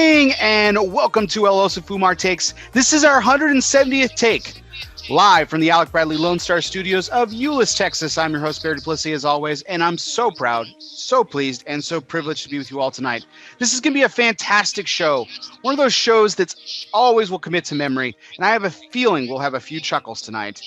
evening and welcome to ELOSOFUMARTAKES. This is our 170th take, live from the Alec Bradley Lone Star Studios of Euless, Texas. I'm your host, Barry Duplessis, as always, and I'm so proud, so pleased, and so privileged to be with you all tonight. This is going to be a fantastic show, one of those shows that always will commit to memory, and I have a feeling we'll have a few chuckles tonight.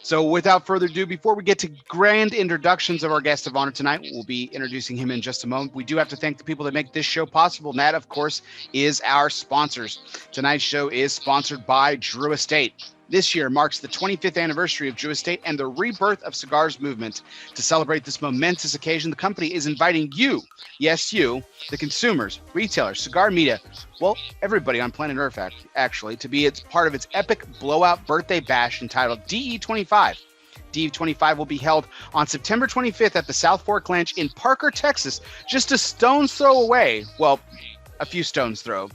So without further ado, before we get to grand introductions of our guest of honor tonight, we'll be introducing him in just a moment. We do have to thank the people that make this show possible, and that, of course, is our sponsors. Tonight's show is sponsored by Drew Estate. This year marks the 25th anniversary of Drew Estate and the rebirth of cigars movement. To celebrate this momentous occasion, the company is inviting you, yes, you, the consumers, retailers, cigar media, well, everybody on planet Earth, actually, to be part of its epic blowout birthday bash entitled DE25. DE25 will be held on September 25th at the South Fork Lounge in Parker, Texas, just a stone's throw away. Well, a few stones throw.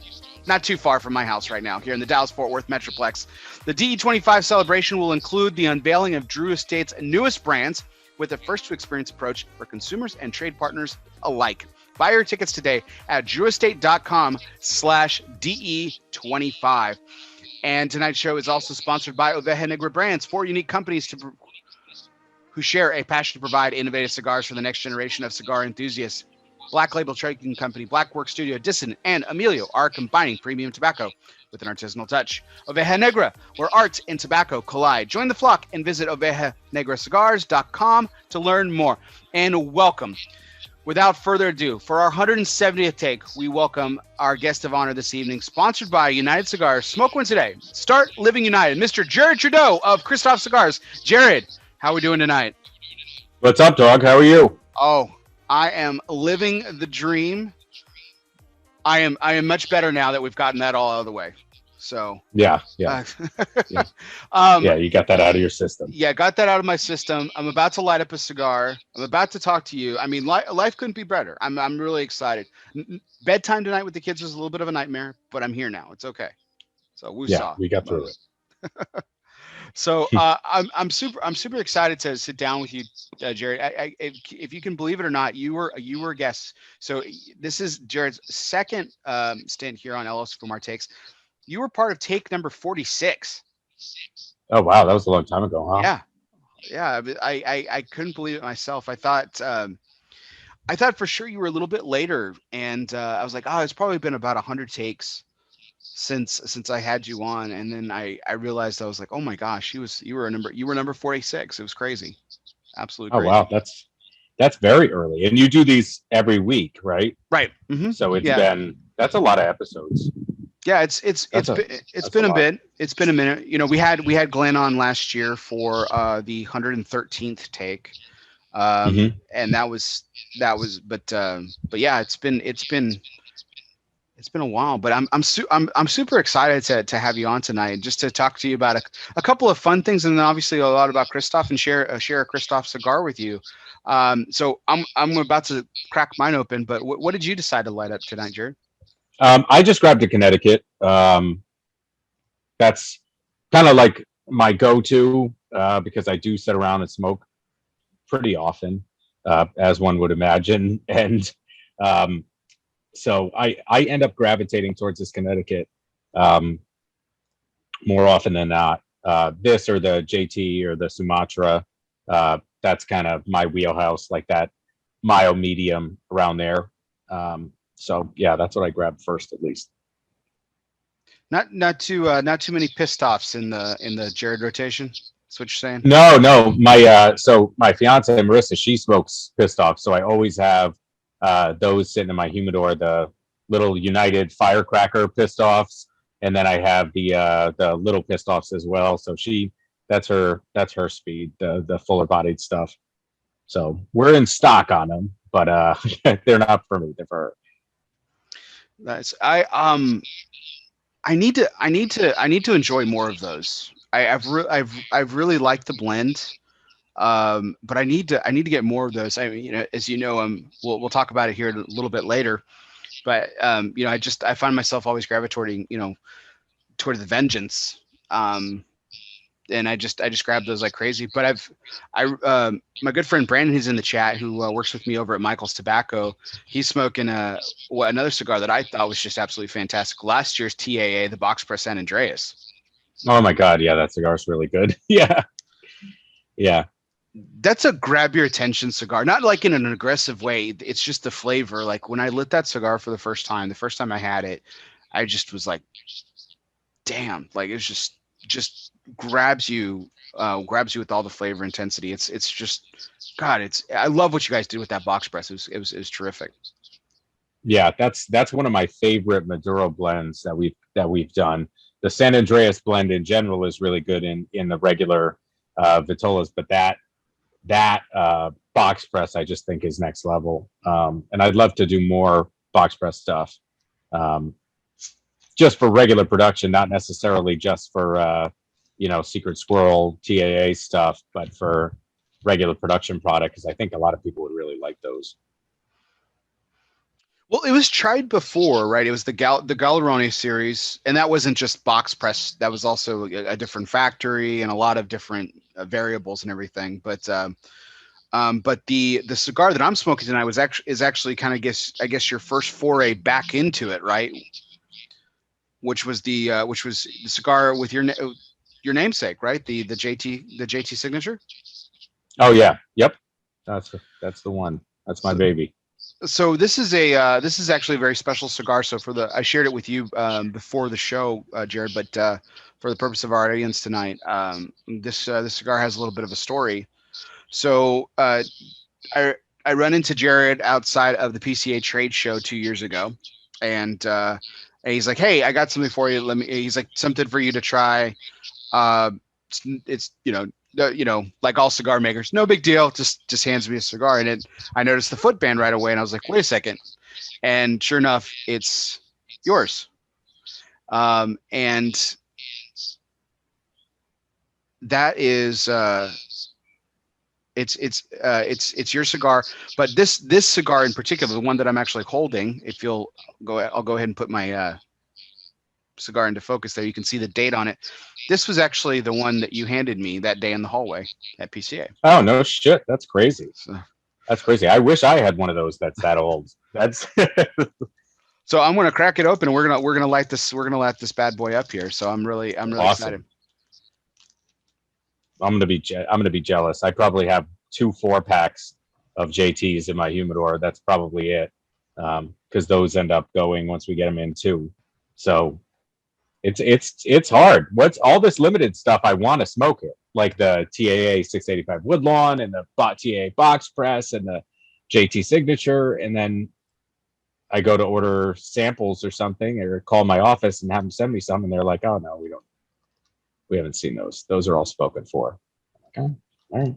Not too far from my house right now, here in the Dallas-Fort Worth Metroplex. The DE25 celebration will include the unveiling of Drew Estate's newest brands with a first-to-experience approach for consumers and trade partners alike. Buy your tickets today at drewestate.com/DE25. And tonight's show is also sponsored by Oveja Negra Brands, 4 unique companies who share a passion to provide innovative cigars for the next generation of cigar enthusiasts. Black Label Trading Company, Blackwork Studio, Dissident, and Emilio are combining premium tobacco with an artisanal touch. Oveja Negra, where art and tobacco collide. Join the flock and visit OvejaNegraCigars.com to learn more. And welcome. Without further ado, for our 170th take, we welcome our guest of honor this evening, sponsored by United Cigars. Smoke one today. Start living united. Mr. Jarrid Trudeau of Kristoff Cigars. Jarrid, how are we doing tonight? What's up, dog? How are you? Oh, I am living the dream. I am much better now that we've gotten that all out of the way. So yeah. Yeah, You got that out of your system. Yeah, got that out of my system. I'm about to light up a cigar. I'm about to talk to you. I mean, life couldn't be better. I'm really excited. Bedtime tonight with the kids was a little bit of a nightmare, but I'm here now. It's okay. So woosah. We got through it. So I'm super excited to sit down with you, Jarrid. If you can believe it or not, you were a guest. So this is Jarrid's second stint here on ELOSOFUMARTAKES. You were part of take number 46. Oh wow, that was a long time ago, huh? Yeah. I couldn't believe it myself. I thought for sure you were a little bit later, and I was like, oh, it's probably been about 100 takes since I had you on, and then I realized, I was like, oh my gosh, you were number 46. It was crazy. Absolutely crazy. Oh wow, that's very early. And you do these every week, right? Right. Mm-hmm. So that's a lot of episodes. Yeah, it's been a bit. It's been a minute. You know, we had Glen on last year for the 113th take. And that was but yeah, it's been a while, but I'm super excited to have you on tonight, just to talk to you about a couple of fun things, and then obviously a lot about Kristoff, and share a Kristoff cigar with you. So I'm about to crack mine open, but what did you decide to light up tonight, Jarrid? I just grabbed a Connecticut. That's kind of like my go-to because I do sit around and smoke pretty often, as one would imagine, and so I end up gravitating towards this Connecticut more often than not. This or the JT or the Sumatra, that's kind of my wheelhouse, like that mild medium around there. So yeah, that's what I grabbed first, at least. Not too many pissed offs in the Jarrid rotation. That's what you're saying? No. My fiance Marissa, she smokes pissed off, so I always have those sitting in my humidor, the little United firecracker pissed offs, and then I have the little pissed offs as well. So that's her speed, the fuller bodied stuff. So we're in stock on them, but they're not for me, they're for her. Nice. I need to enjoy more of those. I've really liked the blend. But I need to get more of those. I mean, you know, as you know, we'll talk about it here a little bit later, but you know, I find myself always gravitating, you know, toward the vengeance. and I just grabbed those like crazy. But my good friend Brandon, who's in the chat, who works with me over at Michael's Tobacco, he's smoking another cigar that I thought was just absolutely fantastic. Last year's TAA, the Box Press San Andreas. Oh my God, yeah, that cigar's really good. Yeah, yeah. That's a grab your attention cigar, not like in an aggressive way. It's just the flavor. Like when I lit that cigar for the first time I had it, I just was like, damn, like it's just grabs you with all the flavor intensity. It's just, God, I love what you guys did with that box press. It was terrific. Yeah, that's one of my favorite Maduro blends that we've done. The San Andreas blend in general is really good in the regular Vitolas, but that box press I just think is next level. And I'd love to do more box press stuff, just for regular production, not necessarily just for Secret Squirrel TAA stuff, but for regular production product, because I think a lot of people would really like those. Well, it was tried before, right? It was the Gallerone series, and that wasn't just box press. That was also a different factory and a lot of different variables and everything. But the cigar that I'm smoking tonight is actually kind of I guess your first foray back into it, right? Which was the cigar with your namesake, right? The JT signature. Oh yeah, yep. That's the one. That's my baby. So this is actually a very special cigar. So I shared it with you before the show, Jarrid, but for the purpose of our audience tonight, this cigar has a little bit of a story. So I run into Jarrid outside of the PCA trade show 2 years ago, and he's like, "Hey, I got something for you. He's like, something for you to try. It's like all cigar makers, no big deal. Just hands me a cigar, and I noticed the footband right away, and I was like, wait a second, and sure enough, it's yours. And that is it's your cigar, but this cigar in particular, the one that I'm actually holding, I'll go ahead and put my cigar into focus there. You can see the date on it. This was actually the one that you handed me that day in the hallway at PCA. Oh no shit, that's crazy. That's crazy. I wish I had one of those that's that old. That's So I'm gonna crack it open and we're gonna light this bad boy up here. So I'm really awesome. Excited. I'm gonna be jealous. I probably have 2 4-packs of JTs in my humidor. That's probably it, because those end up going once we get them in too. So it's hard. What's all this limited stuff? I want to smoke it, like the TAA 685 Woodlawn and the TAA box press and the JT signature, and then I go to order samples or something, or call my office and have them send me some, and they're like, "Oh no, we haven't seen those. Those are all spoken for." I'm like, oh, all right.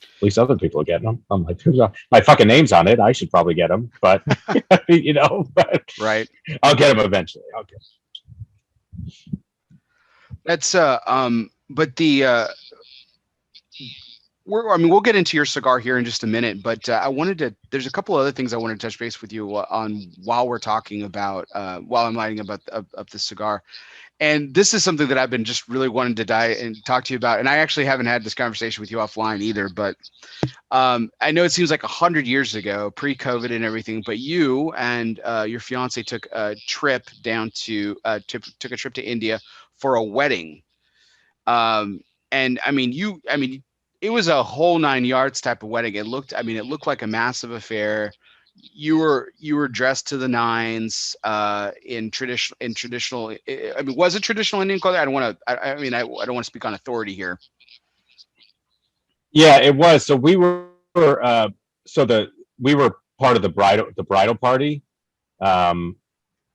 At least other people are getting them. I'm like, my fucking name's on it. I should probably get them, but but right. I'll get them eventually. I'll get them. That's but the we'll get into your cigar here in just a minute, but there's a couple other things I wanted to touch base with you on while we're talking about while I'm lighting about the cigar. And this is something that I've been just really wanting to talk to you about. And I actually haven't had this conversation with you offline either, but I know it seems like 100 years ago, pre-COVID and everything, but you and your fiance took a trip took a trip to India for a wedding. And it was a whole 9 yards type of wedding. It looked like a massive affair. You were dressed to the nines in traditional. Was it traditional Indian clothing? I don't want to speak on authority here. Yeah, it was. So we were part of the bridal party.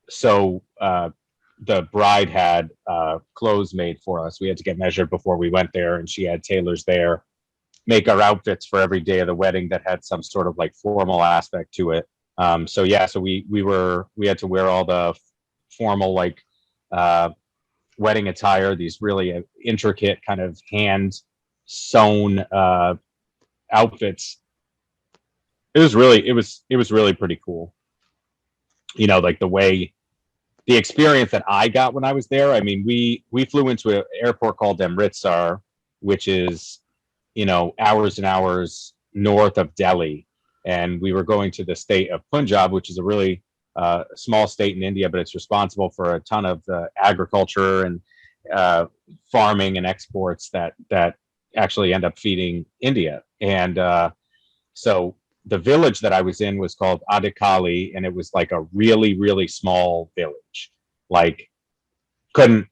So the bride had clothes made for us. We had to get measured before we went there, and she had tailors there make our outfits for every day of the wedding that had some sort of like formal aspect to it. So we had to wear all the formal like wedding attire, these really intricate kind of hand sewn outfits. It was really pretty cool. Like the way the experience that I got when I was there, I mean, we flew into an airport called Amritsar, which is, hours and hours north of Delhi. And we were going to the state of Punjab, which is a really small state in India, but it's responsible for a ton of agriculture and farming and exports that actually end up feeding India. And so the village that I was in was called Adikali, and it was like a really, really small village. Like, couldn't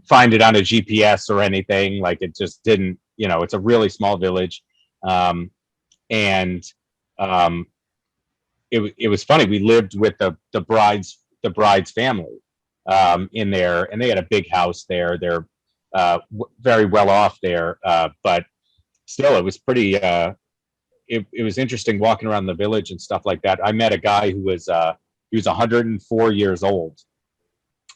find it on a GPS or anything. Like, it just didn't, it's a really small village. And it was funny. We lived with the bride's family in there, and they had a big house there. They're very well off there, but still, it was pretty. It was interesting walking around the village and stuff like that. I met a guy who was 104 years old,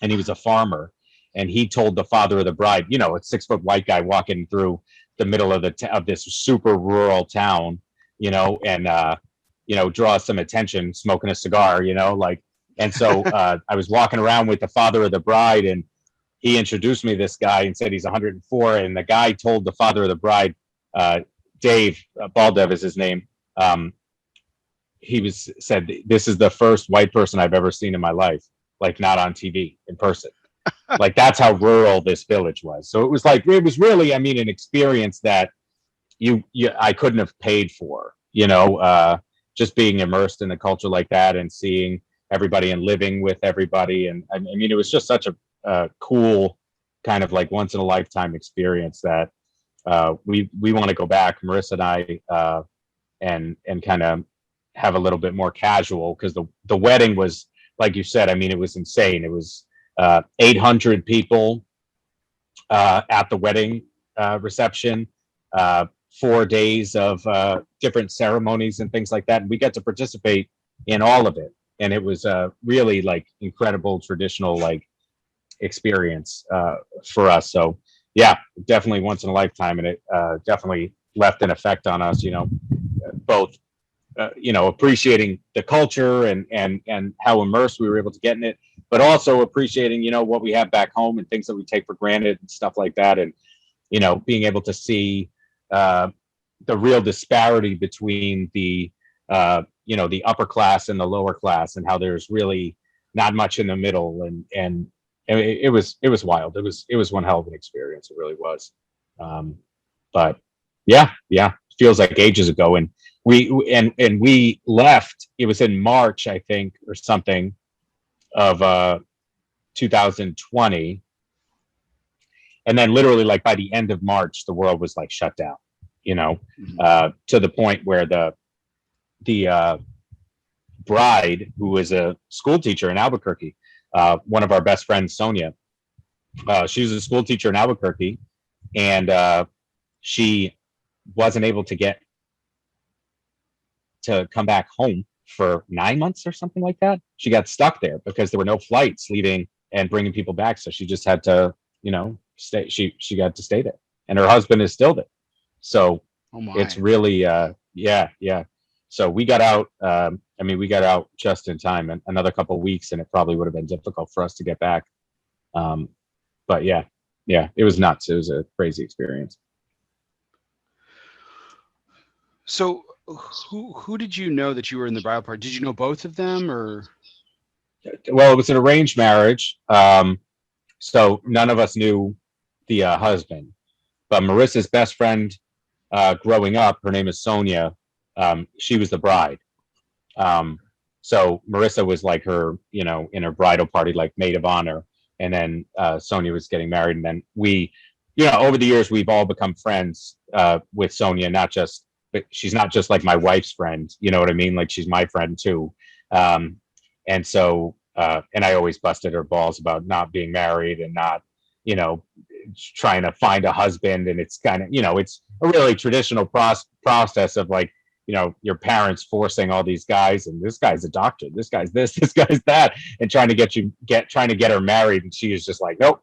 and he was a farmer. And he told the father of the bride, a 6-foot white guy walking through the middle of of this super rural town, and draw some attention, smoking a cigar, like. And so I was walking around with the father of the bride, and he introduced me to this guy and said he's 104. And the guy told the father of the bride, Dave, Baldev is his name. Said, this is the first white person I've ever seen in my life, like not on TV, in person. Like, that's how rural this village was. So it was really, I mean, an experience that I couldn't have paid for, just being immersed in a culture like that and seeing everybody and living with everybody. And I mean, it was just such a cool kind of like once in a lifetime experience that we want to go back, Marissa and I, and kind of have a little bit more casual, because the wedding was, like you said, I mean, it was insane. It was 800 people at the wedding reception, 4 days of different ceremonies and things like that. And we got to participate in all of it. And it was really like incredible traditional like experience for us. So yeah, definitely once in a lifetime. And it definitely left an effect on us, both appreciating the culture and how immersed we were able to get in it, but also appreciating, what we have back home and things that we take for granted and stuff like that. And, being able to see the real disparity between the upper class and the lower class, and how there's really not much in the middle. And it was wild. It was one hell of an experience. It really was. But yeah, feels like ages ago. And we left. It was in March, I think, or something, of 2020, and then literally like by the end of March, the world was like shut down. To the point where the bride, who was a school teacher in Albuquerque, one of our best friends, Sonia, she was a school teacher in Albuquerque, and she wasn't able to come back home for 9 months or something like that. She got stuck there because there were no flights leaving and bringing people back. So she just had to, stay. She got to stay there, and her husband is still there. So it's really, yeah. So we got out. We got out just in time, and another couple of weeks, and it probably would have been difficult for us to get back. But yeah, it was nuts. It was a crazy experience. So who did you know that you were in the bridal party? Did you know both of them, or? Well, it was an arranged marriage. So none of us knew the husband, but Marissa's best friend growing up, her name is Sonia. She was the bride. So Marissa was like her, in her bridal party, like maid of honor. And then Sonia was getting married. And then we, over the years, we've all become friends with Sonia, but she's not just like my wife's friend, you know what I mean? Like, she's my friend too. And so, and I always busted her balls about not being married and not, trying to find a husband. And it's kind of, it's a really traditional process of like, your parents forcing all these guys, and this guy's a doctor, this guy's this guy's that, and trying to get her married. And she was just like, nope.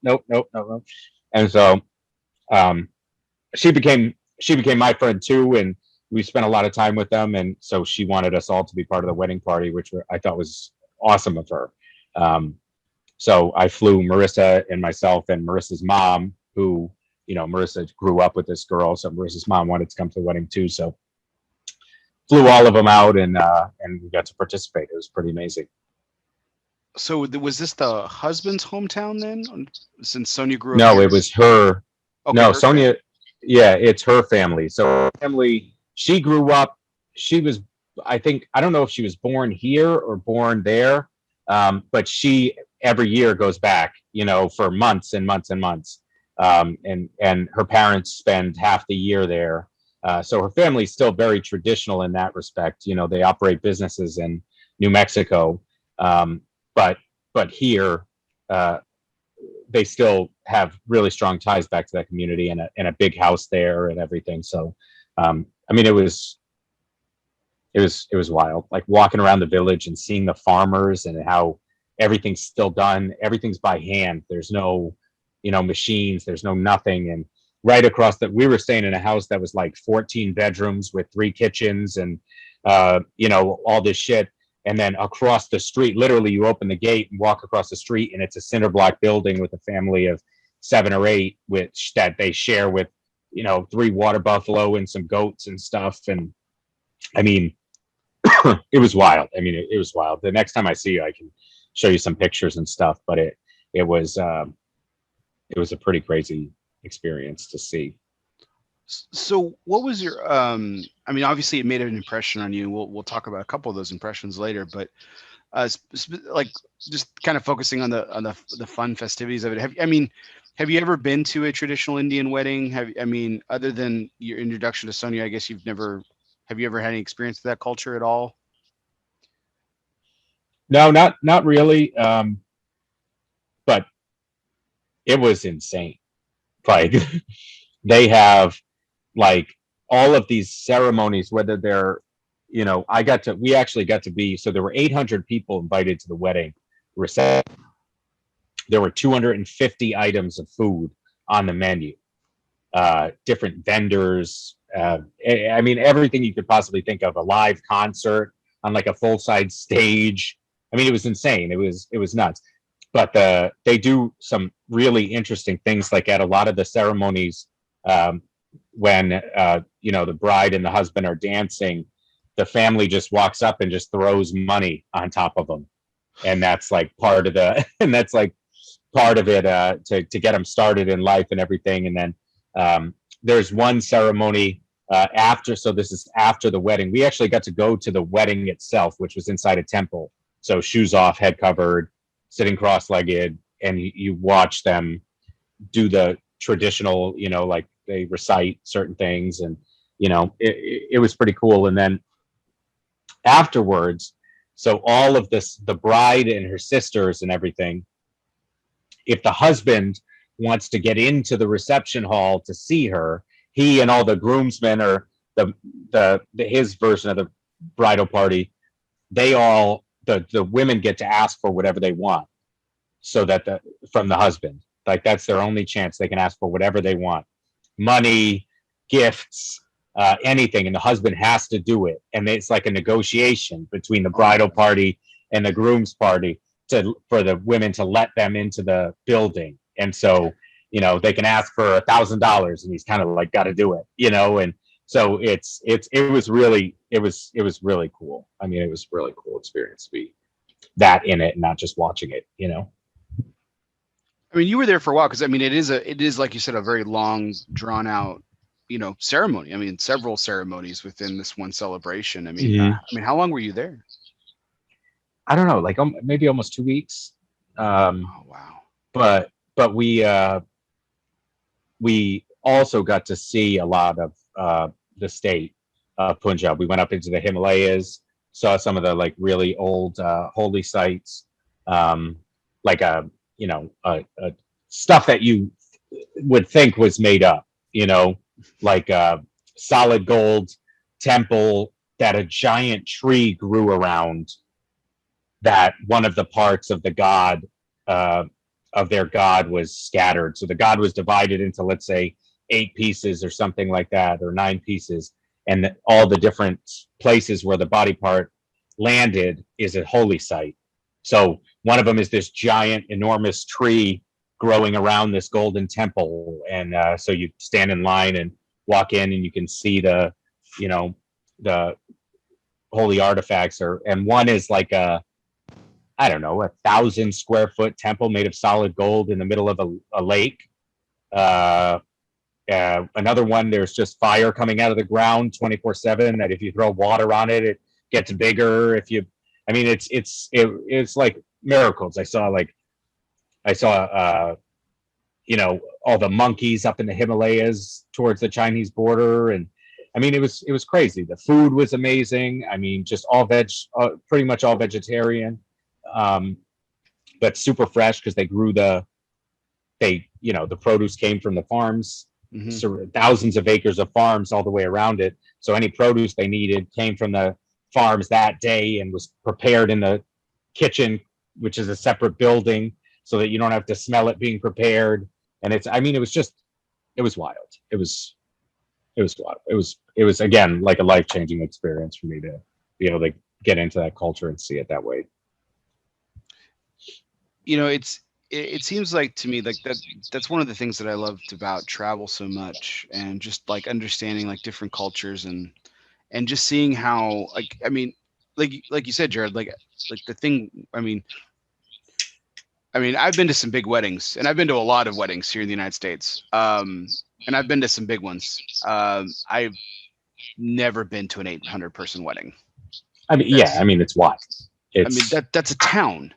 And so, she became my friend too. And we spent a lot of time with them. And so she wanted us all to be part of the wedding party, which I thought was awesome of her. So I flew Marissa and myself and Marissa's mom, who, Marissa grew up with this girl. So Marissa's mom wanted to come to the wedding too. So flew all of them out, and we got to participate. It was pretty amazing. So was this the husband's hometown then? Since Sonia grew up No, here? it was her. Okay, No, her Sonia. family. Yeah, it's her family. So her family, she grew up. She was, I think, I don't know if she was born here or born there, but she every year goes back, for months and months and months. And her parents spend half the year there. So her family's still very traditional in that respect. They operate businesses in New Mexico, but here. They still have really strong ties back to that community, and a big house there and everything. So, I mean, it was wild, like walking around the village and seeing the farmers and how everything's still done. Everything's by hand. There's no, machines. There's no nothing. And right across we were staying in a house that was like 14 bedrooms with 3 kitchens and, all this shit. And then across the street, literally, you open the gate and walk across the street, and it's a cinder block building with a family of 7 or 8, which that they share with, 3 water buffalo and some goats and stuff. And I mean, it was wild. I mean, it was wild. The next time I see you, I can show you some pictures and stuff. But it was a pretty crazy experience to see. So what was your I mean, obviously it made an impression on you. We'll talk about a couple of those impressions later, but like just kind of focusing on the fun festivities of it. Have you ever been to a traditional Indian wedding? Other than your introduction to Sonia, I guess have you ever had any experience with that culture at all? No, not really. But it was insane. Like they have like all of these ceremonies, whether they're, we actually got to be, so there were 800 people invited to the wedding reception. There were 250 items of food on the menu, different vendors. I mean, everything you could possibly think of, a live concert on like a full-size stage. I mean, it was insane. It was nuts. But they do some really interesting things, like at a lot of the ceremonies, when the bride and the husband are dancing, the family just walks up and just throws money on top of them, and that's like part of it to get them started in life and everything. And then there's one ceremony after, so this is after the wedding. We actually got to go to the wedding itself, which was inside a temple, so shoes off, head covered, sitting cross-legged, and you watch them do the traditional, like they recite certain things, and it was pretty cool. And then afterwards, so all of this, the bride and her sisters and everything, if the husband wants to get into the reception hall to see her, he and all the groomsmen, or his version of the bridal party, the women get to ask for whatever they want, so that from the husband, like that's their only chance. They can ask for whatever they want, money, gifts, anything, and the husband has to do it. And it's like a negotiation between the bridal party and the groom's party for the women to let them into the building. And so, they can ask for $1,000, and he's kind of like got to do it, and so it was really cool. I mean, it was a really cool experience to be that in it and not just watching it, I mean, you were there for a while, because I mean, it is like you said, a very long, drawn out, ceremony. I mean, several ceremonies within this one celebration. I mean, how long were you there? I don't know, like maybe almost 2 weeks. Oh wow! But we also got to see a lot of the state of Punjab. We went up into the Himalayas, saw some of the like really old holy sites, like a stuff that you would think was made up, like a solid gold temple that a giant tree grew around, that one of the parts of the god of their god was scattered. So the god was divided into, let's say, 8 pieces or something like that, or 9 pieces, and all the different places where the body part landed is a holy site. So one of them is this giant, enormous tree growing around this golden temple, and so you stand in line and walk in, and you can see the, you know, the holy artifacts. And one is like I don't know, 1,000 square foot temple made of solid gold in the middle of a lake. Another one, there's just fire coming out of the ground 24/7. That if you throw water on it, it gets bigger. I mean, it's like miracles. I saw you know, all the monkeys up in the Himalayas towards the Chinese border, and I mean, it was crazy. The food was amazing. I mean, just all veg, pretty much all vegetarian, but super fresh because the produce came from the farms. Mm-hmm. So thousands of acres of farms all the way around it. So any produce they needed came from the farms that day and was prepared in the kitchen, which is a separate building, so that you don't have to smell it being prepared. And it was wild. It was wild. It was again like a life-changing experience for me to be able to get into that culture and see it that way. You know, it seems like to me like that's one of the things that I loved about travel so much, and just like understanding like different cultures, and just seeing how, like, I mean, like you said, Jarrid, like the thing, I mean, I've been to some big weddings, and I've been to a lot of weddings here in the United States. And I've been to some big ones. I've never been to an 800 person wedding. I mean, I mean, it's wild. That's a town.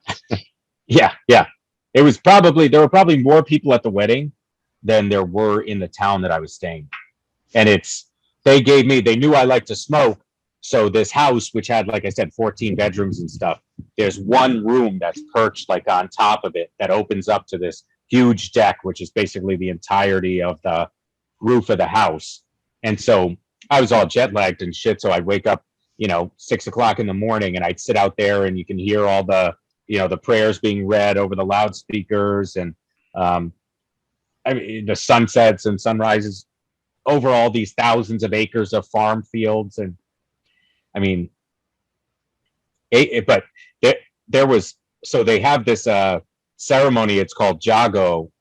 Yeah. There were probably more people at the wedding than there were in the town that I was staying. And they knew I like to smoke. So this house, which had, like I said, 14 bedrooms and stuff, there's one room that's perched like on top of it that opens up to this huge deck, which is basically the entirety of the roof of the house. And so I was all jet lagged and shit. So I'd wake up, 6 o'clock in the morning, and I'd sit out there, and you can hear all the, the prayers being read over the loudspeakers, and I mean, the sunsets and sunrises over all these thousands of acres of farm fields. And I mean, but there was, so they have this ceremony, it's called Jago,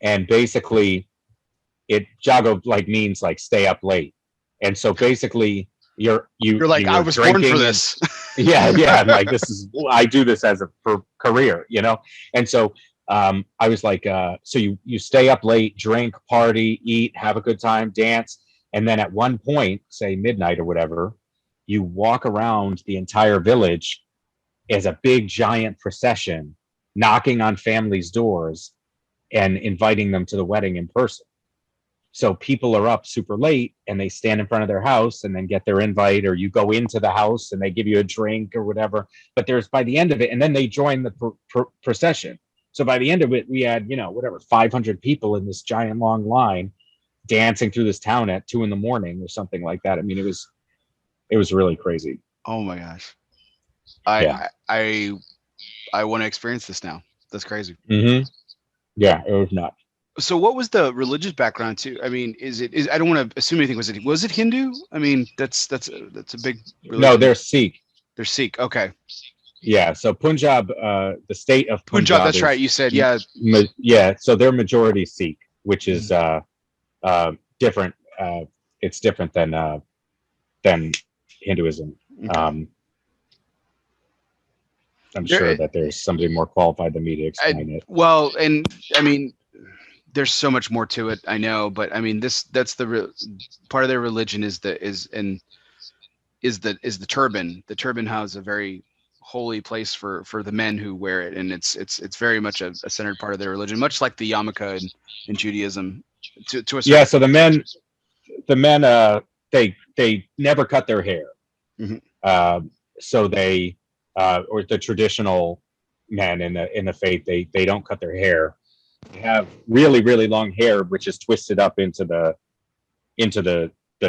and basically Jago like means like stay up late. And so basically you're like, I was born for this. Yeah. Like, I do this as a career, And so I was like, so you stay up late, drink, party, eat, have a good time, dance. And then at one point, say midnight or whatever, you walk around the entire village as a big giant procession, knocking on families' doors and inviting them to the wedding in person. So people are up super late, and they stand in front of their house and then get their invite, or you go into the house and they give you a drink or whatever. But there's, by the end of it, and then they join the procession. So by the end of it, we had, 500 people in this giant long line dancing through this town at 2 a.m. or something like that. I mean, it was really crazy. Oh my gosh. I want to experience this now. That's crazy. Mm-hmm. Yeah, it was nuts. So what was the religious background too? I mean, I don't want to assume anything. Was it Hindu? I mean, that's a big religion. No, they're Sikh. They're Sikh. Okay. Yeah. So Punjab, the state of Punjab, that's right. You said, yeah. Yeah. So they're majority Sikh, which is different. It's different than Hinduism. Okay. I'm sure that there's somebody more qualified than me to explain it. Well, and I mean, there's so much more to it, I know, but I mean, that's the part of their religion is the turban. The turban has a very holy place for the men who wear it, and it's very much a centered part of their religion, much like the yarmulke in Judaism. To a certain so the men they never cut their hair. Mm-hmm. So they or the traditional men in the faith, they don't cut their hair. They have really, really long hair, which is twisted up into the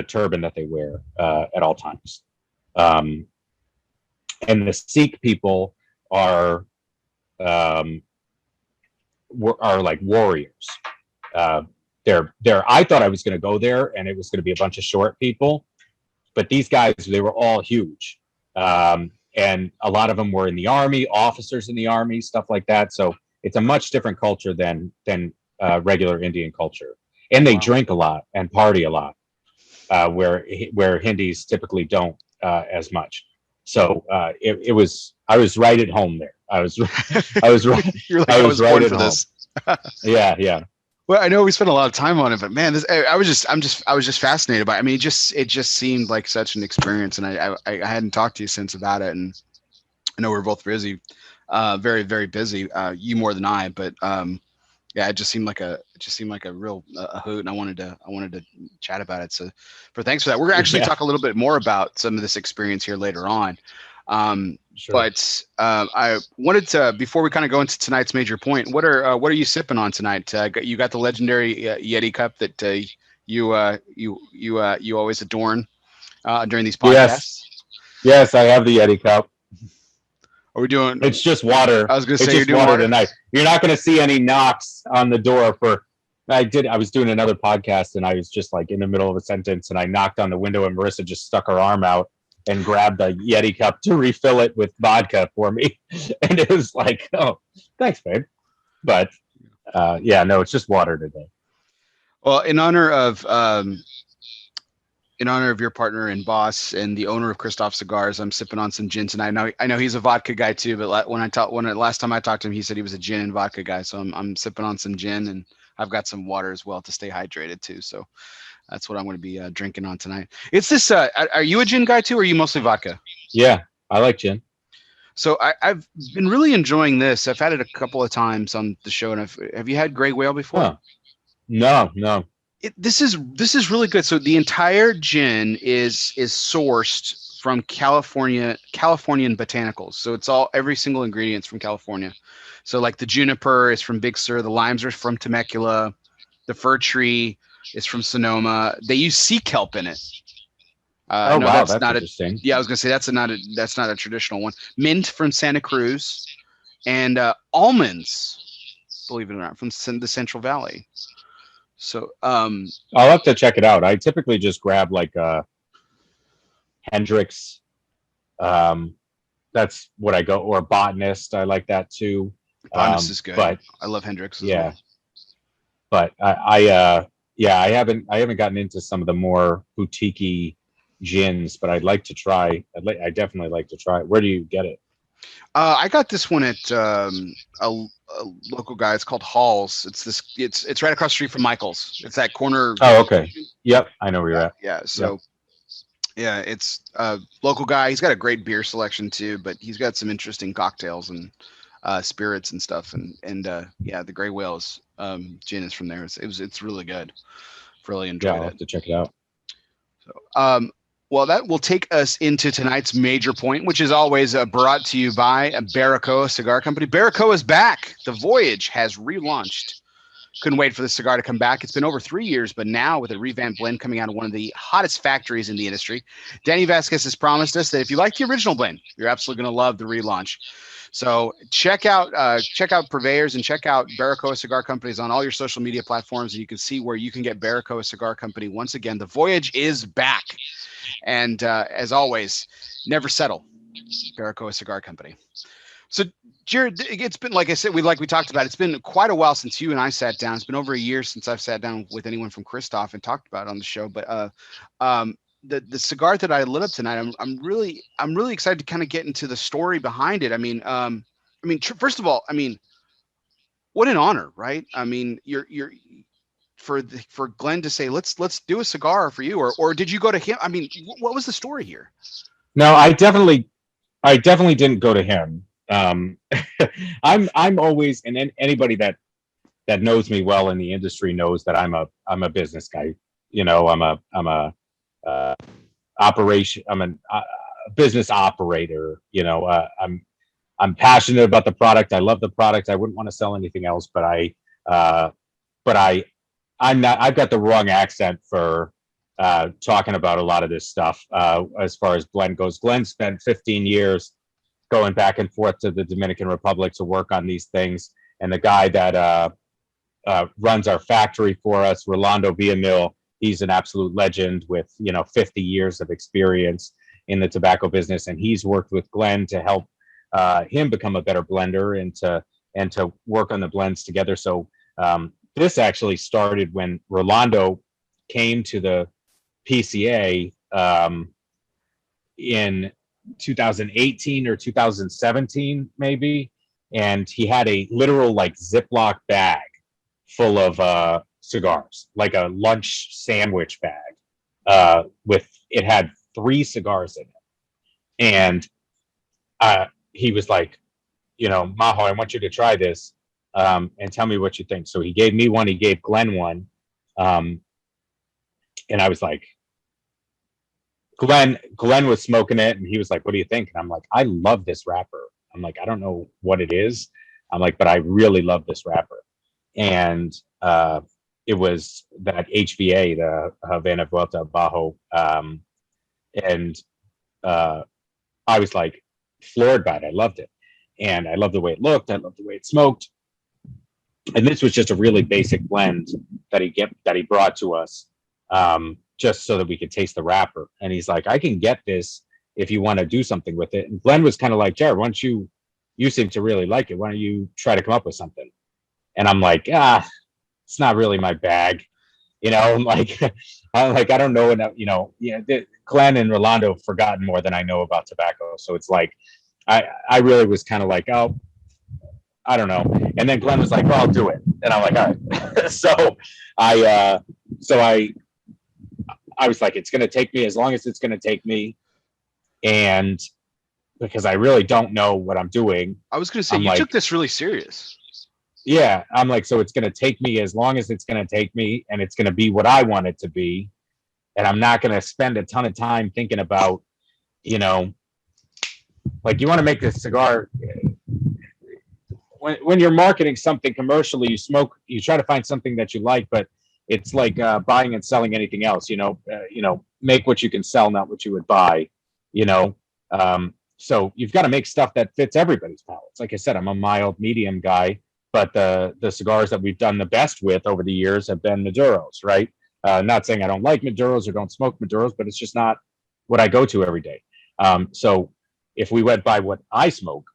turban that they wear at all times. And the Sikh people are like warriors. I thought I was going to go there and it was going to be a bunch of short people, but these guys, they were all huge. and a lot of them were in the Army, officers in the Army, stuff like that. So it's a much different culture than regular Indian culture, and they drink a lot and party a lot, where Hindis typically don't as much. So it was, I was right at home there. I was right. You're like, I was right born at for home. this. Yeah. Well, I know we spent a lot of time on it, but man, I was just fascinated by it. I mean, it just seemed like such an experience, and I hadn't talked to you since about it, and I know we're both busy, very, very busy. You more than I, but yeah, it just seemed like a real a hoot, and I wanted to chat about it. So, thanks for that. We're gonna actually talk a little bit more about some of this experience here later on. Sure. But I wanted to, before we kind of go into tonight's major point, what are you sipping on tonight? You got the legendary Yeti cup that you always adorn during these podcasts. Yes, I have the Yeti cup. Are we doing? It's just water. I was going to say, it's you're just doing water water tonight. You're not going to see any knocks on the door. I was doing another podcast, and I was just like in the middle of a sentence, and I knocked on the window, and Marissa just stuck her arm out and grabbed the Yeti cup to refill it with vodka for me. And it was like, oh, thanks, babe. But yeah, no, it's just water today. Well, in honor of your partner and boss and the owner of Kristoff Cigars, I'm sipping on some gin tonight. I know he's a vodka guy too, but last time I talked to him, he said he was a gin and vodka guy. So I'm sipping on some gin, and I've got some water as well to stay hydrated too. So that's what I'm going to be drinking on tonight. It's this. Are you a gin guy too, or are you mostly vodka? Yeah, I like gin. So I've been really enjoying this. I've had it a couple of times on the show, and have you had Gray Whale before? Huh. No. This is really good. So the entire gin is sourced from Californian botanicals. So it's every single ingredient's from California. So like the juniper is from Big Sur, the limes are from Temecula, the fir tree is from Sonoma. They use sea kelp in it. Oh wow, that's interesting. Yeah, I was gonna say that's not a traditional one. Mint from Santa Cruz, and almonds, believe it or not, from the Central Valley. So I'll have to check it out. I typically just grab like Hendrix. That's what I go, or Botanist. I like that too. Botanist is good, but I love Hendrix as yeah. well. But I haven't gotten into some of the more boutique-y gins, but I'd like to try. I definitely like to try it. Where do you get it? I got this one at a local guy. It's called Hall's. It's right across the street from Michael's. It's that corner. Oh, okay. Yep, I know where you're at. Yeah. So, yeah, it's a local guy. He's got a great beer selection too, but he's got some interesting cocktails and spirits and stuff. And yeah, the Gray Whale's gin is from there. It's really good. Really enjoyed it. I'll have to check it out. So, well, that will take us into tonight's major point, which is always brought to you by Baracoa Cigar Company. Baracoa is back. The Voyage has relaunched. Couldn't wait for the cigar to come back. It's been over 3 years, but now with a revamped blend coming out of one of the hottest factories in the industry, Danny Vasquez has promised us that if you like the original blend, you're absolutely going to love the relaunch. So check out purveyors and check out Baracoa Cigar Companies on all your social media platforms, and you can see where you can get Baracoa Cigar Company. Once again, the Voyage is back. And as always, never settle. Baracoa Cigar Company. So, Jarrid, it's been, like I said, we talked about, it's been quite a while since you and I sat down. It's been over a year since I've sat down with anyone from Kristoff and talked about it on the show. But the cigar that I lit up tonight, I'm really excited to kind of get into the story behind it. First of all, what an honor, right? I mean, you're for Glenn to say, let's do a cigar for you, or did you go to him? I mean, what was the story here? No, I definitely didn't go to him. I'm always, and anybody that knows me well in the industry knows that I'm a business guy. You know, I'm a business operator. You know, I'm passionate about the product. I love the product. I wouldn't want to sell anything else, but I'm not. I've got the wrong accent for talking about a lot of this stuff as far as Glenn goes. Glenn spent 15 years going back and forth to the Dominican Republic to work on these things, and the guy that runs our factory for us, Rolando Villamil, he's an absolute legend with 50 years of experience. in the tobacco business, and he's worked with Glen to help him become a better blender and to work on the blends together. So this actually started when Rolando came to the PCA in 2018 or 2017 maybe, and he had a literal like Ziploc bag full of cigars, like a lunch sandwich bag, with it had 3 cigars in it. And he was like, you know, Maho, I want you to try this and tell me what you think. So he gave me one, he gave Glen one. And I was like, Glen was smoking it, and he was like, what do you think? And I'm like, I love this wrapper. I'm like, I don't know what it is. I'm like, but I really love this wrapper. And it was that HVA, the Havana Vuelta Bajo. And I was like floored by it. I loved it. And I loved the way it looked. I loved the way it smoked. And this was just a really basic blend that he brought to us, just so that we could taste the wrapper. And he's like, I can get this if you want to do something with it. And Glen was kind of like, Jarrid, why don't you seem to really like it. Why don't you try to come up with something? And I'm like, it's not really my bag. You know, I'm like, I don't know enough, you know, Glen and Rolando have forgotten more than I know about tobacco. So it's like, I really was kind of like, oh, I don't know. And then Glen was like, well, I'll do it. And I'm like, all right. So I was like, it's going to take me as long as it's going to take me. And because I really don't know what I'm doing. I was going to say, you took this really serious. Yeah. I'm like, so it's going to take me as long as it's going to take me, and it's going to be what I want it to be. And I'm not going to spend a ton of time thinking about, you know, like, you want to make this cigar. When you're marketing something commercially, you try to find something that you like, but it's like buying and selling anything else, make what you can sell, not what you would buy, so you've got to make stuff that fits everybody's palates. Like I said, I'm a mild medium guy, but the cigars that we've done the best with over the years have been Maduros, right? Not saying I don't like Maduros or don't smoke Maduros, but it's just not what I go to every day. So if we went by what I smoke,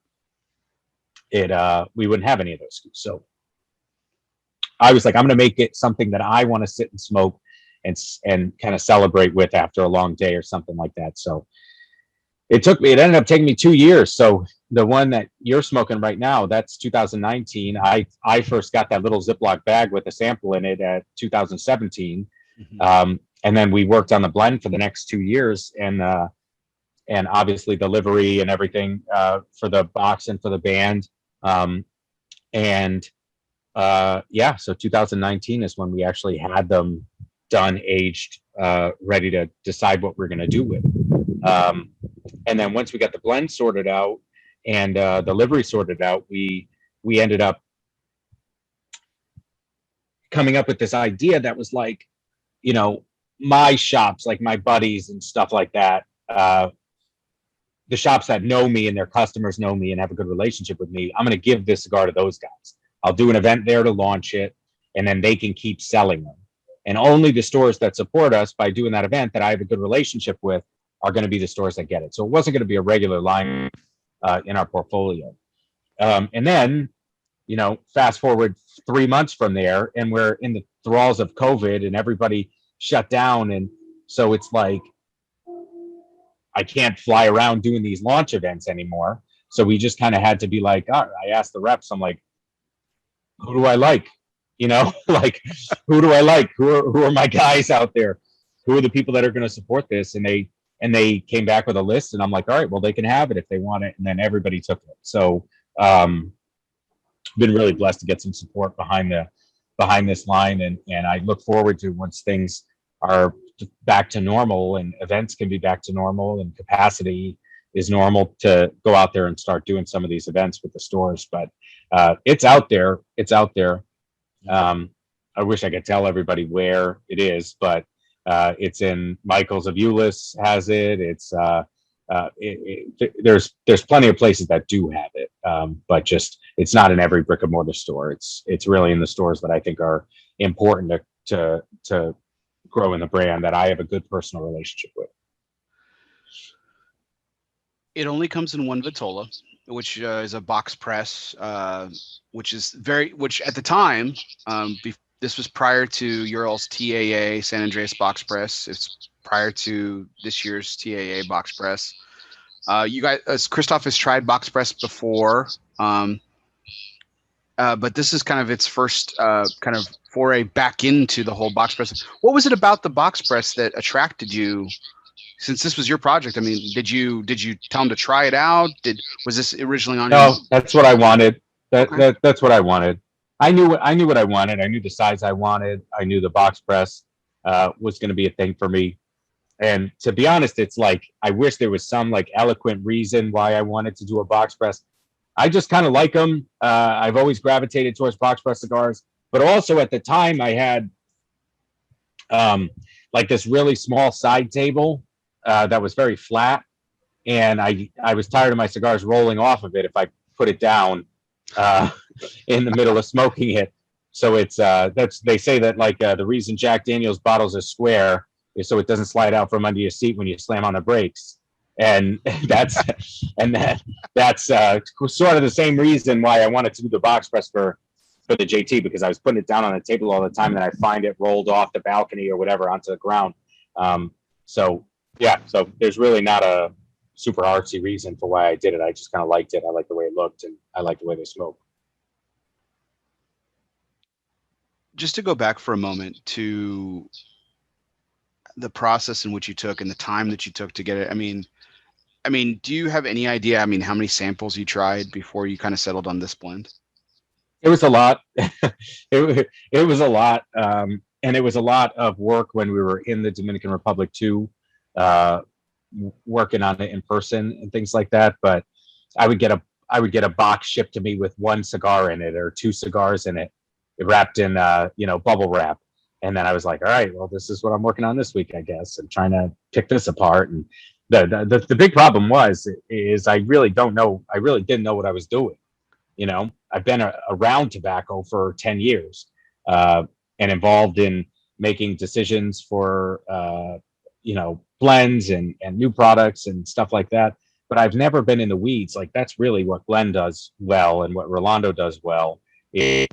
we wouldn't have any of those. So I was like, I'm going to make it something that I want to sit and smoke and kind of celebrate with after a long day or something like that. So it ended up taking me 2 years. So the one that you're smoking right now, that's 2019. I first got that little Ziploc bag with a sample in it at 2017. Mm-hmm. And then we worked on the blend for the next 2 years, and obviously the livery and everything for the box and for the band. So 2019 is when we actually had them done, aged, ready to decide what we're going to do with. And then once we got the blend sorted out and the livery sorted out, we ended up coming up with this idea that was like, my shops, like my buddies and stuff like that, the shops that know me and their customers know me and have a good relationship with me, I'm going to give this cigar to those guys. I'll do an event there to launch it, and then they can keep selling them. And only the stores that support us by doing that event that I have a good relationship with are going to be the stores that get it. So it wasn't going to be a regular line in our portfolio. And then, fast forward 3 months from there, and we're in the thralls of COVID and everybody shut down. And so it's like, I can't fly around doing these launch events anymore. So we just kind of had to be like, I asked the reps, I'm like, who do I like? Like, who do I like? Who are my guys out there? Who are the people that are going to support this? And they came back with a list, and I'm like, all right, well, they can have it if they want it. And then everybody took it. So been really blessed to get some support behind this line. And I look forward to, once things are back to normal and events can be back to normal and capacity is normal, to go out there and start doing some of these events with the stores. But it's out there. I wish I could tell everybody where it is, but it's in Michael's of Euless has it. It's there's plenty of places that do have it, but just it's not in every brick and mortar store. It's really in the stores that I think are important to grow in the brand that I have a good personal relationship with. It only comes in one vitola, which is a box press, which at the time, this was prior to Ural's TAA San Andreas box press. It's prior to this year's TAA box press. You guys, Kristoff has tried box press before, but this is kind of its first kind of foray back into the whole box press. What was it about the box press that attracted you? Since this was your project, I mean, did you tell him to try it out? Was this originally on? No, that's what I wanted. Okay. That's what I wanted. I knew what I wanted. I knew the size I wanted. I knew the box press was going to be a thing for me. And to be honest, it's like I wish there was some like eloquent reason why I wanted to do a box press. I just kind of like them. I've always gravitated towards box press cigars, but also at the time I had like this really small side table that was very flat, and I was tired of my cigars rolling off of it if I put it down in the middle of smoking it. So it's they say that like the reason Jack Daniel's bottles are square is so it doesn't slide out from under your seat when you slam on the brakes. And that's sort of the same reason why I wanted to do the box press for the JT, because I was putting it down on the table all the time and I find it rolled off the balcony or whatever onto the ground. So yeah, so there's really not a super artsy reason for why I did it. I just kind of liked it. I liked the way it looked, and I liked the way they smoke. Just to go back for a moment to the process in which you took and the time that you took to get it. I mean, do you have any idea? I mean, how many samples you tried before you kind of settled on this blend? It was a lot. it was a lot, and it was a lot of work when we were in the Dominican Republic too, working on it in person and things like that. But I would get a box shipped to me with one cigar in it or two cigars in it, wrapped in bubble wrap. And then I was like, all right, well, this is what I'm working on this week, I guess, and trying to pick this apart. And the big problem is I really didn't know what I was doing. You know, I've been around tobacco for 10 years and involved in making decisions for, blends and new products and stuff like that. But I've never been in the weeds. Like, that's really what Glenn does well and what Rolando does well is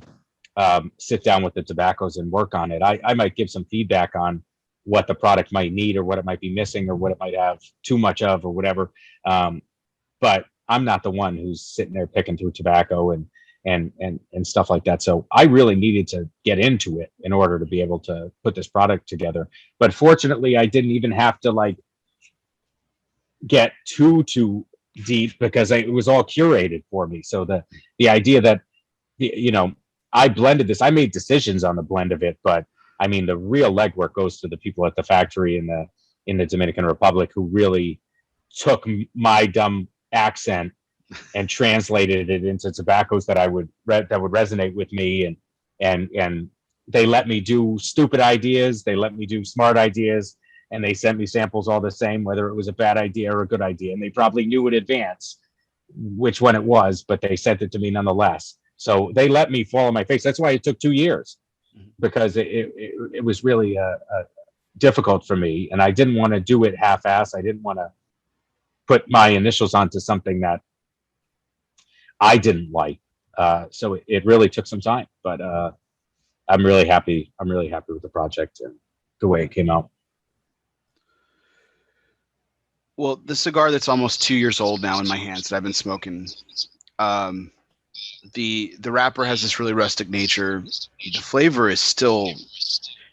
sit down with the tobaccos and work on it. I might give some feedback on what the product might need or what it might be missing or what it might have too much of or whatever. But I'm not the one who's sitting there picking through tobacco and stuff like that. So I really needed to get into it in order to be able to put this product together. But fortunately, I didn't even have to like get too deep because it was all curated for me. So the idea that, I blended this, I made decisions on the blend of it, but I mean, the real legwork goes to the people at the factory in the Dominican Republic who really took my dumb accent and translated it into tobaccos that would resonate with me, and they let me do stupid ideas, they let me do smart ideas, and they sent me samples all the same, whether it was a bad idea or a good idea, and they probably knew in advance which one it was, but they sent it to me nonetheless. So they let me fall on my face. That's why it took 2 years, because it was really difficult for me, and I didn't want to do it half-ass. I didn't want to put my initials onto something that I didn't like. So it really took some time, but I'm really happy. I'm really happy with the project and the way it came out. Well, the cigar that's almost 2 years old now in my hands that I've been smoking, the wrapper has this really rustic nature. The flavor is still,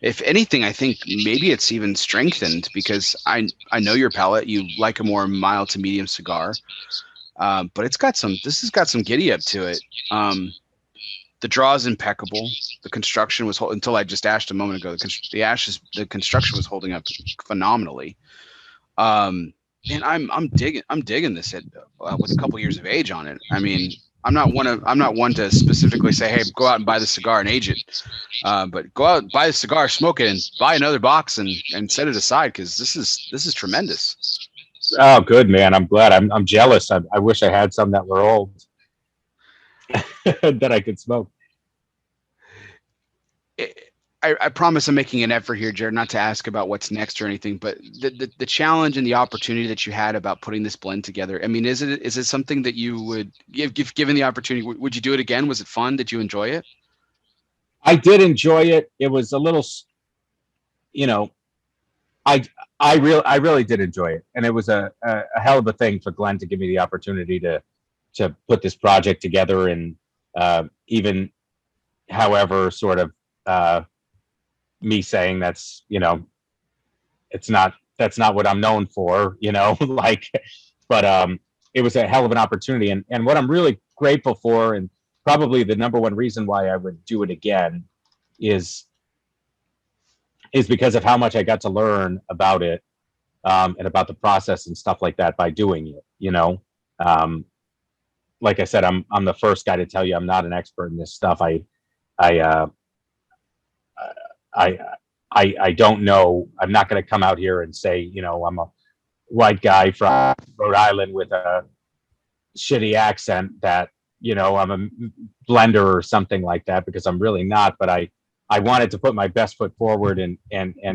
if anything, I think maybe it's even strengthened because I know your palate. You like a more mild to medium cigar, but this has got some giddy up to it. The draw is impeccable. The construction was until I just ashed a moment ago. The construction was holding up phenomenally. And I'm digging this with a couple years of age on it. I mean, I'm not one to specifically say, hey, go out and buy the cigar and age it. But go out, buy the cigar, smoke it, and buy another box and set it aside because this is tremendous. Oh, good, man. I'm glad. I'm jealous. I wish I had some that were old that I could smoke. I promise I'm making an effort here, Jarrid, not to ask about what's next or anything, but the challenge and the opportunity that you had about putting this blend together. I mean, is it something that you would given the opportunity, would you do it again? Was it fun? Did you enjoy it? I did enjoy it. It was a little, you know, I I really did enjoy it, and it was a hell of a thing for Glenn to give me the opportunity to put this project together, and even however sort of me saying that's it's not that's not what I'm known for, like, but it was a hell of an opportunity, and what I'm really grateful for, and probably the number one reason why I would do it again, is because of how much I got to learn about it, and about the process and stuff like that by doing it. Um, like I said, I'm the first guy to tell you I'm not an expert in this stuff. I I I don't know. I'm not going to come out here and say I'm a white guy from Rhode Island with a shitty accent that I'm a blender or something like that, because I'm really not. But I wanted to put my best foot forward and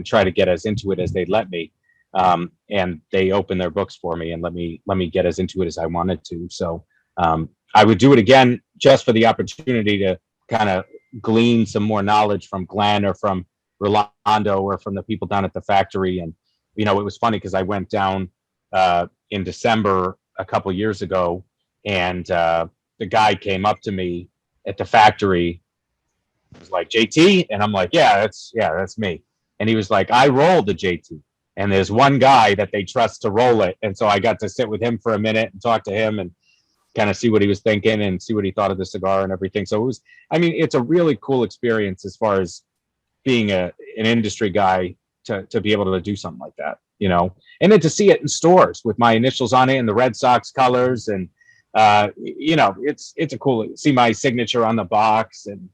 try to get as into it as they'd let me. And they opened their books for me and let me get as into it as I wanted to. So I would do it again just for the opportunity to kind of glean some more knowledge from Glenn or from Rolando or from the people down at the factory. And it was funny because I went down in December a couple years ago, and the guy came up to me at the factory. He was like, JT? And I'm like, yeah, that's me. And he was like, I rolled the JT. And there's one guy that they trust to roll it. And so I got to sit with him for a minute and talk to him and kind of see what he was thinking and see what he thought of the cigar and everything. So it's a really cool experience as far as being an industry guy to be able to do something like that, and then to see it in stores with my initials on it and the Red Sox colors. And, it's a cool, see my signature on the box, and,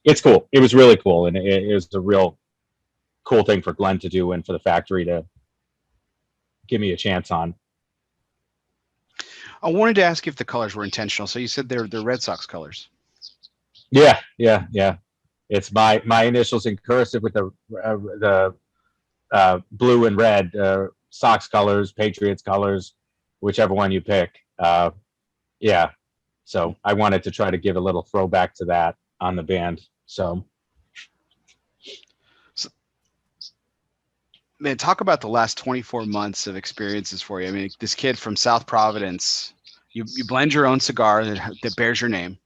it's cool. It was really cool. And it was a real cool thing for Glenn to do and for the factory to give me a chance on. I wanted to ask if the colors were intentional. So you said they're Red Sox colors. Yeah. It's my initials in cursive with the blue and red, Sox colors, Patriots colors, whichever one you pick. Yeah. So I wanted to try to give a little throwback to that on the band. So man, talk about the last 24 months of experiences for you. I mean, this kid from South Providence, you blend your own cigar that bears your name,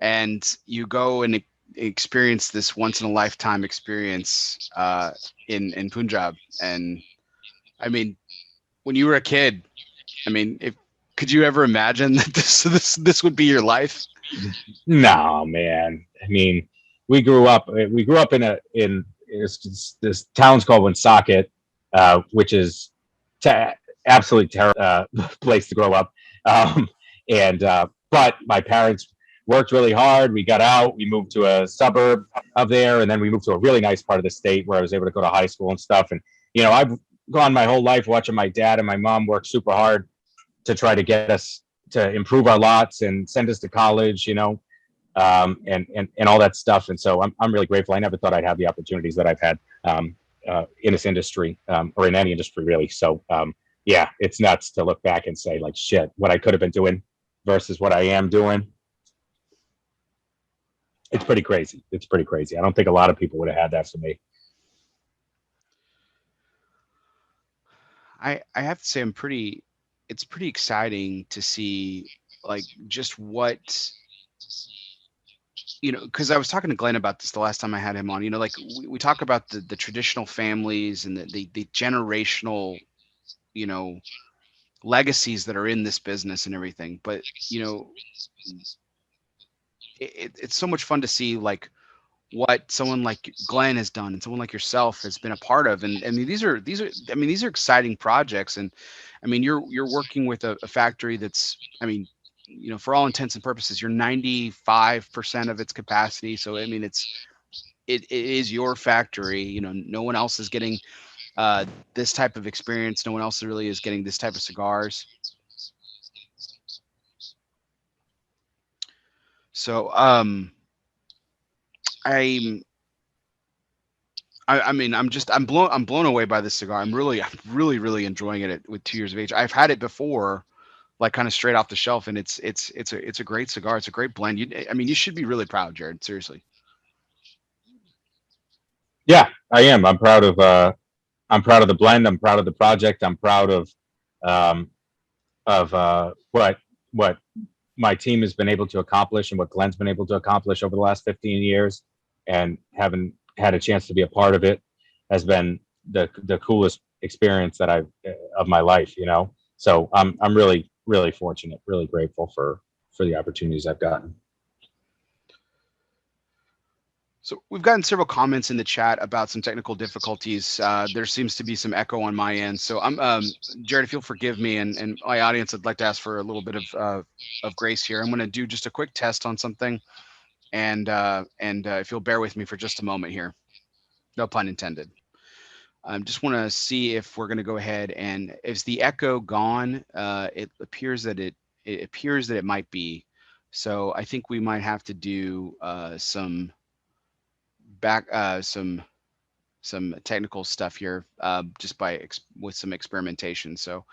and you go and experience this once in a lifetime experience in Punjab. And I mean, when you were a kid, I mean, could you ever imagine that this would be your life? No, man. I mean, we grew up in this town's called Woonsocket, which is absolutely terrible place to grow up. And but my parents worked really hard. We got out. We moved to a suburb of there, and then we moved to a really nice part of the state where I was able to go to high school and stuff. And I've gone my whole life watching my dad and my mom work super hard to try to get us to improve our lots and send us to college, and all that stuff. And so I'm really grateful. I never thought I'd have the opportunities that I've had in this industry, or in any industry really. So yeah, it's nuts to look back and say, like, shit, what I could have been doing versus what I am doing. It's pretty crazy. I don't think a lot of people would have had that for me. I have to say it's pretty exciting to see, like, just what, because I was talking to Glenn about this the last time I had him on. Like we talk about the traditional families and the generational, legacies that are in this business and everything. But it's so much fun to see, like, what someone like Glenn has done and someone like yourself has been a part of. And I mean, these are exciting projects. And I mean, you're working with a factory that's, I mean, for all intents and purposes, you're 95% of its capacity. So I mean, it is your factory. No one else is getting this type of experience. No one else really is getting this type of cigars. So I'm I mean, I'm blown away by this cigar. I'm really enjoying it with 2 years of age. I've had it before, like kind of straight off the shelf, and it's a great cigar. It's a great blend. I mean, you should be really proud, Jarrid. Seriously. Yeah, I am. I'm proud of the blend. I'm proud of the project. I'm proud um, of what my team has been able to accomplish and what Glen's been able to accomplish over the last 15 years, and having had a chance to be a part of it has been the coolest experience that I've of my life. So I'm really fortunate, really grateful for the opportunities I've gotten. So we've gotten several comments in the chat about some technical difficulties. There seems to be some echo on my end. So Jarrid, if you'll forgive me and my audience, I'd like to ask for a little bit of grace here. I'm going to do just a quick test on something, and if you'll bear with me for just a moment here, no pun intended. I just want to see if we're going to go ahead and is the echo gone? It appears that it might be. So I think we might have to do some back some technical stuff here just with some experimentation. So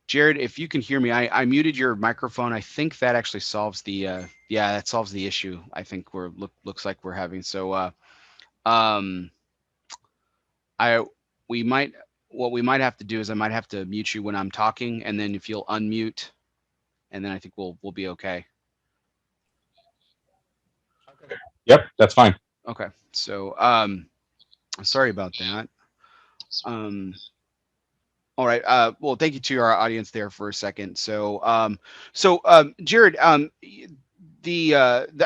Jarrid, if you can hear me, I muted your microphone. I think that actually solves the yeah, that solves the issue. I think looks like we're having. So I we might what we might have to do is I might have to mute you when I'm talking, and then if you'll unmute, and then I think we'll be okay. Yep, that's fine. Okay. So sorry about that. All right. Well, thank you to our audience there for a second. So Jarrid, I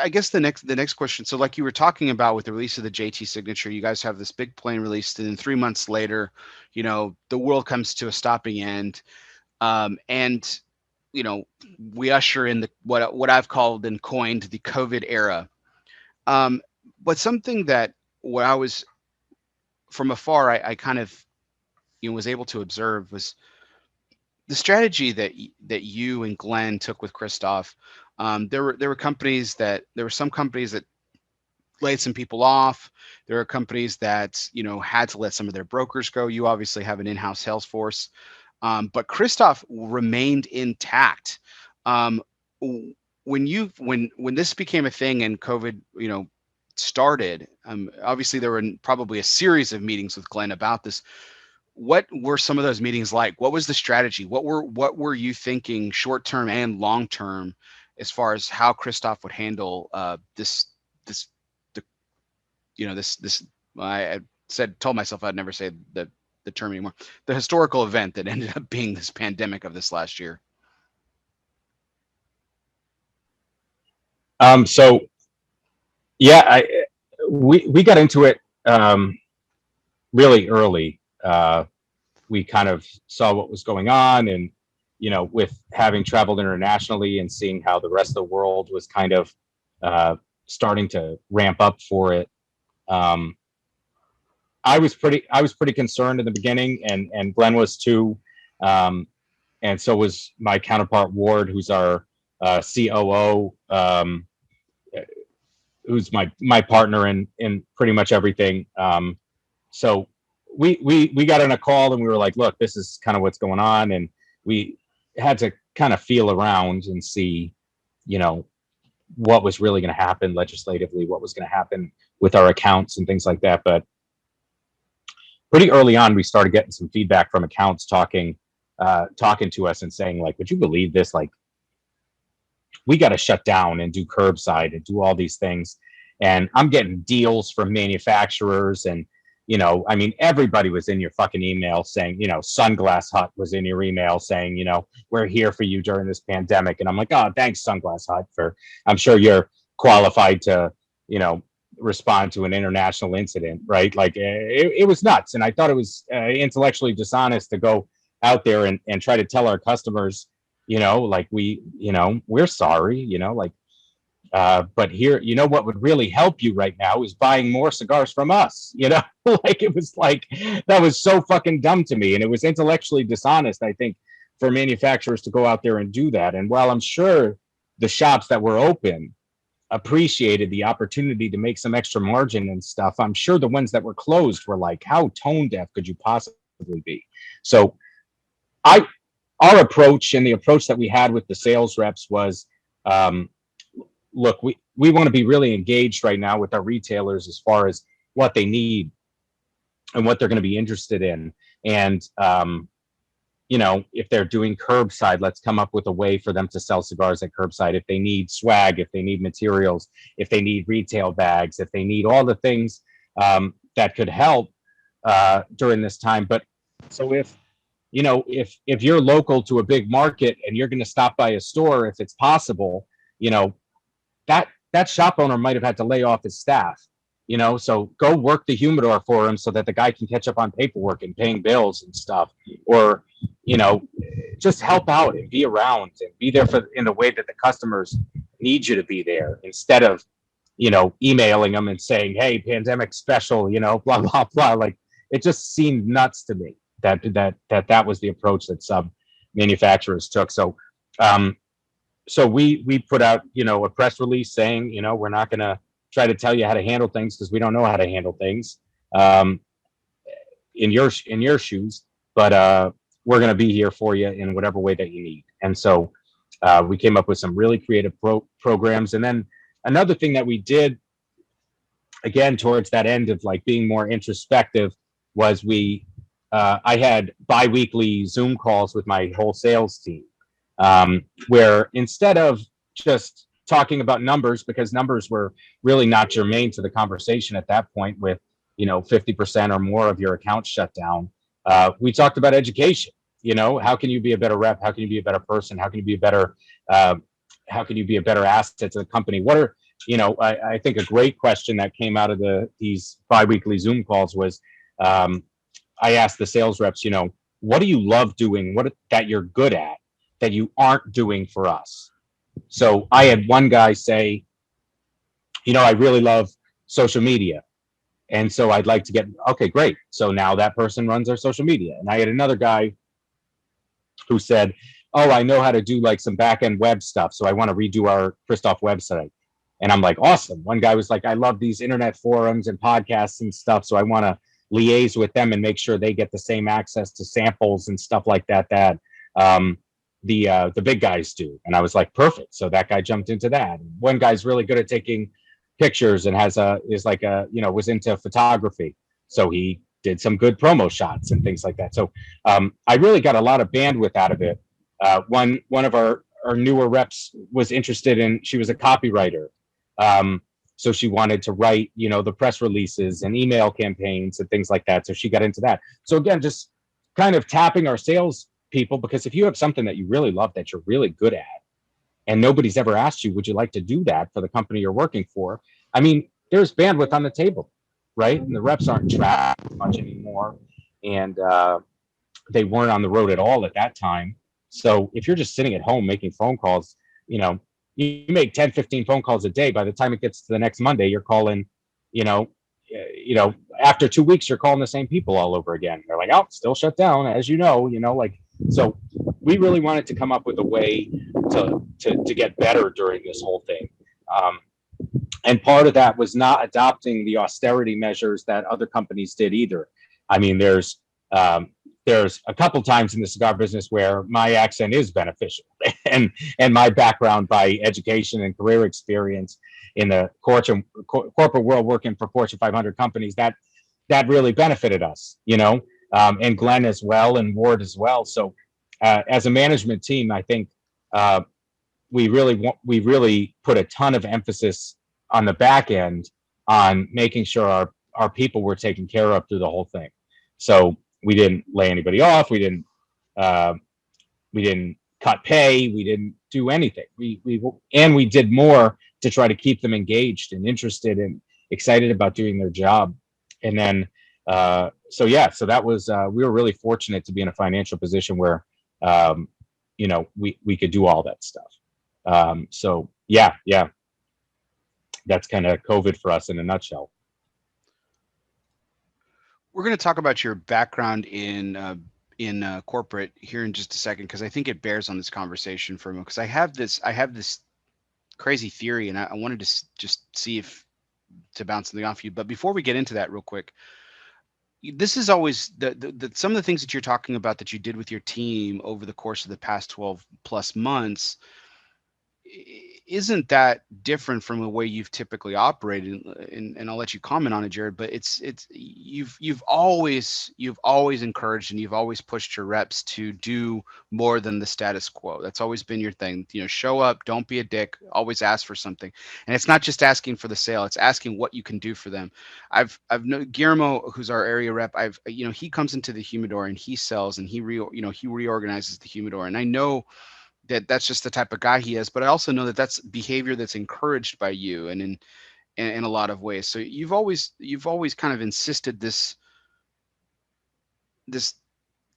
guess the next question. So like you were talking about with the release of the JT signature, you guys have this big plane released, and then 3 months later, the world comes to a stopping end, and we usher in the what I've called and coined the COVID era. But something that what I was from afar, I kind of was able to observe was the strategy that you and Glen took with Kristoff. There were some companies that laid some people off. There are companies that had to let some of their brokers go. You obviously have an in-house sales force, but Kristoff remained intact. When this became a thing and COVID started, obviously there were probably a series of meetings with Glen about this. What were some of those meetings like? What was the strategy? What were you thinking short term and long term as far as how Kristoff would handle this I told myself I'd never say the term anymore, the historical event that ended up being this pandemic of this last year? So yeah, we got into it really early. We kind of saw what was going on, and with having traveled internationally and seeing how the rest of the world was kind of starting to ramp up for it. I was pretty concerned in the beginning, and Glen was too, and so was my counterpart Ward, who's our COO, who's my partner in pretty much everything. So we got on a call and we were like, look, this is kind of what's going on, and we had to kind of feel around and see, what was really going to happen legislatively, what was going to happen with our accounts and things like that. But pretty early on, we started getting some feedback from accounts talking to us and saying, like, would you believe this? Like, we got to shut down and do curbside and do all these things. And I'm getting deals from manufacturers, and I mean, everybody was in your fucking email saying, Sunglass Hut was in your email saying, we're here for you during this pandemic. And I'm like, oh, thanks, Sunglass Hut, I'm sure you're qualified to, respond to an international incident, right? Like it was nuts. And I thought it was intellectually dishonest to go out there and try to tell our customers, like we're sorry, like, but here, what would really help you right now is buying more cigars from us, like it was like, that was so fucking dumb to me. And it was intellectually dishonest, I think, for manufacturers to go out there and do that. And while I'm sure the shops that were open appreciated the opportunity to make some extra margin and stuff. I'm sure the ones that were closed were like, how tone deaf could you possibly be? So I our approach and the approach that we had with the sales reps was, look, we want to be really engaged right now with our retailers as far as what they need and what they're going to be interested in. And, you know, if they're doing curbside, let's come up with a way for them to sell cigars at curbside. If they need swag, if they need materials, if they need retail bags, if they need all the things that could help during this time. But so if, you know, if you're local to a big market and you're going to stop by a store, if it's possible, you know, that shop owner might have had to lay off his staff, you know, so go work the humidor for him so that the guy can catch up on paperwork and paying bills and stuff, or, you know, just help out and be around and be there for in the way that the customers need you to be there, instead of, you know, emailing them and saying, hey, pandemic special, you know, blah blah blah. Like, it just seemed nuts to me that was the approach that some manufacturers took. So so we put out, you know, a press release saying, you know, we're not going to try to tell you how to handle things because we don't know how to handle things in your shoes, but we're going to be here for you in whatever way that you need. And so we came up with some really creative programs. And then another thing that we did, again, towards that end of like being more introspective, was I had bi-weekly Zoom calls with my whole sales team, where instead of just talking about numbers, because numbers were really not germane to the conversation at that point, with, you know, 50% or more of your accounts shut down, we talked about education. You know, how can you be a better rep? How can you be a better person? How can you be a better asset to the company? What are, you know, I think a great question that came out of these bi-weekly Zoom calls was, I asked the sales reps, you know, what do you love doing? What that you're good at that you aren't doing for us? So I had one guy say, you know, I really love social media, and so I'd like to get, okay, great. So now that person runs our social media. And I had another guy who said, oh, I know how to do like some back end web stuff, so I want to redo our Kristoff website. And I'm like, awesome. One guy was like, I love these internet forums and podcasts and stuff, so I want to liaise with them and make sure they get the same access to samples and stuff like that the big guys do. And I was like, perfect. So that guy jumped into that. One guy's really good at taking pictures and was into photography, so he did some good promo shots and things like that. So I really got a lot of bandwidth out of it. One of our newer reps was interested in, she was a copywriter. So she wanted to write, you know, the press releases and email campaigns and things like that. So she got into that. So again, just kind of tapping our sales people, because if you have something that you really love, that you're really good at, and nobody's ever asked you, would you like to do that for the company you're working for? I mean, there's bandwidth on the table, right? And the reps aren't trapped much anymore. And they weren't on the road at all at that time. So if you're just sitting at home making phone calls, you know, you make 10, 15 phone calls a day. By the time it gets to the next Monday, you're calling, you know, after 2 weeks, you're calling the same people all over again. They're like, oh, still shut down, as you know, like, so we really wanted to come up with a way to get better during this whole thing. And part of that was not adopting the austerity measures that other companies did either. I mean, there's a couple times in the cigar business where my accent is beneficial, and my background by education and career experience in the corporate world, working for Fortune 500 companies, that really benefited us, you know, and Glenn as well, and Ward as well. So as a management team, I think we really put a ton of emphasis on the back end on making sure our people were taken care of through the whole thing. So we didn't lay anybody off. We didn't cut pay. We didn't do anything. We did more to try to keep them engaged and interested and excited about doing their job. And then, so that was, we were really fortunate to be in a financial position where, you know, we could do all that stuff. So yeah, that's kind of COVID for us in a nutshell. We're going to talk about your background in corporate here in just a second, because I think it bears on this conversation for a moment. Because I have this crazy theory, and I wanted to just see if to bounce something off you. But before we get into that, real quick, this is always some of the things that you're talking about that you did with your team over the course of the past 12 plus months. Isn't that different from the way you've typically operated? And I'll let you comment on it, Jarrid, but it's you've always encouraged and you've always pushed your reps to do more than the status quo. That's always been your thing. Show up, don't be a dick, always ask for something. And it's not just asking for the sale, it's asking what you can do for them. I've known Guillermo, who's our area rep. He comes into the humidor and he sells, and he reorganizes the humidor, and I know that's just the type of guy he is. But I also know that that's behavior that's encouraged by you, and in a lot of ways. So you've always kind of insisted this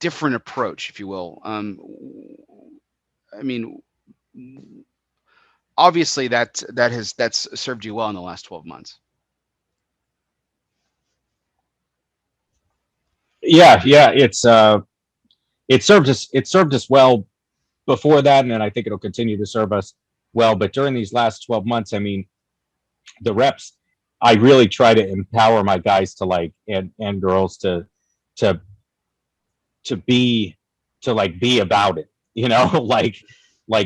different approach, if you will. I mean, obviously that's served you well in the last 12 months. Yeah, it served us well before that, and I think it'll continue to serve us well. But during these last 12 months, I mean, the reps, I really try to empower my guys to and girls to be about it, like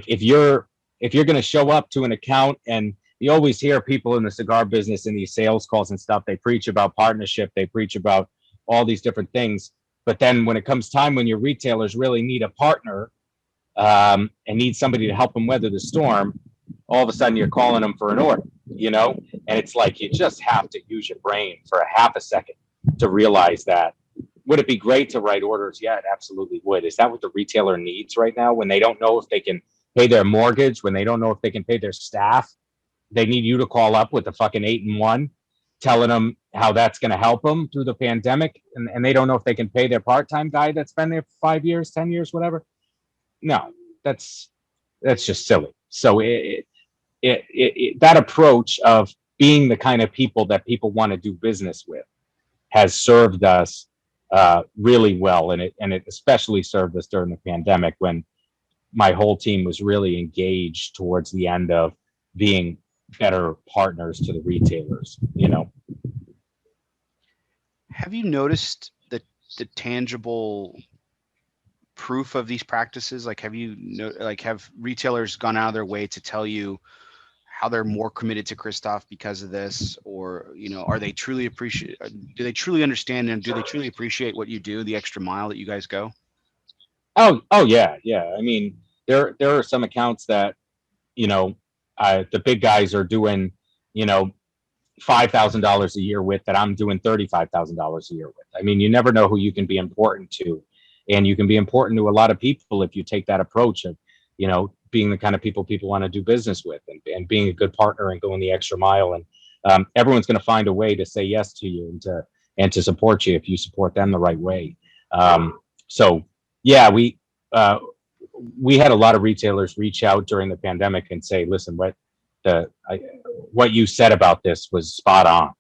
if you're going to show up to an account. And you always hear people in the cigar business in these sales calls and stuff, they preach about partnership, they preach about all these different things, but then when it comes time when your retailers really need a partner, and need somebody to help them weather the storm, all of a sudden you're calling them for an order, and it's like you just have to use your brain for a half a second to realize that. Would it be great to write orders? Yeah, it absolutely would. Is that what the retailer needs right now when they don't know if they can pay their mortgage, when they don't know if they can pay their staff? They need you to call up with the fucking 8-in-1, telling them how that's going to help them through the pandemic, and they don't know if they can pay their part-time guy that's been there for 5 years, 10 years, whatever. No, that's just silly. So that approach of being the kind of people that people want to do business with has served us really well, and it especially served us during the pandemic when my whole team was really engaged towards the end of being better partners to the retailers. Have you noticed the tangible proof of these practices? Like, have retailers gone out of their way to tell you how they're more committed to Kristoff because of this? Or are they truly do they truly understand, and do they truly appreciate what you do, the extra mile that you guys go? Oh yeah. I mean, there are some accounts that the big guys are doing $5,000 a year with, that I'm doing $35,000 a year with. I mean, you never know who you can be important to, and you can be important to a lot of people if you take that approach of being the kind of people want to do business with, and being a good partner and going the extra mile. And everyone's going to find a way to say yes to you and to support you if you support them the right way. So yeah, we had a lot of retailers reach out during the pandemic and say, listen, what you said about this was spot on,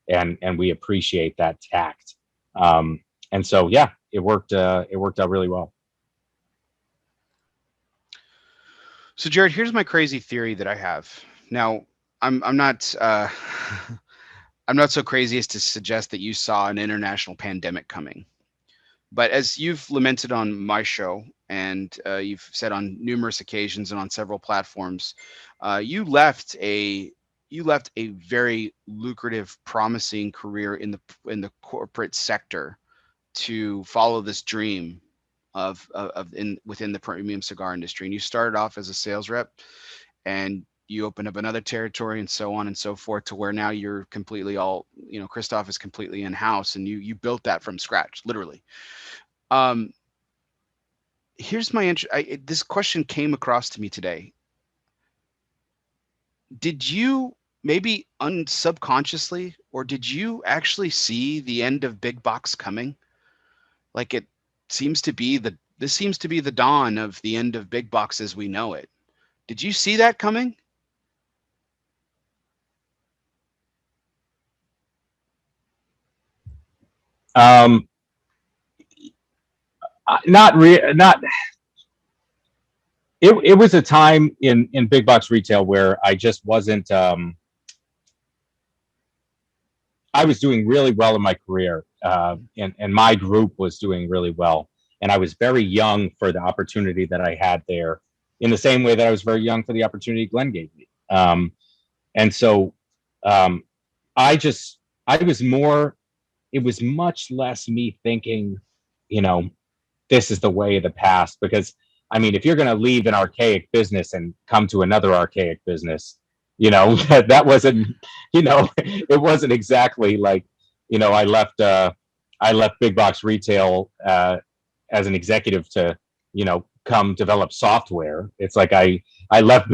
and we appreciate that tact. And so, yeah, it worked out really well. So Jarrid, here's my crazy theory that I have. Now, I'm not I'm not so crazy as to suggest that you saw an international pandemic coming. But as you've lamented on my show, and you've said on numerous occasions and on several platforms, you left a very lucrative, promising career in the corporate sector to follow this dream within the premium cigar industry. And you started off as a sales rep, and you opened up another territory, and so on and so forth, to where now you're completely Kristoff is completely in house, and you built that from scratch, literally. Um, Here's my this question came across to me today. Did you, maybe subconsciously, or did you actually see the end of big box coming? Like, this seems to be the dawn of the end of big box as we know it. Did you see that coming? Not it was a time in big box retail where I just wasn't. I was doing really well in my career, and my group was doing really well, and I was very young for the opportunity that I had there. In the same way that I was very young for the opportunity Glenn gave me, and so um, I was more. It was much less me thinking, you know, this is the way of the past. Because I mean, if you're going to leave an archaic business and come to another archaic business, that wasn't, it wasn't exactly like, I left big box retail as an executive to, come develop software. It's like I left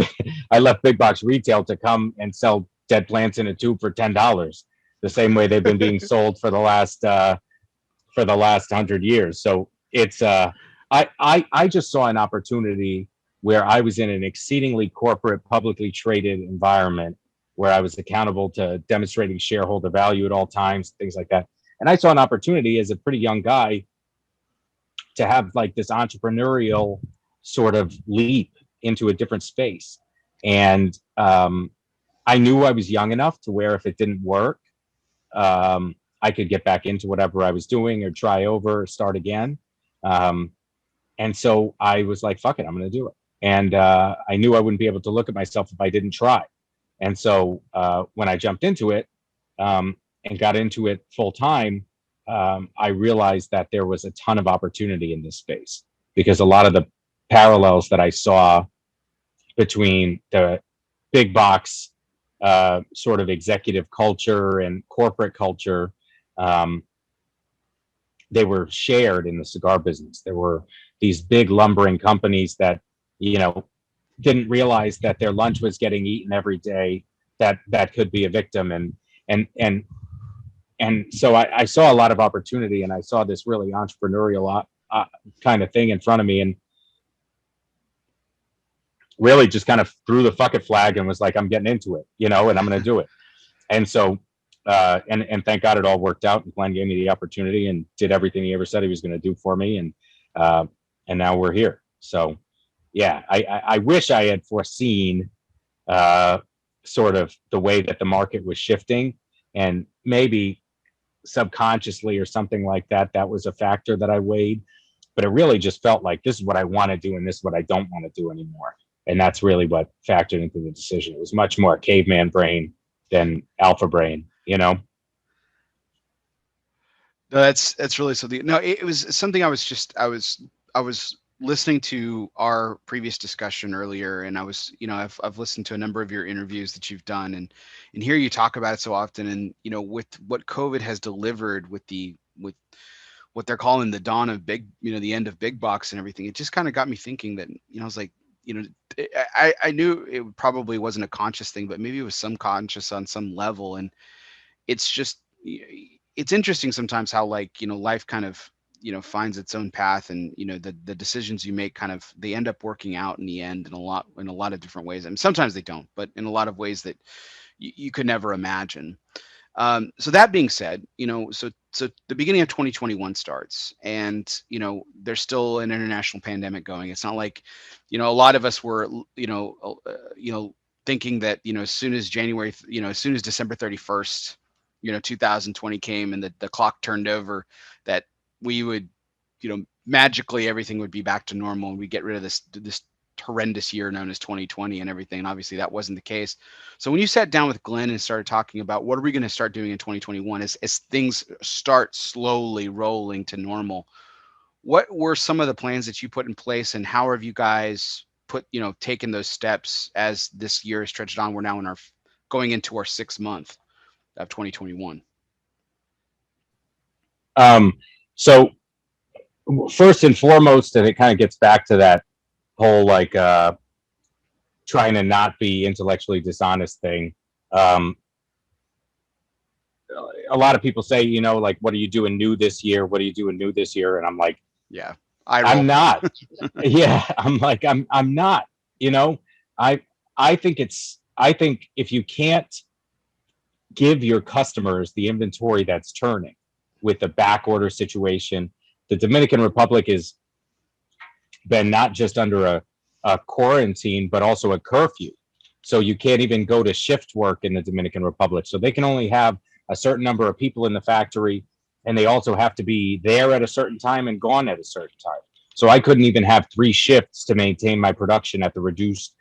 I left big box retail to come and sell dead plants in a tube for $10, the same way they've been being sold for the last 100 years. So it's I just saw an opportunity where I was in an exceedingly corporate, publicly traded environment where I was accountable to demonstrating shareholder value at all times, things like that. And I saw an opportunity as a pretty young guy to have like this entrepreneurial sort of leap into a different space. And I knew I was young enough to where if it didn't work, I could get back into whatever I was doing or try over or start again. And so I was like, fuck it, I'm going to do it. And I knew I wouldn't be able to look at myself if I didn't try. And so when I jumped into it and got into it full time, I realized that there was a ton of opportunity in this space, because a lot of the parallels that I saw between the big box sort of executive culture and corporate culture, they were shared in the cigar business. There were these big lumbering companies that, didn't realize that their lunch was getting eaten every day, that could be a victim. And so I saw a lot of opportunity, and I saw this really entrepreneurial kind of thing in front of me, and really just kind of threw the fuck it flag and was like, I'm getting into it, and I'm going to do it. And so, and thank God it all worked out, and Glenn gave me the opportunity and did everything he ever said he was going to do for me. And now we're here. So yeah, I wish I had foreseen sort of the way that the market was shifting, and maybe subconsciously or something like that, that was a factor that I weighed. But it really just felt like this is what I want to do and this is what I don't want to do anymore. And that's really what factored into the decision. It was much more caveman brain than alpha brain, No, that's really something. No, it was something I was listening to our previous discussion earlier, and I was, I've listened to a number of your interviews that you've done, and hear you talk about it so often. And with what COVID has delivered, with what they're calling the dawn of big, the end of big box and everything, it just kind of got me thinking that, I was like, I knew it probably wasn't a conscious thing, but maybe it was some conscious on some level. And it's just, it's interesting sometimes how, like, life kind of, finds its own path, and the decisions you make kind of, they end up working out in the end in a lot of different ways. I mean, sometimes they don't, but in a lot of ways that you could never imagine. So that being said, so the beginning of 2021 starts, and there's still an international pandemic going. It's not like, a lot of us were, thinking that, as soon as as soon as December 31st, 2020 came, and the clock turned over, that we would, magically everything would be back to normal, and we get rid of this horrendous year known as 2020 and everything. And obviously that wasn't the case. So when you sat down with Glenn and started talking about what are we going to start doing in 2021 as things start slowly rolling to normal, what were some of the plans that you put in place, and how have you guys taken those steps as this year has stretched on? We're now going into our 6th month of 2021. So first and foremost, and it kind of gets back to that whole like trying to not be intellectually dishonest thing. A lot of people say, like, what are you doing new this year? What are you doing new this year? And I'm like, yeah, I'm not. Yeah, I'm like, I'm not. I think if you can't give your customers the inventory that's turning with the back order situation, the Dominican Republic has been not just under a a quarantine, but also a curfew. So you can't even go to shift work in the Dominican Republic. So they can only have a certain number of people in the factory, and they also have to be there at a certain time and gone at a certain time. So I couldn't even have 3 shifts to maintain my production at the reduced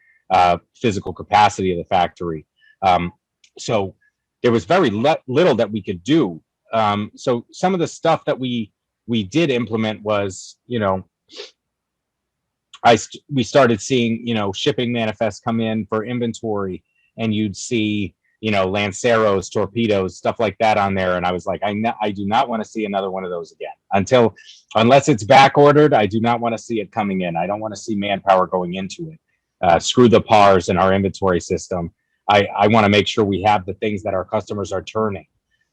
physical capacity of the factory. So there was very little that we could do. So some of the stuff that we did implement was, we started seeing, shipping manifests come in for inventory, and you'd see, Lanceros, torpedoes, stuff like that on there. And I was like, I do not want to see another one of those again unless it's back ordered. I do not want to see it coming in. I don't want to see manpower going into it. Screw the PARs in our inventory system. I want to make sure we have the things that our customers are turning.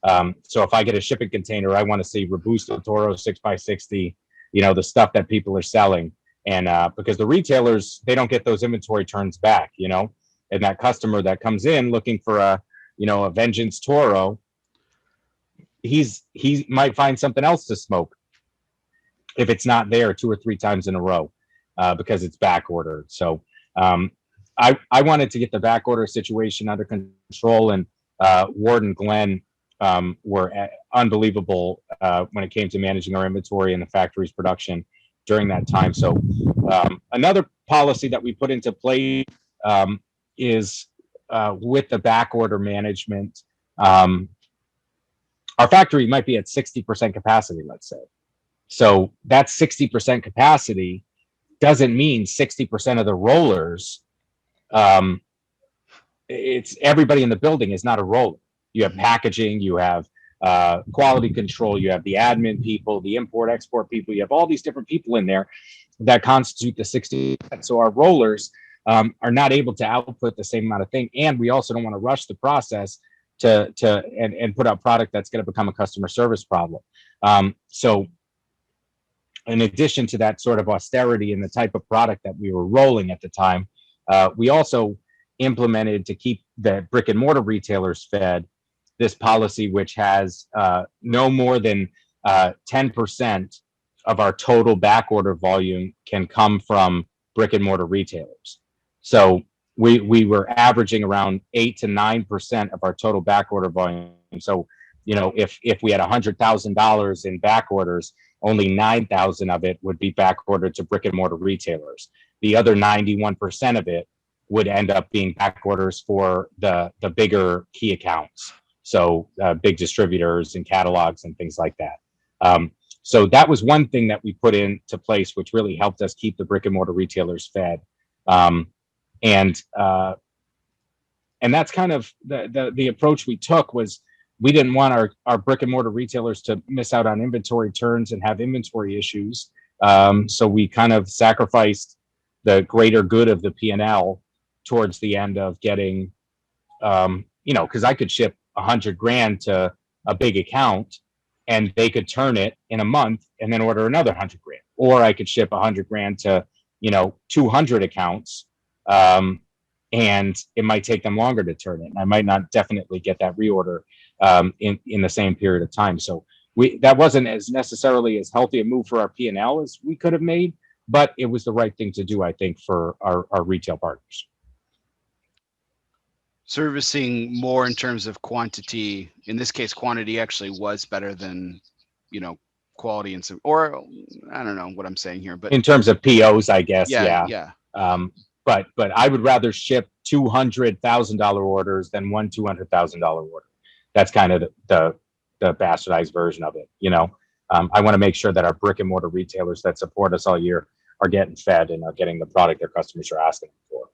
So if I get a shipping container, I want to see Robusto Toro 6x60, the stuff that people are selling. And because the retailers, they don't get those inventory turns back, and that customer that comes in looking for a Vengeance Toro, he might find something else to smoke if it's not there 2 or 3 times in a row, because it's back ordered. So I wanted to get the back order situation under control, and Ward and Glenn were unbelievable when it came to managing our inventory and the factory's production during that time. So another policy that we put into play is with the back order management. Our factory might be at 60% capacity, let's say. So that 60% capacity doesn't mean 60% of the rollers. It's everybody in the building is not a roller. You have packaging, you have quality control, you have the admin people, the import export people, you have all these different people in there that constitute the 60%. So our rollers are not able to output the same amount of thing, and we also don't want to rush the process to put out product that's going to become a customer service problem. So in addition to that sort of austerity in the type of product that we were rolling at the time, we also implemented, to keep the brick and mortar retailers fed, this policy, which has no more than 10% of our total back order volume can come from brick and mortar retailers. So we were averaging around 8 to 9% of our total back order volume. So, if we had $100,000 in back orders, only 9,000 of it would be back ordered to brick and mortar retailers. The other 91% of it would end up being back orders for the bigger key accounts. So big distributors and catalogs and things like that. So that was one thing that we put into place, which really helped us keep the brick and mortar retailers fed. And that's kind of the approach we took. Was we didn't want our brick and mortar retailers to miss out on inventory turns and have inventory issues. So we kind of sacrificed the greater good of the P&L towards the end of getting, because I could ship $100,000 to a big account and they could turn it in a month and then order another $100,000, or I could ship $100,000 to 200 accounts, and it might take them longer to turn it, and I might not definitely get that reorder in the same period of time. So that wasn't as necessarily as healthy a move for our P&L as we could have made, but it was the right thing to do, I think, for our retail partners. Servicing more in terms of quantity. In this case, quantity actually was better than, quality and some, or I don't know what I'm saying here, but in terms of POs, I guess, yeah. But I would rather ship $200,000 orders than one $200,000 order. That's kind of the bastardized version of it. I want to make sure that our brick and mortar retailers that support us all year are getting fed and are getting the product their customers are asking for.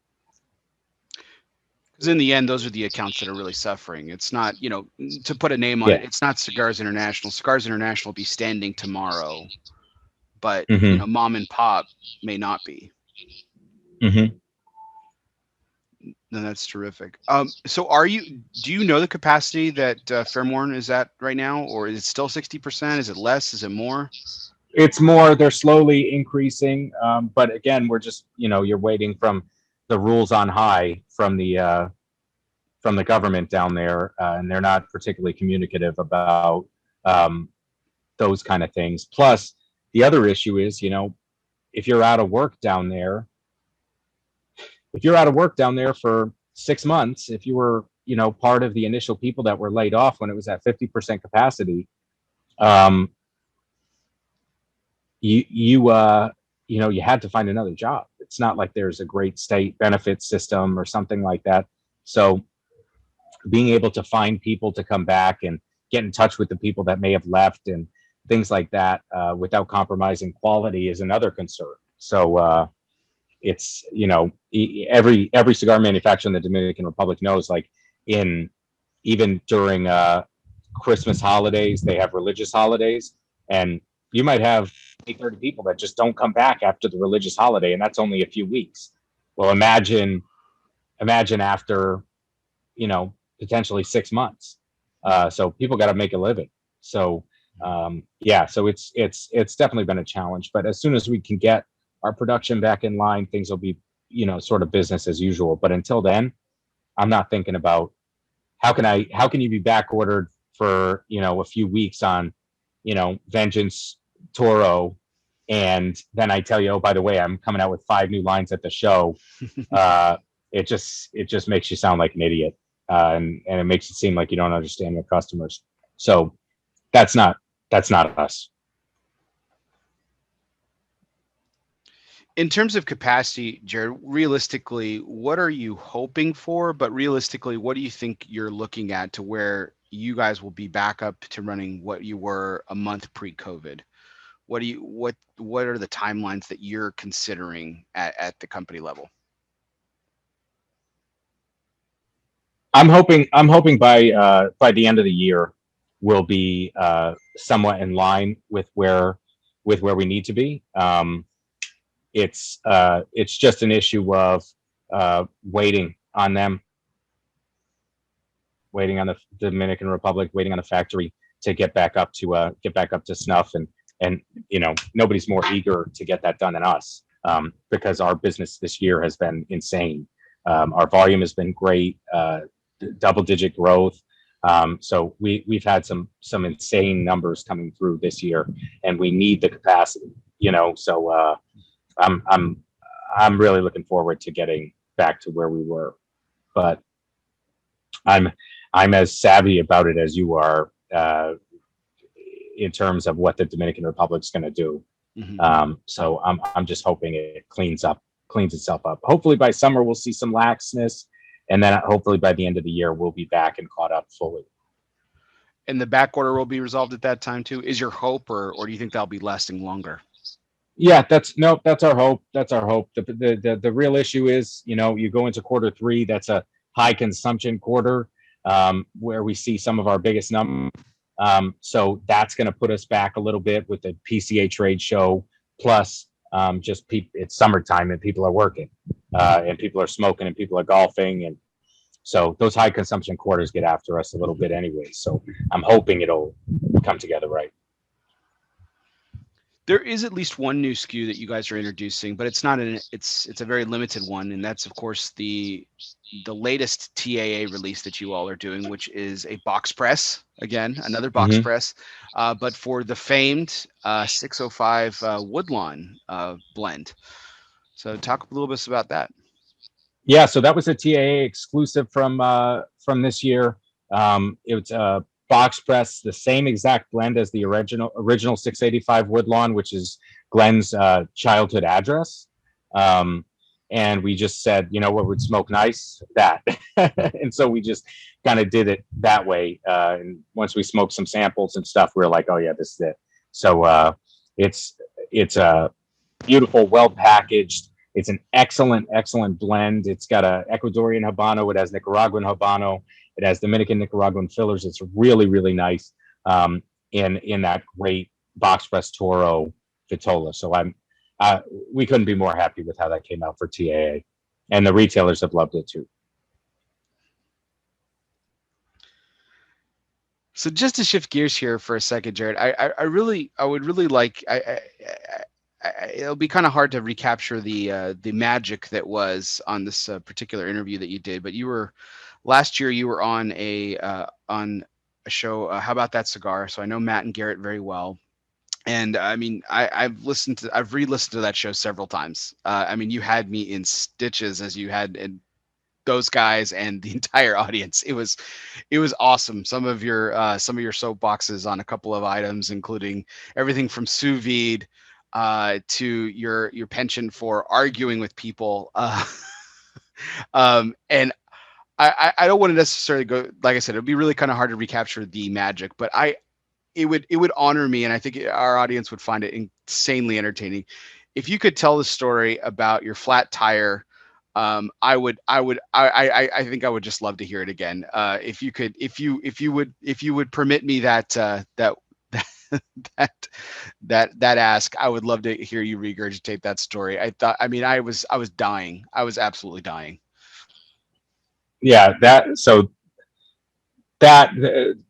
Because in the end, those are the accounts that are really suffering. It's not, to put a name on it, it's not Cigars International. Cigars International will be standing tomorrow, but mom and pop may not be. Mm-hmm. No, that's terrific. So do you know the capacity that Fairmorn is at right now, or is it still 60%? Is it less? Is it more? It's more. They're slowly increasing. But again, we're just, you're waiting from the rules on high from the government down there, and they're not particularly communicative about those kind of things. Plus, the other issue is, if you're out of work down there, if you're out of work down there for 6 months, if you were, part of the initial people that were laid off when it was at 50% capacity, you had to find another job. It's not like there's a great state benefit system or something like that. So being able to find people to come back and get in touch with the people that may have left and things like that without compromising quality is another concern. So it's, every cigar manufacturer in the Dominican Republic knows, like, even during Christmas holidays, they have religious holidays, and you might have 30 people that just don't come back after the religious holiday, and that's only a few weeks. Well, imagine after, potentially 6 months. So people got to make a living. So so it's definitely been a challenge. But as soon as we can get our production back in line, things will be, sort of business as usual. But until then, I'm not thinking about how can you be back ordered for, a few weeks on, Vengeance Toro, and then I tell you, oh, by the way, I'm coming out with 5 new lines at the show. It just makes you sound like an idiot, and it makes it seem like you don't understand your customers. So that's not us. In terms of capacity, Jarrid, realistically, what are you hoping for? But realistically, what do you think you're looking at to where you guys will be back up to running what you were a month pre-COVID? What are the timelines that you're considering at the company level? I'm hoping by the end of the year we'll be somewhat in line with where we need to be. It's just an issue of waiting on them, waiting on the Dominican Republic, waiting on the factory to get back up to snuff, and nobody's more eager to get that done than us, because our business this year has been insane. Our volume has been great, double-digit growth. So we've had some insane numbers coming through this year, and we need the capacity. So I'm really looking forward to getting back to where we were, but I'm as savvy about it as you are, in terms of what the Dominican Republic's going to do. Mm-hmm. So I'm just hoping it cleans itself up. Hopefully by summer we'll see some laxness, and then hopefully by the end of the year we'll be back and caught up fully. And the back order will be resolved at that time too. Is your hope, or do you think that'll be lasting longer? Yeah, that's our hope. That's our hope. The real issue is, you go into Q3, that's a high consumption quarter, where we see some of our biggest numbers. So that's going to put us back a little bit with the PCA trade show. Plus, it's summertime and people are working, and people are smoking and people are golfing, and so those high consumption quarters get after us a little bit anyway. So I'm hoping it'll come together right. There is at least one new SKU that you guys are introducing, but it's a very limited one, and that's of course the latest TAA release that you all are doing, which is a box press. Again, another box press, but for the famed 605 Woodlawn blend. So talk a little bit about that. Yeah, so that was a TAA exclusive from this year. It's a box press, the same exact blend as the original 685 Woodlawn, which is Glen's childhood address. And we just said, what would smoke nice? That. And so we just kind of did it that way. And once we smoked some samples and stuff, we were like, oh yeah, this is it. So it's a beautiful, well packaged. It's an excellent blend. It's got a Ecuadorian Habano. It has Nicaraguan Habano. It has Dominican Nicaraguan fillers. It's really, really nice, in that great box press Toro Vitola. So we couldn't be more happy with how that came out for TAA, and the retailers have loved it too. So just to shift gears here for a second, Jarrid, I would really like, it'll be kind of hard to recapture the magic that was on this particular interview that you did, but last year you were on a show, How About That Cigar? So I know Matt and Garrett very well. And I mean, I've re-listened to that show several times. I mean, you had me in stitches as you had in those guys and the entire audience. It was awesome. Some of your soapboxes on a couple of items, including everything from sous vide to your penchant for arguing with people. And I don't want to necessarily go, like I said, it'd be really kind of hard to recapture the magic, but it would honor me, and I think our audience would find it insanely entertaining if you could tell the story about your flat tire. I think I would just love to hear it again. If you could, if you would permit me that ask, I would love to hear you regurgitate that story. I mean, I was dying. I was absolutely dying. Yeah, that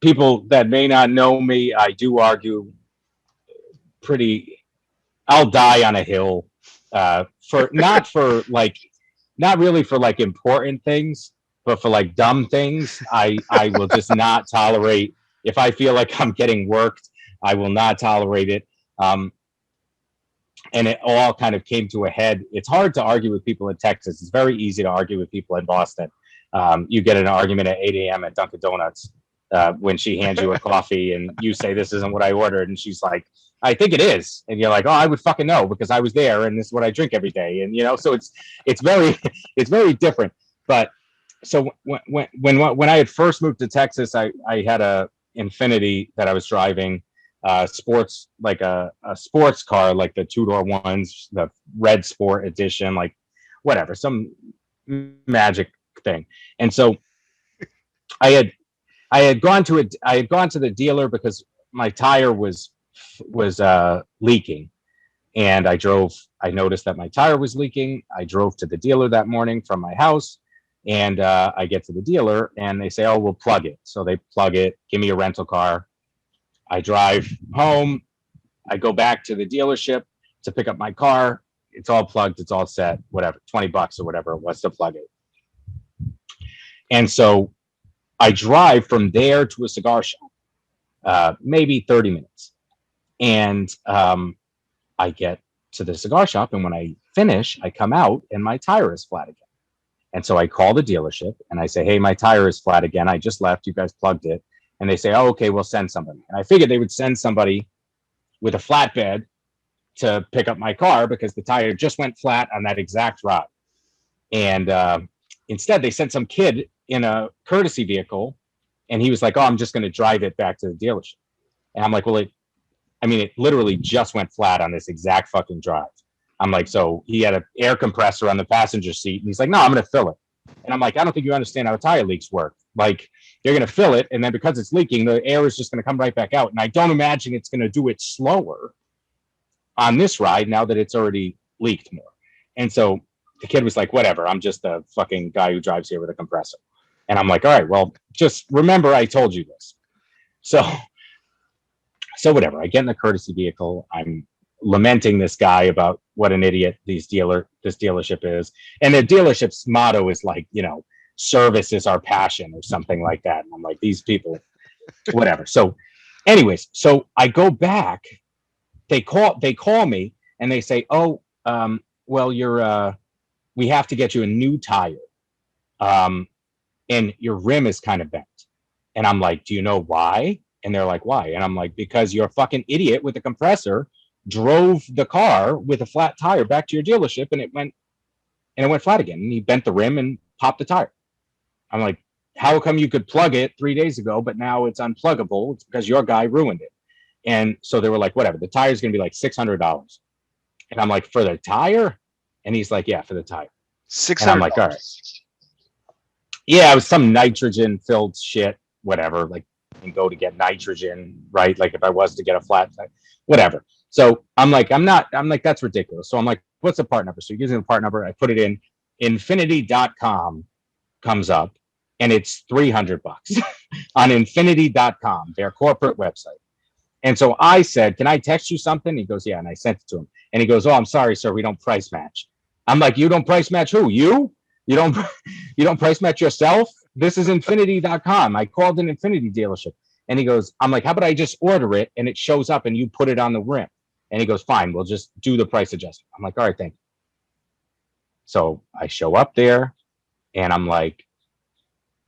people that may not know me, I do argue pretty. I'll die on a hill for not really for like important things, but for like dumb things. I will just not tolerate. If I feel like I'm getting worked, I will not tolerate it. And it all kind of came to a head. It's hard to argue with people in Texas. It's very easy to argue with people in Boston. You get an argument at 8 a.m. at Dunkin' Donuts when she hands you a coffee and you say, this isn't what I ordered. And she's like, I think it is. And you're like, oh, I would fucking know because I was there and this is what I drink every day. And, so it's very, it's very different. But so when I had first moved to Texas, I had a Infiniti that I was driving, sports, like a sports car, like the two-door ones, the red sport edition, like whatever, some magic thing. And so I had gone to the dealer because my tire was leaking, and I noticed that my tire was leaking. I drove to the dealer that morning from my house, and I get to the dealer and they say, oh, we'll plug it. So they plug it, give me a rental car. I drive home. I go back to the dealership to pick up my car. It's all plugged. It's all set, whatever, $20 or whatever it was to plug it. And so I drive from there to a cigar shop, maybe 30 minutes. And I get to the cigar shop. And when I finish, I come out and my tire is flat again. And so I call the dealership and I say, hey, my tire is flat again. I just left. You guys plugged it. And they say, oh, okay, we'll send somebody. And I figured they would send somebody with a flatbed to pick up my car because the tire just went flat on that exact route. And instead, they sent some kid in a courtesy vehicle. And he was like, oh, I'm just going to drive it back to the dealership. And I'm like, well, it literally just went flat on this exact fucking drive. I'm like, so he had an air compressor on the passenger seat. And he's like, no, I'm going to fill it. And I'm like, I don't think you understand how tire leaks work. Like, you're going to fill it, and then because it's leaking, the air is just going to come right back out. And I don't imagine it's going to do it slower on this ride now that it's already leaked more. And so the kid was like, whatever, I'm just a fucking guy who drives here with a compressor. And I'm like, all right, well, just remember I told you this. So whatever, I get in the courtesy vehicle. I'm lamenting this guy about what an idiot this dealership is. And the dealership's motto is like, service is our passion or something like that. And I'm like, these people, whatever. So anyways, so I go back, they call me and they say, oh, well, we have to get you a new tire. And your rim is kind of bent. And I'm like, do you know why? And they're like, why? And I'm like, because you're a fucking idiot with a compressor drove the car with a flat tire back to your dealership and it went flat again. And he bent the rim and popped the tire. I'm like, how come you could plug it 3 days ago, but now it's unpluggable? It's because your guy ruined it. And so they were like, whatever, the tire's going to be like $600. And I'm like, for the tire? And he's like, yeah, for the tire. $600. And I'm like, all right. Yeah, it was some nitrogen filled shit, whatever. Like, you can go to get nitrogen, right? Like if I was to get a flat, whatever. So I'm like, that's ridiculous. So I'm like, what's the part number? So he gives me the part number. I put it in. Infinity.com comes up and it's $300 on Infinity.com, their corporate website. And so I said, can I text you something? He goes, yeah. And I sent it to him. And he goes, oh, I'm sorry, sir. We don't price match. I'm like, you don't price match who? You don't price match yourself? This is Infinity.com. I called an Infinity dealership. And he goes, I'm like, how about I just order it and it shows up and you put it on the rim? And he goes, fine, we'll just do the price adjustment. I'm like, all right, thank you. So I show up there and I'm like,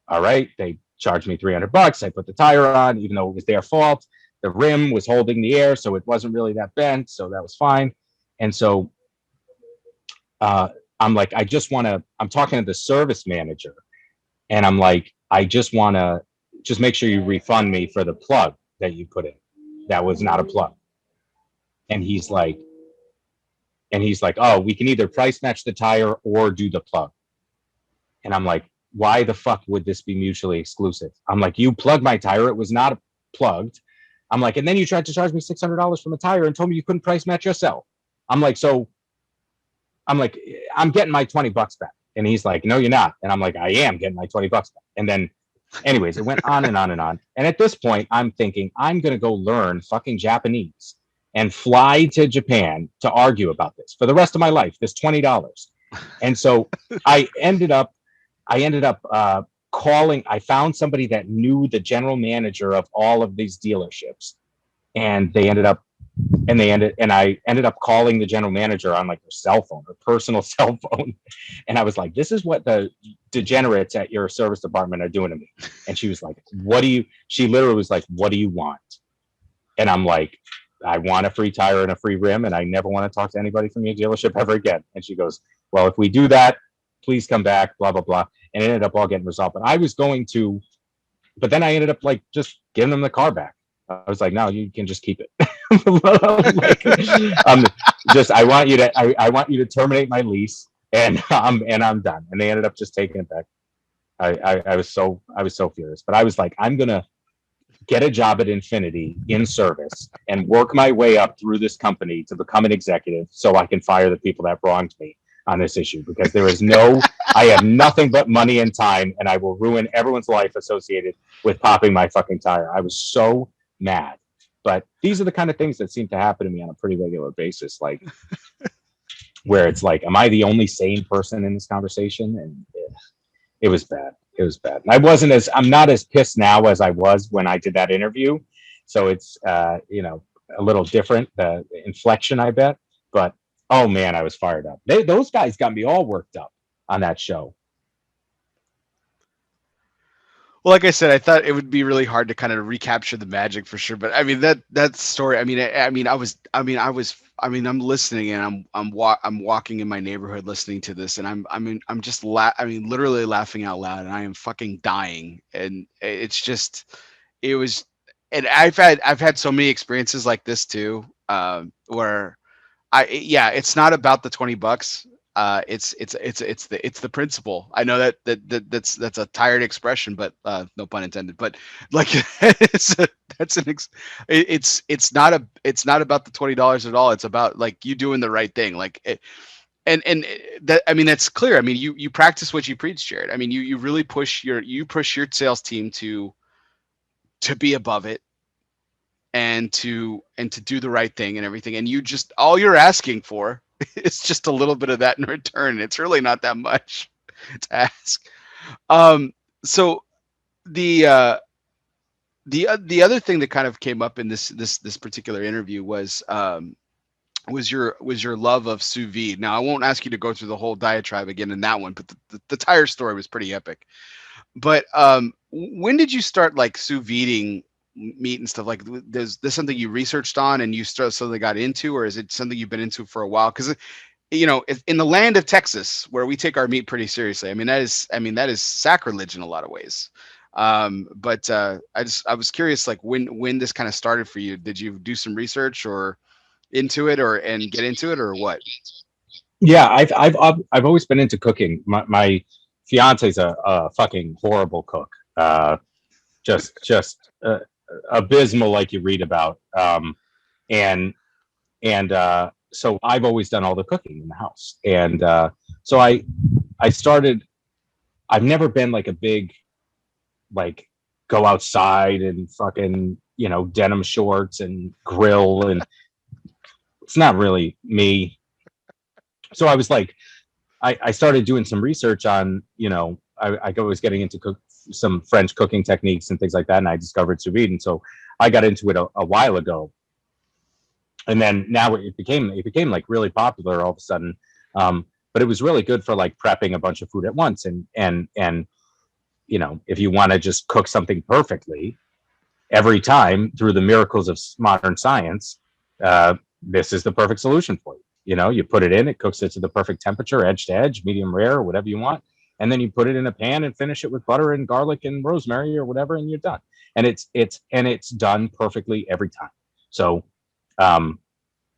all right, they charged me $300. I put the tire on, even though it was their fault. The rim was holding the air, so it wasn't really that bent, so that was fine. And so I'm like, I'm talking to the service manager, and I'm like, I just want to just make sure you refund me for the plug that you put in. That was not a plug. And he's like, oh, we can either price match the tire or do the plug. And I'm like, why the fuck would this be mutually exclusive? I'm like, you plugged my tire. It was not plugged. I'm like, and then you tried to charge me $600 from a tire and told me you couldn't price match yourself. I'm like, I'm getting my $20 back. And he's like, no, you're not. And I'm like, I am getting my $20 back. And then anyways, it went on and on and on. And at this point, I'm thinking I'm going to go learn fucking Japanese and fly to Japan to argue about this for the rest of my life, this $20. And so I ended up calling. I found somebody that knew the general manager of all of these dealerships, and I ended up calling the general manager on like her cell phone, her personal cell phone. And I was like, this is what the degenerates at your service department are doing to me. And she was like, she literally was like, what do you want? And I'm like, I want a free tire and a free rim, and I never want to talk to anybody from your dealership ever again. And she goes, well, if we do that, please come back, blah, blah, blah. And it ended up all getting resolved. But then I ended up like just giving them the car back. I was like, no, you can just keep it. I want you to terminate my lease, and I'm done. And they ended up just taking it back. I was so furious. But I was like, I'm gonna get a job at Infinity in service and work my way up through this company to become an executive so I can fire the people that wronged me on this issue, because I have nothing but money and time, and I will ruin everyone's life associated with popping my fucking tire. I was so mad. But these are the kind of things that seem to happen to me on a pretty regular basis, like where it's like, am I the only sane person in this conversation? And it was bad. It was bad. And I'm not as pissed now as I was when I did that interview. So it's, a little different, the inflection, I bet. But, oh man, I was fired up. Those guys got me all worked up on that show. Well, like I said, I thought it would be really hard to kind of recapture the magic for sure. But I mean, that story, I'm listening, and I'm walking in my neighborhood listening to this, and I'm just literally laughing out loud, and I am fucking dying. And and I've had so many experiences like this too, where it's not about the $20. It's the principle. I know that's a tired expression, but no pun intended. But like it's not about the $20 at all. It's about like you doing the right thing. Like that's clear. I mean, you practice what you preach, Jarrid. I mean, you really push your sales team to be above it, and to do the right thing and everything. And all you're asking for, it's just a little bit of that in return. It's really not that much to ask. So the other thing that kind of came up in this particular interview was your love of sous vide. Now, I won't ask you to go through the whole diatribe again in that one, but the tire story was pretty epic. But when did you start like sous videing meat and stuff? Like, is this something you researched on and you suddenly got into, or is it something you've been into for a while? Because in the land of Texas, where we take our meat pretty seriously, that is sacrilege in a lot of ways. But I was curious, like when this kind of started for you. Did you do some research or into it, and get into it, or what? Yeah, I've always been into cooking. My fiance's a fucking horrible cook. Just abysmal, like you read about. So I've always done all the cooking in the house. And so I started, I've never been like a big, like, go outside and fucking, denim shorts and grill, and it's not really me. So I was like, I started doing some research on, I was getting into some French cooking techniques and things like that, and I discovered sous vide, and so I got into it a while ago. And then now it became like really popular all of a sudden. But it was really good for like prepping a bunch of food at once, and you know, if you want to just cook something perfectly every time through the miracles of modern science, this is the perfect solution for you. You know, you put it in, it cooks it to the perfect temperature, edge to edge, medium rare, whatever you want, and then you put it in a pan and finish it with butter and garlic and rosemary or whatever, and you're done. And it's done perfectly every time. So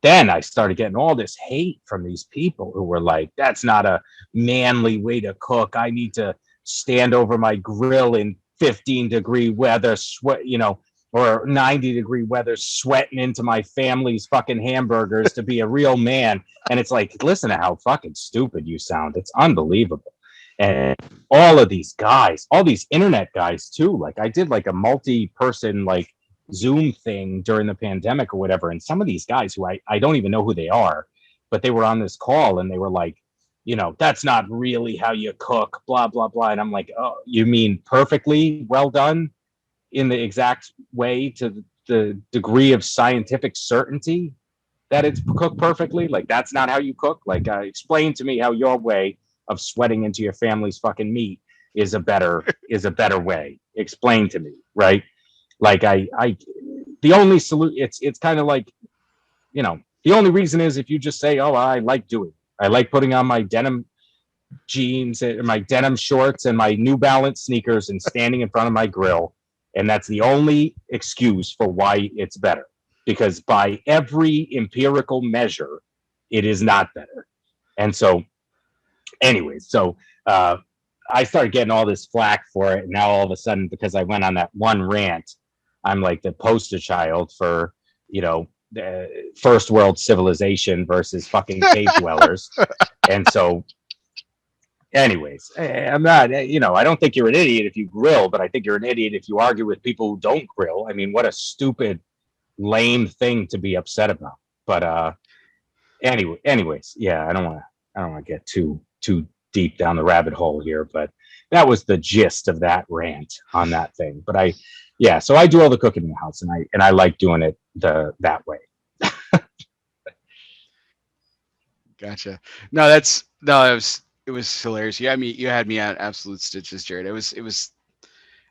then I started getting all this hate from these people who were like, "That's not a manly way to cook. I need to stand over my grill in 15-degree weather, sweat, you know, or 90-degree weather, sweating into my family's fucking hamburgers to be a real man." And it's like, listen to how fucking stupid you sound. It's unbelievable. And all of these guys, all these internet guys too. Like I did like a multi-person like Zoom thing during the pandemic or whatever. And some of these guys who I don't even know who they are, but they were on this call and they were like, you know, "That's not really how you cook, blah, blah, blah." And I'm like, "Oh, you mean perfectly well done in the exact way to the degree of scientific certainty that it's cooked perfectly? Like, that's not how you cook? Like, explain to me how your way of sweating into your family's fucking meat is a better way. Explain to me," right? Like the only solution, it's kind of like, you know, the only reason is if you just say, "Oh, I like putting on my denim jeans and my denim shorts and my New Balance sneakers and standing in front of my grill." And that's the only excuse for why it's better, because by every empirical measure, it is not better. And so anyways, so I started getting all this flack for it. And now all of a sudden, because I went on that one rant, I'm like the poster child for, you know, first world civilization versus fucking cave dwellers. And so anyways, I'm not, you know, I don't think you're an idiot if you grill, but I think you're an idiot if you argue with people who don't grill. I mean, what a stupid, lame thing to be upset about. But anyways, yeah, I don't want to get too deep down the rabbit hole here, but that was the gist of that rant on that thing. But so I do all the cooking in the house, and I like doing it that way. Gotcha. No, it was hilarious. You had me at absolute stitches, Jarrid. It was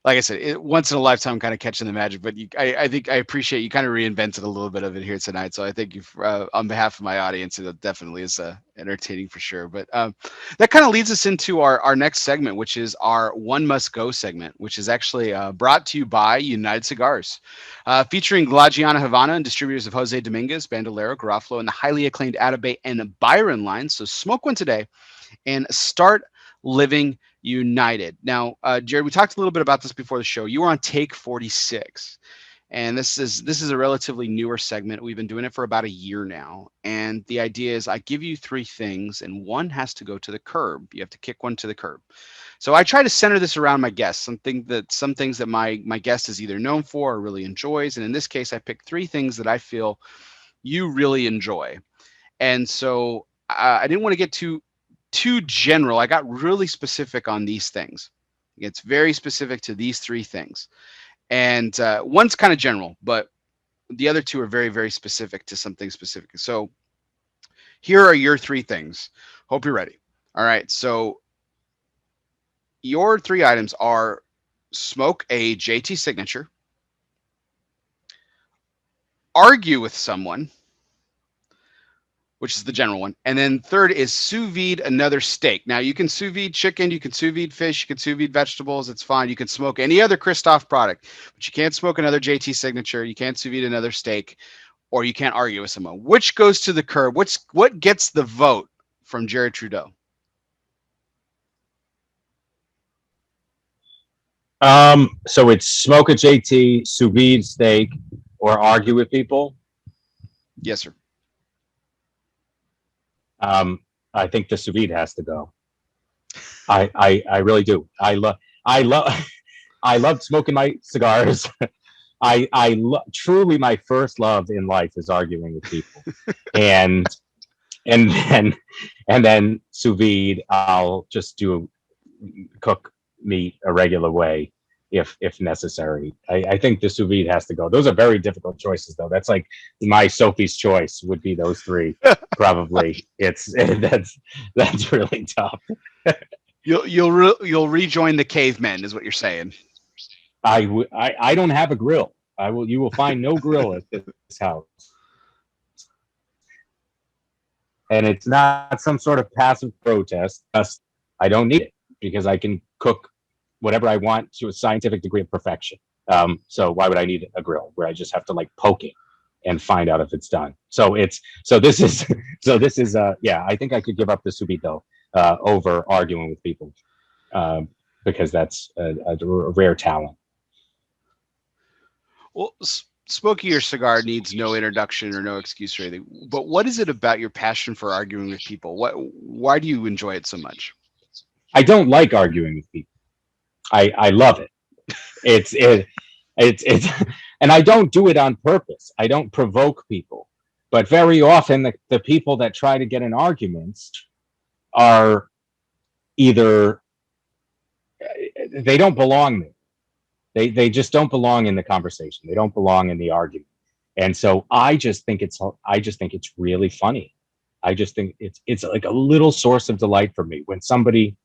like I said, once in a lifetime kind of catching the magic. But I think I appreciate you kind of reinvented a little bit of it here tonight. So I thank you on behalf of my audience. It definitely is entertaining for sure. But that kind of leads us into our next segment, which is our One Must Go segment, which is actually brought to you by United Cigars, featuring La Giana Havana and distributors of Jose Dominguez, Bandolero, Garofalo, and the highly acclaimed Atabey and Byron lines. So smoke one today and start living united. Now, Jarrid, we talked a little bit about this before the show. You were on take 46, and this is a relatively newer segment. We've been doing it for about a year now, and the idea is I give you three things, and one has to go to the curb. You have to kick one to the curb. So I try to center this around my guests, some things that my guest is either known for or really enjoys, and in this case, I picked three things that I feel you really enjoy. And so I didn't want to get too general. I got really specific on these things. It's very specific to these three things. And one's kind of general, but the other two are very, very specific to something specific. So here are your three things. Hope you're ready. All right. So your three items are smoke a JT signature, argue with someone, which is the general one. And then third is sous vide another steak. Now you can sous vide chicken, you can sous vide fish, you can sous vide vegetables. It's fine. You can smoke any other Kristoff product, but you can't smoke another JT signature. You can't sous vide another steak, or you can't argue with someone. Which goes to the curb? What gets the vote from Jarrid Trudeau? So it's smoke a JT, sous vide steak, or argue with people. Yes, sir. I think the sous vide has to go. I really do. I love smoking my cigars. Truly my first love in life is arguing with people, and then sous vide I'll just cook meat a regular way if necessary. I think the sous vide has to go. Those are very difficult choices, though. That's like my Sophie's choice would be those three. Probably that's really tough. You'll rejoin the cavemen, is what you're saying. I don't have a grill. You will find no grill at this house. And it's not some sort of passive protest. I don't need it because I can cook whatever I want to a scientific degree of perfection. So why would I need a grill where I just have to like poke it and find out if it's done? This is I think I could give up the sous vide though over arguing with people because that's a rare talent. Well, smoking your cigar needs no introduction or no excuse or anything. But what is it about your passion for arguing with people? Why do you enjoy it so much? I don't like arguing with people. I love it. It's and I don't do it on purpose. I don't provoke people. But very often the people that try to get in arguments are either they don't belong there. They just don't belong in the conversation. They don't belong in the argument. And so I just think it's really funny. I just think it's like a little source of delight for me when somebody,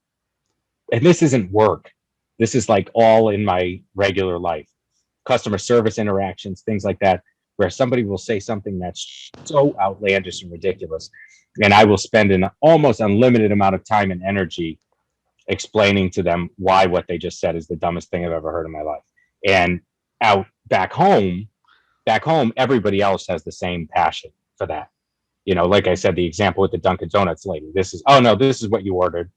and this isn't work. This is like all in my regular life, customer service interactions, things like that, where somebody will say something that's so outlandish and ridiculous. And I will spend an almost unlimited amount of time and energy explaining to them why what they just said is the dumbest thing I've ever heard in my life. And back home, everybody else has the same passion for that. You know, like I said, the example with the Dunkin' Donuts lady, this is what you ordered.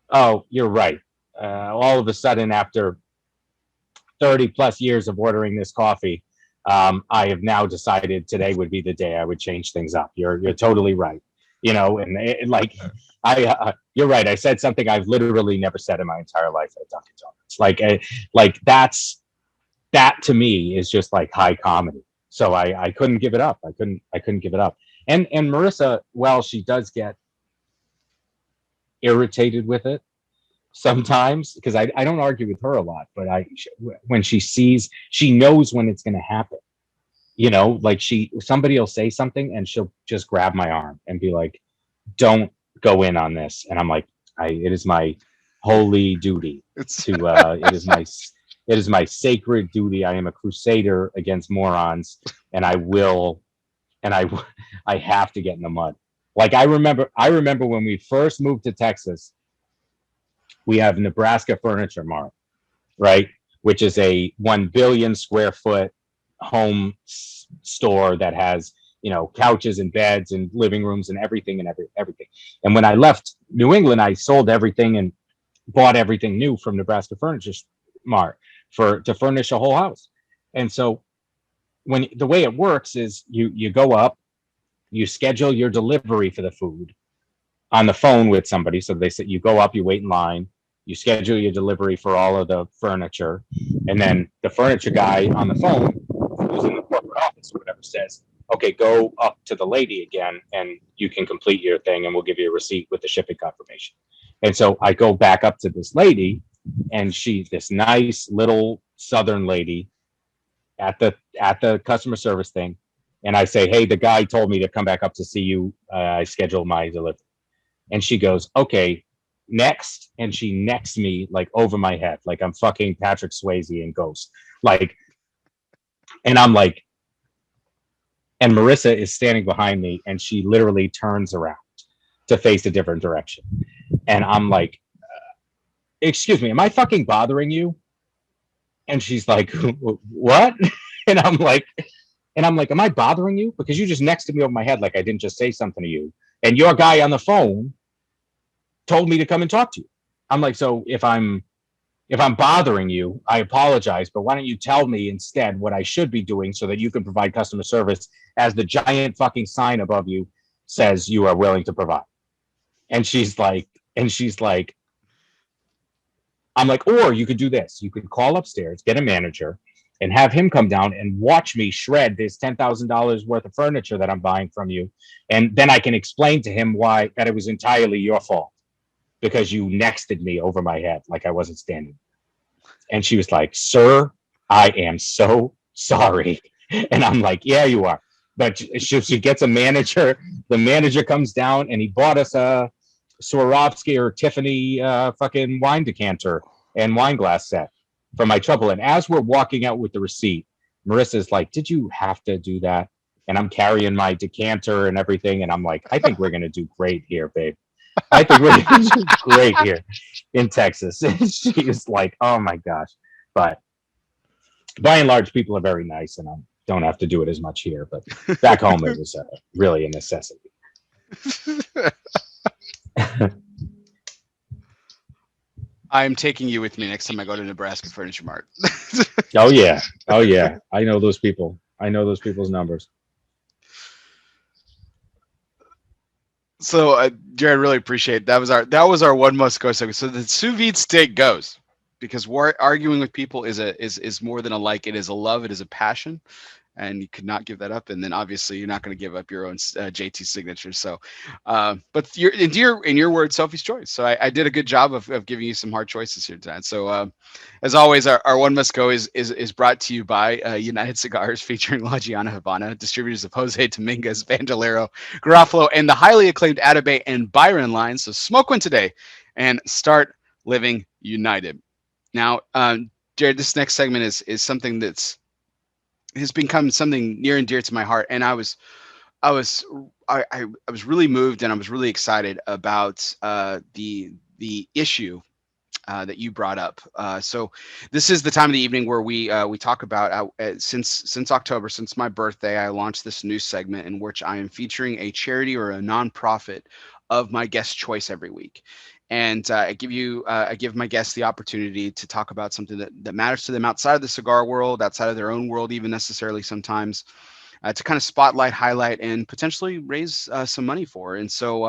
Oh, you're right. All of a sudden, after 30 plus years of ordering this coffee, I have now decided today would be the day I would change things up. You're totally right. You know, and you're right. I said something I've literally never said in my entire life at Dunkin' Donuts. That to me is just like high comedy. So I couldn't give it up. I couldn't give it up. And Marissa, well, she does get irritated with it sometimes because I don't argue with her a lot, but when she knows when it's going to happen. You know, like somebody will say something and she'll just grab my arm and be like, "Don't go in on this." And I'm like, it is my holy duty it is my sacred duty. I am a crusader against morons, and I have to get in the mud. Like I remember when we first moved to Texas, we have Nebraska Furniture Mart, right? Which is a 1 billion square foot home store that has, you know, couches and beds and living rooms and everything. And when I left New England, I sold everything and bought everything new from Nebraska Furniture Mart to furnish a whole house. And so the way it works is you go up, you schedule your delivery for the food on the phone with somebody. So they say you go up, you wait in line, you schedule your delivery for all of the furniture, and then the furniture guy on the phone, who's in the corporate office or whatever, says, "Okay, go up to the lady again, and you can complete your thing, and we'll give you a receipt with the shipping confirmation." And so I go back up to this lady, and she's this nice little Southern lady at the customer service thing, and I say, "Hey, the guy told me to come back up to see you. I scheduled my delivery." And she goes, "Okay, next," and she necks me like over my head, like I'm fucking Patrick Swayze in Ghost, like, and I'm like, and Marissa is standing behind me, and she literally turns around to face a different direction, and I'm like, "Excuse me, am I fucking bothering you?" And she's like, "What?" And I'm like, "Am I bothering you? Because you just nexted me over my head like I didn't just say something to you, and your guy on the phone told me to come and talk to you." I'm like, "So if I'm bothering you, I apologize, but why don't you tell me instead what I should be doing so that you can provide customer service as the giant fucking sign above you says you are willing to provide?" And she's like, I'm like, "Or you could do this. You could call upstairs, get a manager, and have him come down and watch me shred this $10,000 worth of furniture that I'm buying from you. And then I can explain to him why that it was entirely your fault. because you nexted me over my head like I wasn't standing. And she was like, sir, I am so sorry. And I'm like, yeah, you are. But she gets a manager. The manager comes down and he bought us a Swarovski or Tiffany fucking wine decanter and wine glass set for my trouble. And as we're walking out with the receipt, Marissa's like, did you have to do that? And I'm carrying my decanter and everything. And I'm like, I think we're going to do great here, babe. I think we're going to do great here in Texas. And she was like, oh my gosh. But by and large, people are very nice, and I don't have to do it as much here. But back home, it was really a necessity. I'm taking you with me next time I go to Nebraska Furniture Mart. Oh yeah. I know those people. I know those people's numbers. So, Jarrid, really appreciate that. Was our one must go segment. So the sous vide steak goes, because arguing with people is more than a like. It is a love. It is a passion, and you could not give that up. And then obviously you're not going to give up your own JT signature. So, but in your words, Sophie's choice. So I did a good job of giving you some hard choices here tonight. So as always, our one must go is brought to you by United Cigars, featuring La Giana Havana, distributors of Jose Dominguez, Bandolero, Garofalo, and the highly acclaimed Atabey and Byron lines. So smoke one today and start living united. Now, Jarrid, this next segment is something has become something near and dear to my heart, and I was really moved, and I was really excited about the issue that you brought up. So this is the time of the evening where we talk about since October, since my birthday, I launched this new segment in which I am featuring a charity or a nonprofit of my guest choice every week. And I give my guests the opportunity to talk about something that matters to them outside of the cigar world, outside of their own world, even necessarily sometimes, to kind of spotlight, highlight, and potentially raise some money for. And so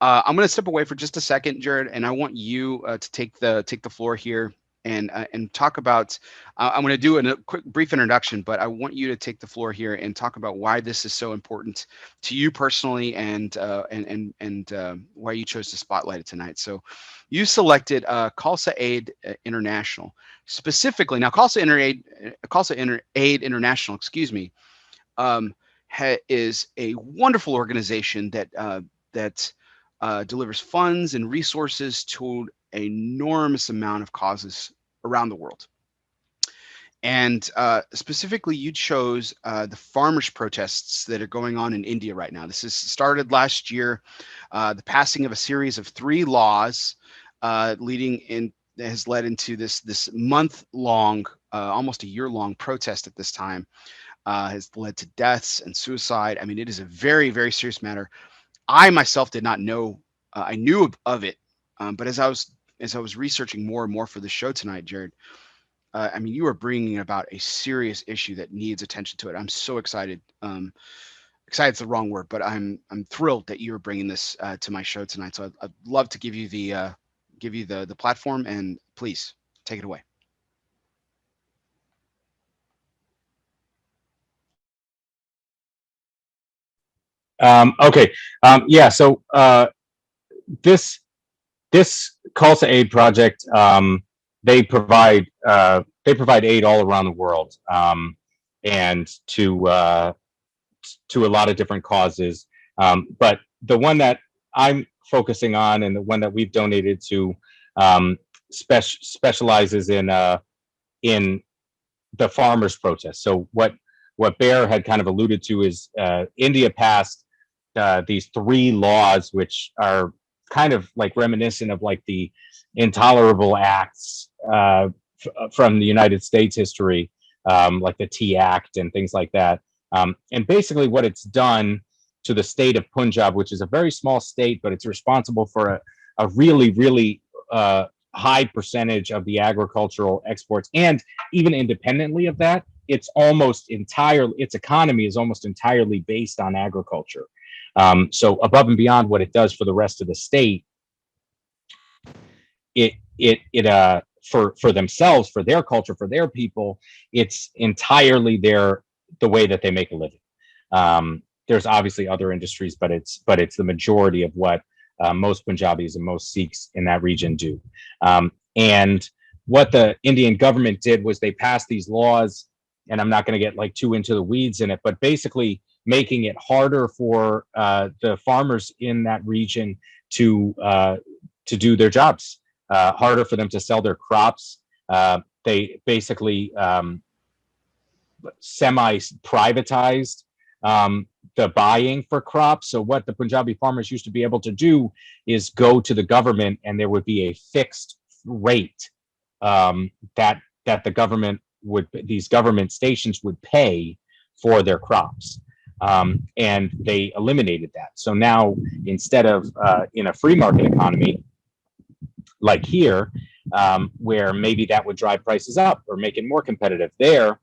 I'm going to step away for just a second, Jarrid, and I want you to take the floor here and talk about. I'm going to do a quick brief introduction, but I want you to take the floor here and talk about why this is so important to you personally, and why you chose to spotlight it tonight. So, you selected Khalsa Aid International specifically. Now, Khalsa Aid International, excuse me, is a wonderful organization that delivers funds and resources to an enormous amount of causes around the world. And specifically, you chose the farmers' protests that are going on in India right now. This has started last year, the passing of a series of 3 laws has led into this month-long, almost a year-long protest at this time, has led to deaths and suicide. I mean, it is a very, very serious matter. I myself did not know. I knew of it, but as I was researching more and more for the show tonight, Jarrid, I mean, you are bringing about a serious issue that needs attention to it. I'm so excited. Excited's the wrong word, but I'm thrilled that you're bringing this to my show tonight. So I'd love to give you the platform, and please take it away. Okay. Yeah. So this Khalsa Aid project, they provide aid all around the world, and to a lot of different causes. But the one that I'm focusing on, and the one that we've donated to, specializes in the farmers' protest. So what Bear had kind of alluded to is India passed these 3 laws, which are kind of like reminiscent of like the intolerable acts from the United States history, like the Tea Act and things like that. And basically what it's done to the state of Punjab, which is a very small state, but it's responsible for a really, really high percentage of the agricultural exports. And even independently of that, its economy is almost entirely based on agriculture. So above and beyond what it does for the rest of the state, for themselves, for their culture, for their people, it's entirely the way that they make a living. There's obviously other industries, but it's the majority of what most Punjabis and most Sikhs in that region do. And what the Indian government did was they passed these laws, and I'm not going to get like too into the weeds in it, but basically making it harder for the farmers in that region to do their jobs, harder for them to sell their crops. They basically semi-privatized the buying for crops. So what the Punjabi farmers used to be able to do is go to the government, and there would be a fixed rate that the government would, these government stations would pay for their crops. And they eliminated that. So now, instead of in a free market economy like here, where maybe that would drive prices up or make it more competitive, there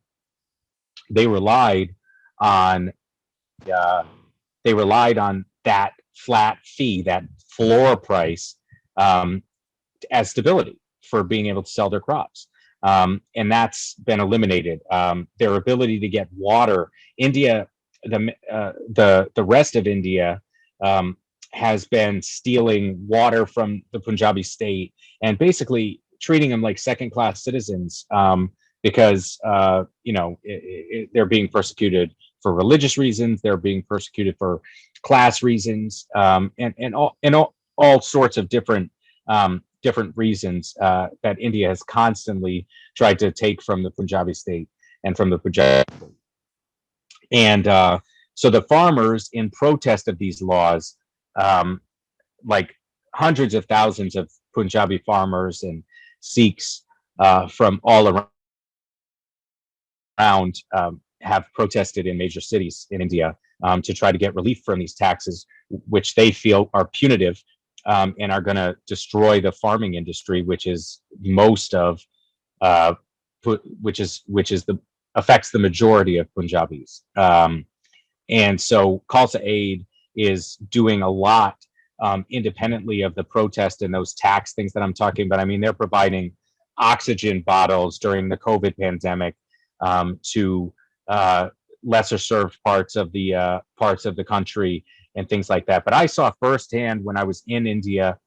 they relied on that flat fee, that floor price, as stability for being able to sell their crops. And that's been eliminated. Their ability to get water, India, the rest of India has been stealing water from the Punjabi state and basically treating them like second-class citizens, because they're being persecuted for religious reasons, they're being persecuted for class reasons, and all sorts of different reasons that India has constantly tried to take from the Punjabi state and from the Punjabi. And so the farmers, in protest of these laws, like hundreds of thousands of Punjabi farmers and Sikhs from all around have protested in major cities in India to try to get relief from these taxes, which they feel are punitive, and are going to destroy the farming industry, which is most of, affects the majority of Punjabis. And so Khalsa Aid is doing a lot independently of the protest and those tax things that I'm talking about. I mean, they're providing oxygen bottles during the COVID pandemic to lesser served parts of the country and things like that. But I saw firsthand when I was in India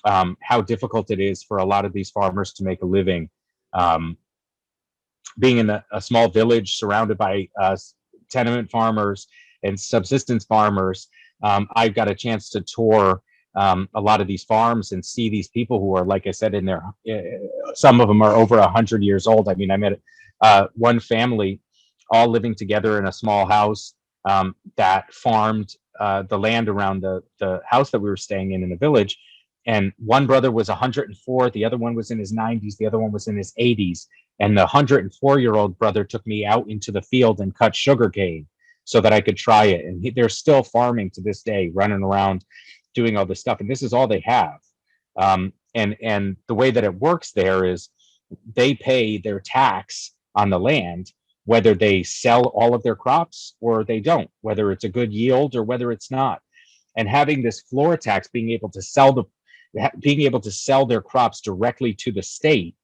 how difficult it is for a lot of these farmers to make a living. Being in a small village surrounded by tenement farmers and subsistence farmers, I got a chance to tour a lot of these farms and see these people who are, like I said, in their, some of them are over 100 years old. I mean, I met one family all living together in a small house that farmed the land around the house that we were staying in the village. And one brother was 104, the other one was in his 90s, the other one was in his 80s. And the 104-year-old brother took me out into the field and cut sugarcane so that I could try it. And they're still farming to this day, running around doing all this stuff. And this is all they have. And the way that it works there is they pay their tax on the land, whether they sell all of their crops or they don't, whether it's a good yield or whether it's not. And having this floor tax, being able to sell their crops directly to the state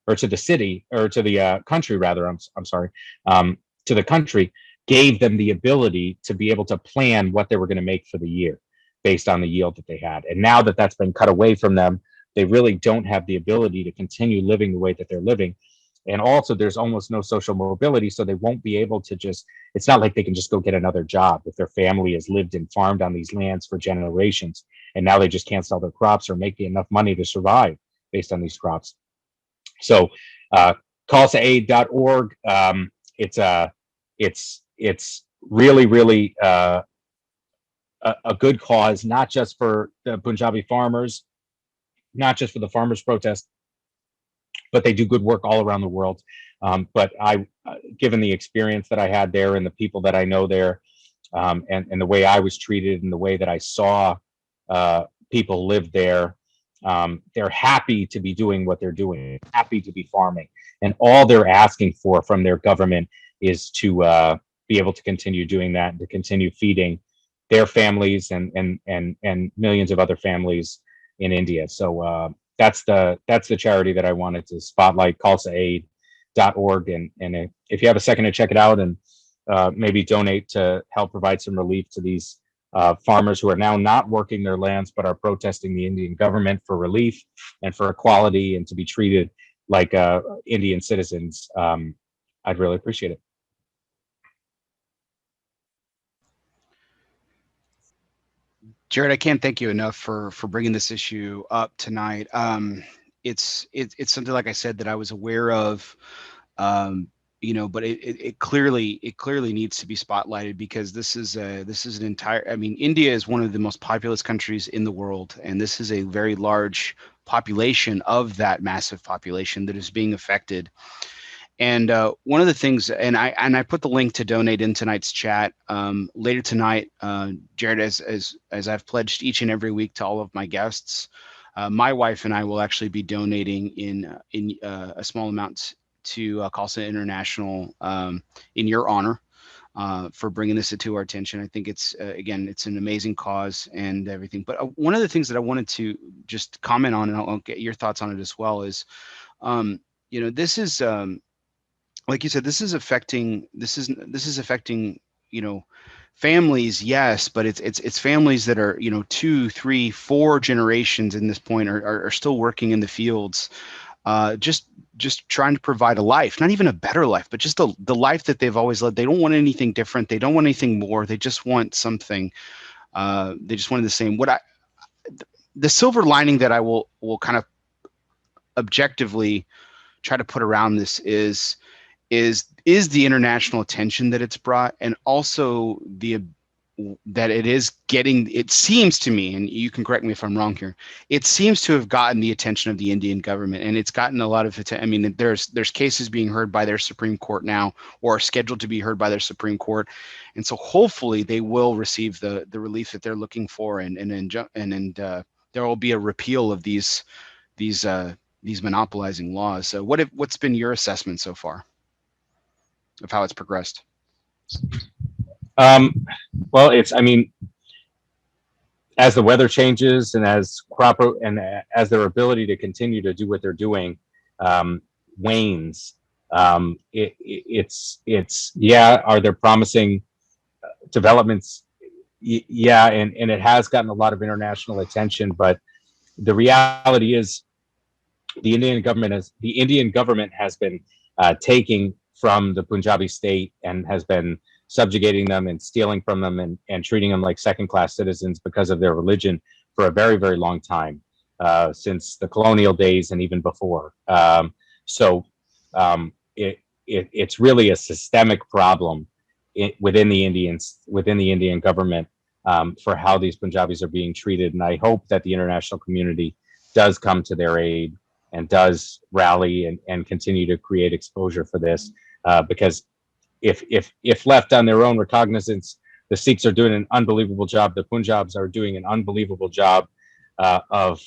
or to the city or to the country, rather, I'm sorry, to the country, gave them the ability to be able to plan what they were going to make for the year based on the yield that they had. And now that that's been cut away from them, they really don't have the ability to continue living the way that they're living. And also there's almost no social mobility, so they won't be able to just, it's not like they can just go get another job if their family has lived and farmed on these lands for generations, and now they just can't sell their crops or make enough money to survive based on these crops. So khalsaaid.org, it's really a good cause, not just for the Punjabi farmers, not just for the farmers' protest, but they do good work all around the world. But given the experience that I had there and the people that I know there, and the way I was treated and the way that I saw people live there, they're happy to be doing what they're doing, happy to be farming. And all they're asking for from their government is to be able to continue doing that and to continue feeding their families and millions of other families in India. So that's the charity that I wanted to spotlight, khalsaaid.org. And if you have a second to check it out and maybe donate to help provide some relief to these farmers who are now not working their lands but are protesting the Indian government for relief and for equality and to be treated like Indian citizens. I'd really appreciate it. Jarrid, I can't thank you enough for bringing this issue up tonight. It's something, like I said, that I was aware of, but it clearly needs to be spotlighted, because this is an entire. I mean, India is one of the most populous countries in the world, and this is a very large population of that massive population that is being affected. And one of the things, and I put the link to donate in tonight's chat. Later tonight, Jarrid, as I've pledged each and every week to all of my guests, my wife and I will actually be donating in a small amount to Khalsa International in your honor, for bringing this to our attention. I think it's again, it's an amazing cause and everything. But one of the things that I wanted to just comment on, and I'll get your thoughts on it as well, is this is. Like you said, this is affecting families, yes, but it's families that are 2, 3, 4 generations in this point are still working in the fields, just trying to provide a life, not even a better life, but just the life that they've always led. They don't want anything different. They don't want anything more. They just want something. They just wanted the same. The silver lining that I will kind of objectively try to put around this is the international attention that it's brought, and also that it is getting, it seems to me, and you can correct me if I'm wrong here, it seems to have gotten the attention of the Indian government, and it's gotten a lot of attention. I mean, there's cases being heard by their Supreme Court now, or are scheduled to be heard by their Supreme Court, and so hopefully they will receive the relief that they're looking for, and there will be a repeal of these monopolizing laws. So what's been your assessment so far of how it's progressed? Well, I mean, as the weather changes and as as their ability to continue to do what they're doing wanes, are there promising developments? Yeah, and it has gotten a lot of international attention, but the reality is the Indian government has been taking from the Punjabi state and has been subjugating them and stealing from them and treating them like second-class citizens because of their religion for a very, very long time, since the colonial days and even before. It's really a systemic problem within the Indian government, for how these Punjabis are being treated. And I hope that the international community does come to their aid and does rally and continue to create exposure for this, because if left on their own recognizance, the Sikhs are doing an unbelievable job. The Punjabs are doing an unbelievable job of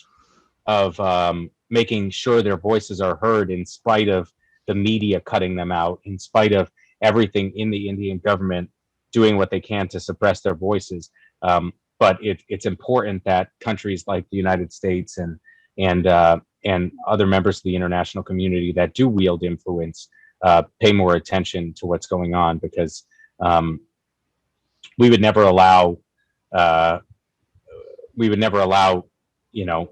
making sure their voices are heard, in spite of the media cutting them out, in spite of everything in the Indian government doing what they can to suppress their voices. But it's important that countries like the United States and other members of the international community that do wield influence pay more attention to what's going on, because we would never allow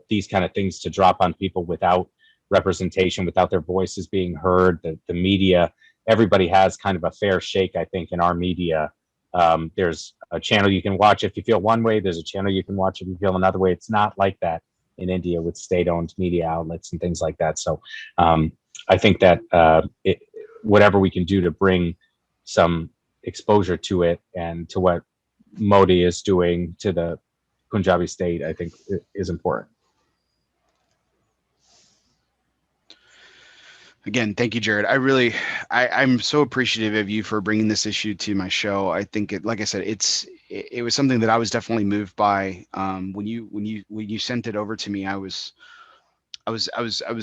these kind of things to drop on people without representation, without their voices being heard. The media, everybody has kind of a fair shake, I think, in our media. There's a channel you can watch if you feel one way. There's a channel you can watch if you feel another way. It's not like that in India with state-owned media outlets and things like that. So I think that whatever we can do to bring some exposure to it and to what Modi is doing to the Punjabi state, I think is important. Again, thank you, Jarrid. I'm so appreciative of you for bringing this issue to my show. I think like I said, it was something that I was definitely moved by. When you sent it over to me, I was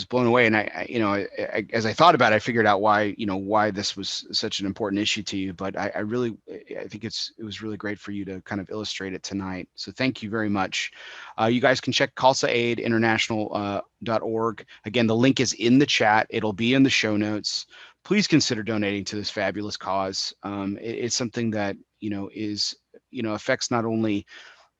blown away. And I as I thought about it, I figured out why this was such an important issue to you. But I think it was really great for you to kind of illustrate it tonight. So thank you very much. You guys can check Khalsa Aid International .org. Again, the link is in the chat. It'll be in the show notes. Please consider donating to this fabulous cause. It's something that is affects not only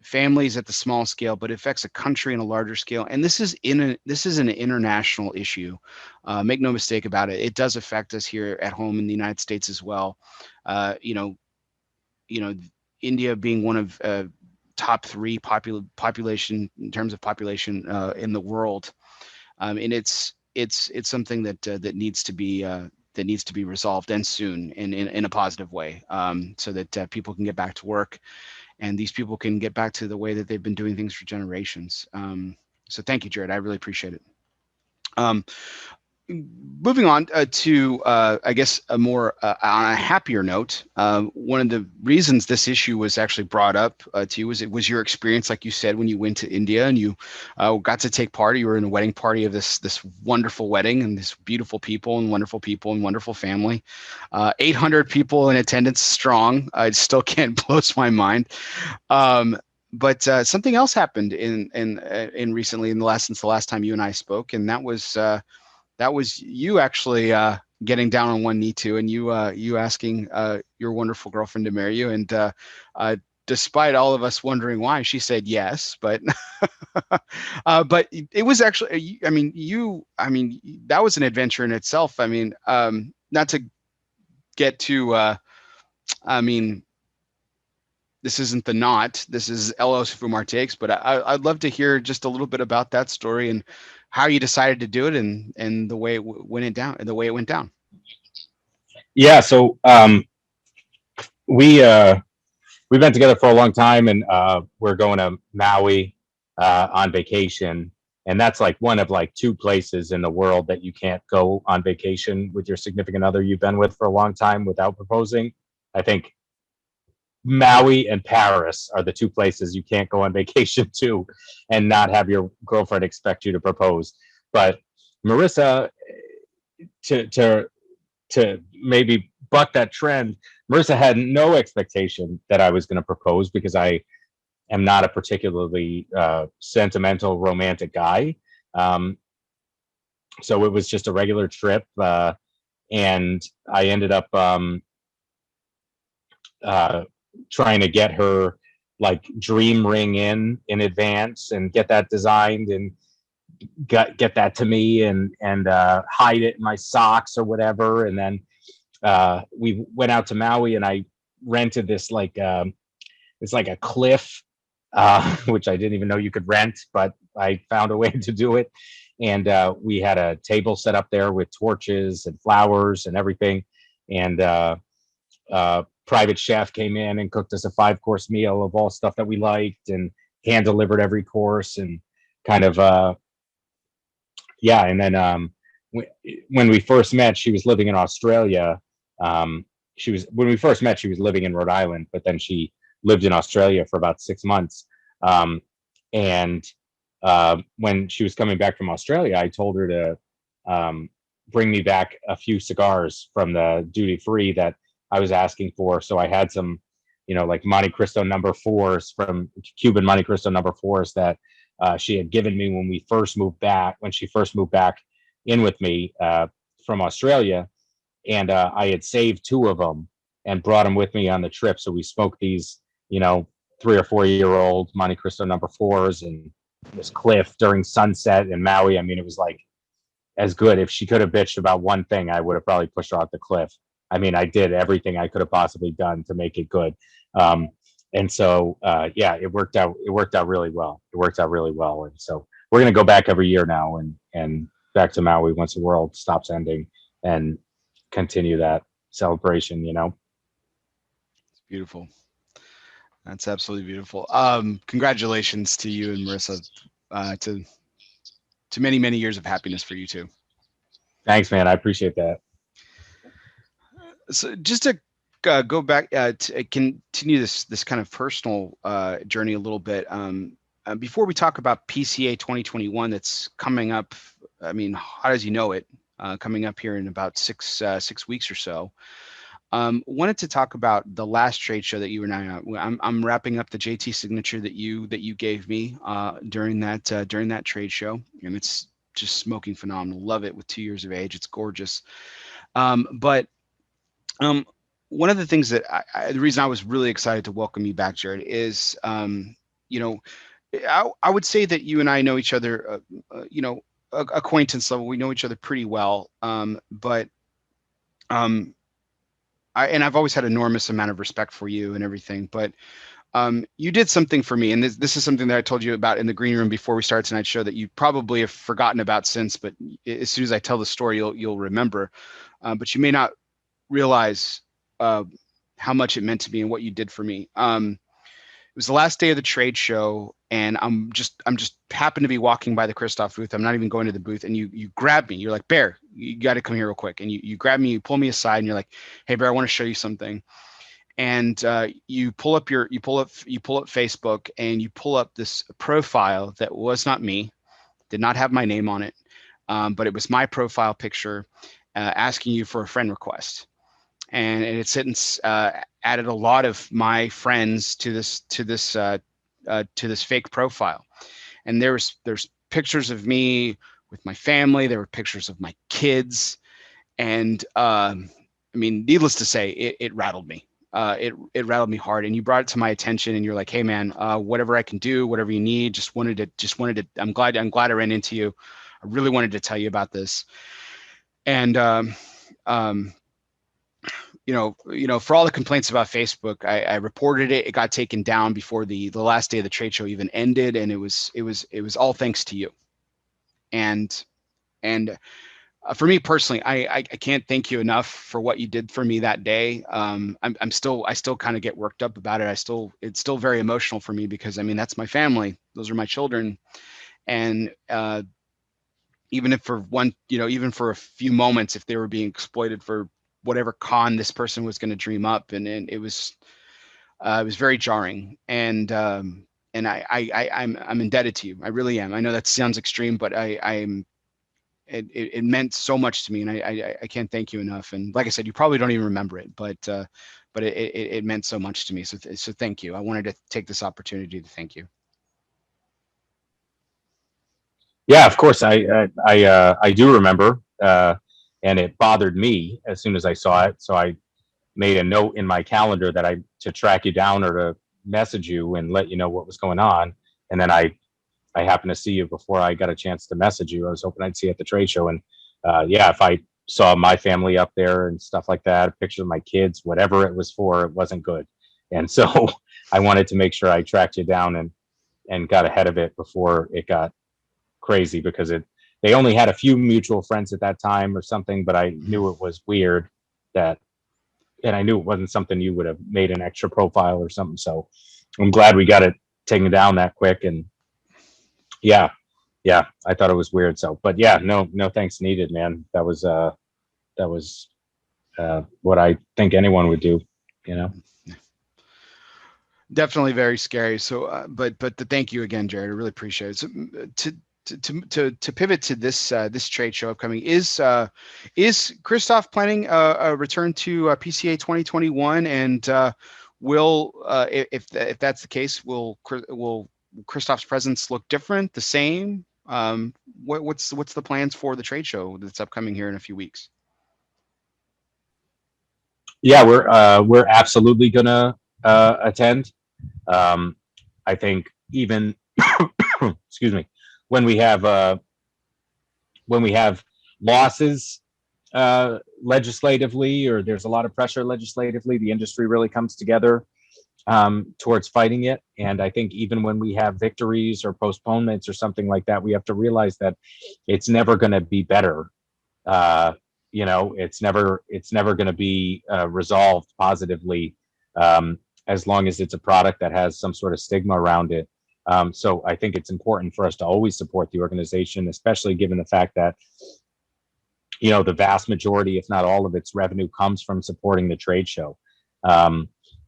families at the small scale, but it affects a country in a larger scale. And this is an international issue. Make no mistake about it. It does affect us here at home in the United States as well. You know, India being one of top three population in terms of population in the world, and it's something that needs to be resolved, and soon, in a positive way, so that people can get back to work, and these people can get back to the way that they've been doing things for generations. So thank you, Jarrid. I really appreciate it. Moving on to, I guess, a more on a happier note. One of the reasons this issue was actually brought up to you was it was your experience, like you said, when you went to India and you got to take part. You were in a wedding party of this wonderful wedding, and this beautiful people and wonderful family. 800 people in attendance strong. I still can't blows my mind. But something else happened in recently since the last time you and I spoke, and that was you actually getting down on one knee too, and you asking your wonderful girlfriend to marry you. And despite all of us wondering why, she said yes. But but it was actually, that was an adventure in itself. I mean, not to get to, this isn't the knot. This is ELOSOFUMARTAKES, but I'd love to hear just a little bit about that story and how you decided to do it, and the way it went down. Yeah. So we've been together for a long time, and we're going to Maui on vacation, and that's like one of like two places in the world that you can't go on vacation with your significant other you've been with for a long time without proposing. I think Maui and Paris are the two places you can't go on vacation to and not have your girlfriend expect you to propose. But Marissa, to maybe buck that trend, Marissa had no expectation that I was going to propose, because I am not a particularly sentimental, romantic guy. So it was just a regular trip, and I ended up trying to get her like dream ring in advance and get that designed and get that to me and hide it in my socks or whatever. And then we went out to Maui, and I rented this it's like a cliff, which I didn't even know you could rent, but I found a way to do it. And we had a table set up there with torches and flowers and everything. And private chef came in and cooked us a 5-course meal of all stuff that we liked, and hand delivered every course, and kind of yeah. And then when we first met, she was living in Australia. When we first met, she was living in Rhode Island, but then she lived in Australia for about 6 months. And when she was coming back from Australia, I told her to bring me back a few cigars from the duty free that I was asking for. So I had some, like Monte Cristo number 4s, from Cuban Monte Cristo number 4s that she had given me when she first moved back in with me from Australia. And I had saved 2 of them and brought them with me on the trip. So we smoked these, 3 or 4-year-old Monte Cristo number 4s, and this cliff during sunset in Maui. I mean, it was like as good. If she could have bitched about one thing, I would have probably pushed her off the cliff. I mean, I did everything I could have possibly done to make it good. And so, yeah, it worked out really well. And so we're going to go back every year now and back to Maui once the world stops ending, and continue that celebration, It's beautiful. That's absolutely beautiful. Congratulations to you and Marissa, to many, many years of happiness for you too. Thanks, man. I appreciate that. So just to go back to continue this kind of personal journey a little bit, before we talk about PCA 2021 that's coming up, I mean, hot as you know it, coming up here in about 6 weeks or so. Wanted to talk about the last trade show that you and I. I'm wrapping up the JT signature that you gave me during that trade show, and it's just smoking phenomenal. Love it with 2 years of age. It's gorgeous. But one of the things that the reason I was really excited to welcome you back, Jarrid, is, you know, I would say that you and I know each other, you know, acquaintance level. We know each other pretty well. But I've always had enormous amount of respect for you and everything. But you did something for me, and this is something that I told you about in the green room before we started tonight's show that you probably have forgotten about since. But as soon as I tell the story, you'll remember. But you may not realize how much it meant to me and what you did for me. It was the last day of the trade show, and I'm just happened to be walking by the Kristoff booth. I'm not even going to the booth, and you grab me. You're like, Bear, you got to come here real quick. And you grab me, you pull me aside, and you're like, Hey, Bear, I want to show you something. And you pull up Facebook, and you pull up this profile that was not me, did not have my name on it, but it was my profile picture, asking you for a friend request. And it had since added a lot of my friends to this fake profile. And there's pictures of me with my family. There were pictures of my kids, and I mean, needless to say, it rattled me. It rattled me hard. And you brought it to my attention, and you're like, "Hey, man, whatever I can do, whatever you need, just wanted to. I'm glad I ran into you. I really wanted to tell you about this." And for all the complaints about Facebook, I reported it. It got taken down before the last day of the trade show even ended, and it was all thanks to you. And for me personally, I can't thank you enough for what you did for me that day. I still kind of get worked up about it. It's still very emotional for me because I mean that's my family. Those are my children, and even if for even for a few moments, if they were being exploited for whatever con this person was going to dream up, and it was very jarring, and I'm indebted to you. I really am. I know that sounds extreme, but it meant so much to me, and I can't thank you enough. And like I said, you probably don't even remember it, but it meant so much to me. So thank you. I wanted to take this opportunity to thank you. Yeah, of course. I do remember, and it bothered me as soon as I saw it. So I made a note in my calendar that to track you down or to message you and let you know what was going on. And then I happened to see you before I got a chance to message you. I was hoping I'd see you at the trade show. And yeah, if I saw my family up there and stuff like that, pictures of my kids, whatever it was for, it wasn't good. And so I wanted to make sure I tracked you down and got ahead of it before it got crazy, because they only had a few mutual friends at that time or something, but I knew it was weird and I knew it wasn't something you would have made an extra profile or something. So I'm glad we got it taken down that quick. And yeah, I thought it was weird. So, but yeah, no thanks needed, man. That was what I think anyone would do, Definitely very scary. So, but thank you again, Jarrid. I really appreciate it. So, to pivot to this trade show upcoming, is Kristoff planning a return to PCA 2021? And will if that's the case, will Kristoff's presence look different, the same? What's the plans for the trade show that's upcoming here in a few weeks? Yeah, we're absolutely gonna attend. I think even excuse me, when we have losses legislatively, or there's a lot of pressure legislatively, the industry really comes together towards fighting it. And I think even when we have victories or postponements or something like that, we have to realize that it's never going to be better. It's never going to be resolved positively as long as it's a product that has some sort of stigma around it. So I think it's important for us to always support the organization, especially given the fact that, the vast majority, if not all of its revenue, comes from supporting the trade show.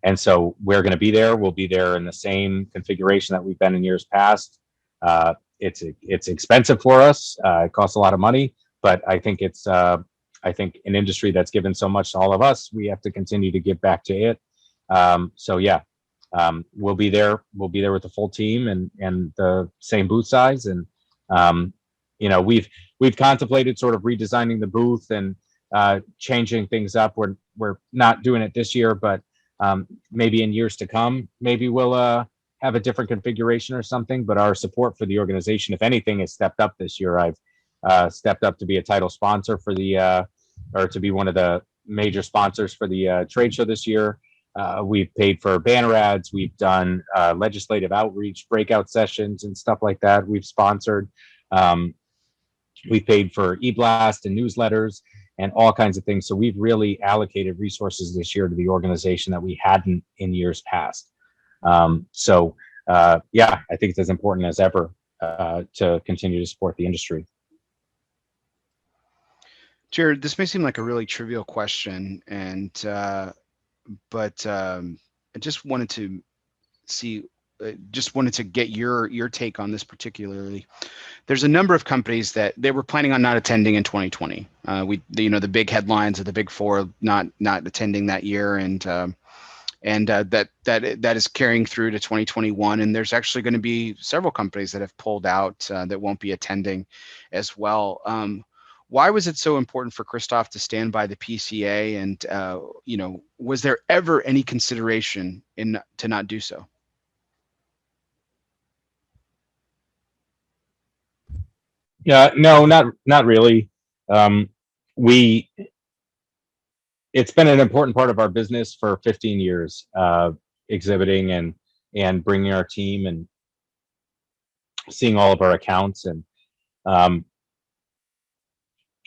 And so we're going to be there. We'll be there in the same configuration that we've been in years past. It's expensive for us. It costs a lot of money, but I think it's an industry that's given so much to all of us. We have to continue to give back to it. So yeah, we'll be there. We'll be there with the full team and the same booth size. And we've contemplated sort of redesigning the booth and changing things up. We're not doing it this year, but maybe in years to come, maybe we'll have a different configuration or something. But our support for the organization, if anything, has stepped up this year. I've stepped up to be a title sponsor for the or to be one of the major sponsors for the trade show this year. We've paid for banner ads. We've done legislative outreach, breakout sessions, and stuff like that. We've sponsored. We've paid for e-blast and newsletters and all kinds of things. So we've really allocated resources this year to the organization that we hadn't in years past. Yeah, I think it's as important as ever to continue to support the industry. Jarrid, this may seem like a really trivial question, and but I just wanted to see, just wanted to get your take on this particularly. There's a number of companies that they were planning on not attending in 2020. The big headlines of the big four not attending that year, and that is carrying through to 2021. And there's actually going to be several companies that have pulled out that won't be attending as well. Why was it so important for Kristoff to stand by the PCA? And was there ever any consideration to not do so? Yeah, no, not really. It's been an important part of our business for 15 years, exhibiting and bringing our team and seeing all of our accounts. And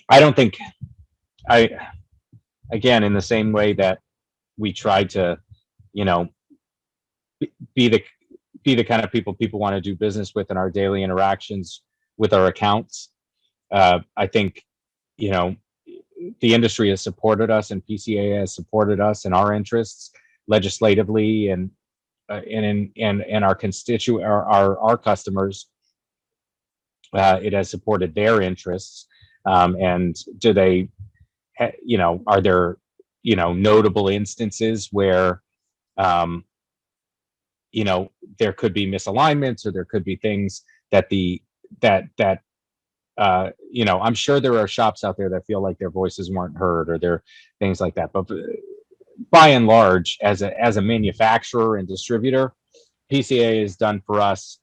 I don't think again, in the same way that we try to, be the kind of people want to do business with in our daily interactions with our accounts. I think, the industry has supported us, and PCA has supported us in our interests legislatively and our our customers. It has supported their interests. And do they, are there, notable instances where, there could be misalignments, or there could be things that I'm sure there are shops out there that feel like their voices weren't heard, or there are things like that. But by and large, as a manufacturer and distributor, PCA has done for us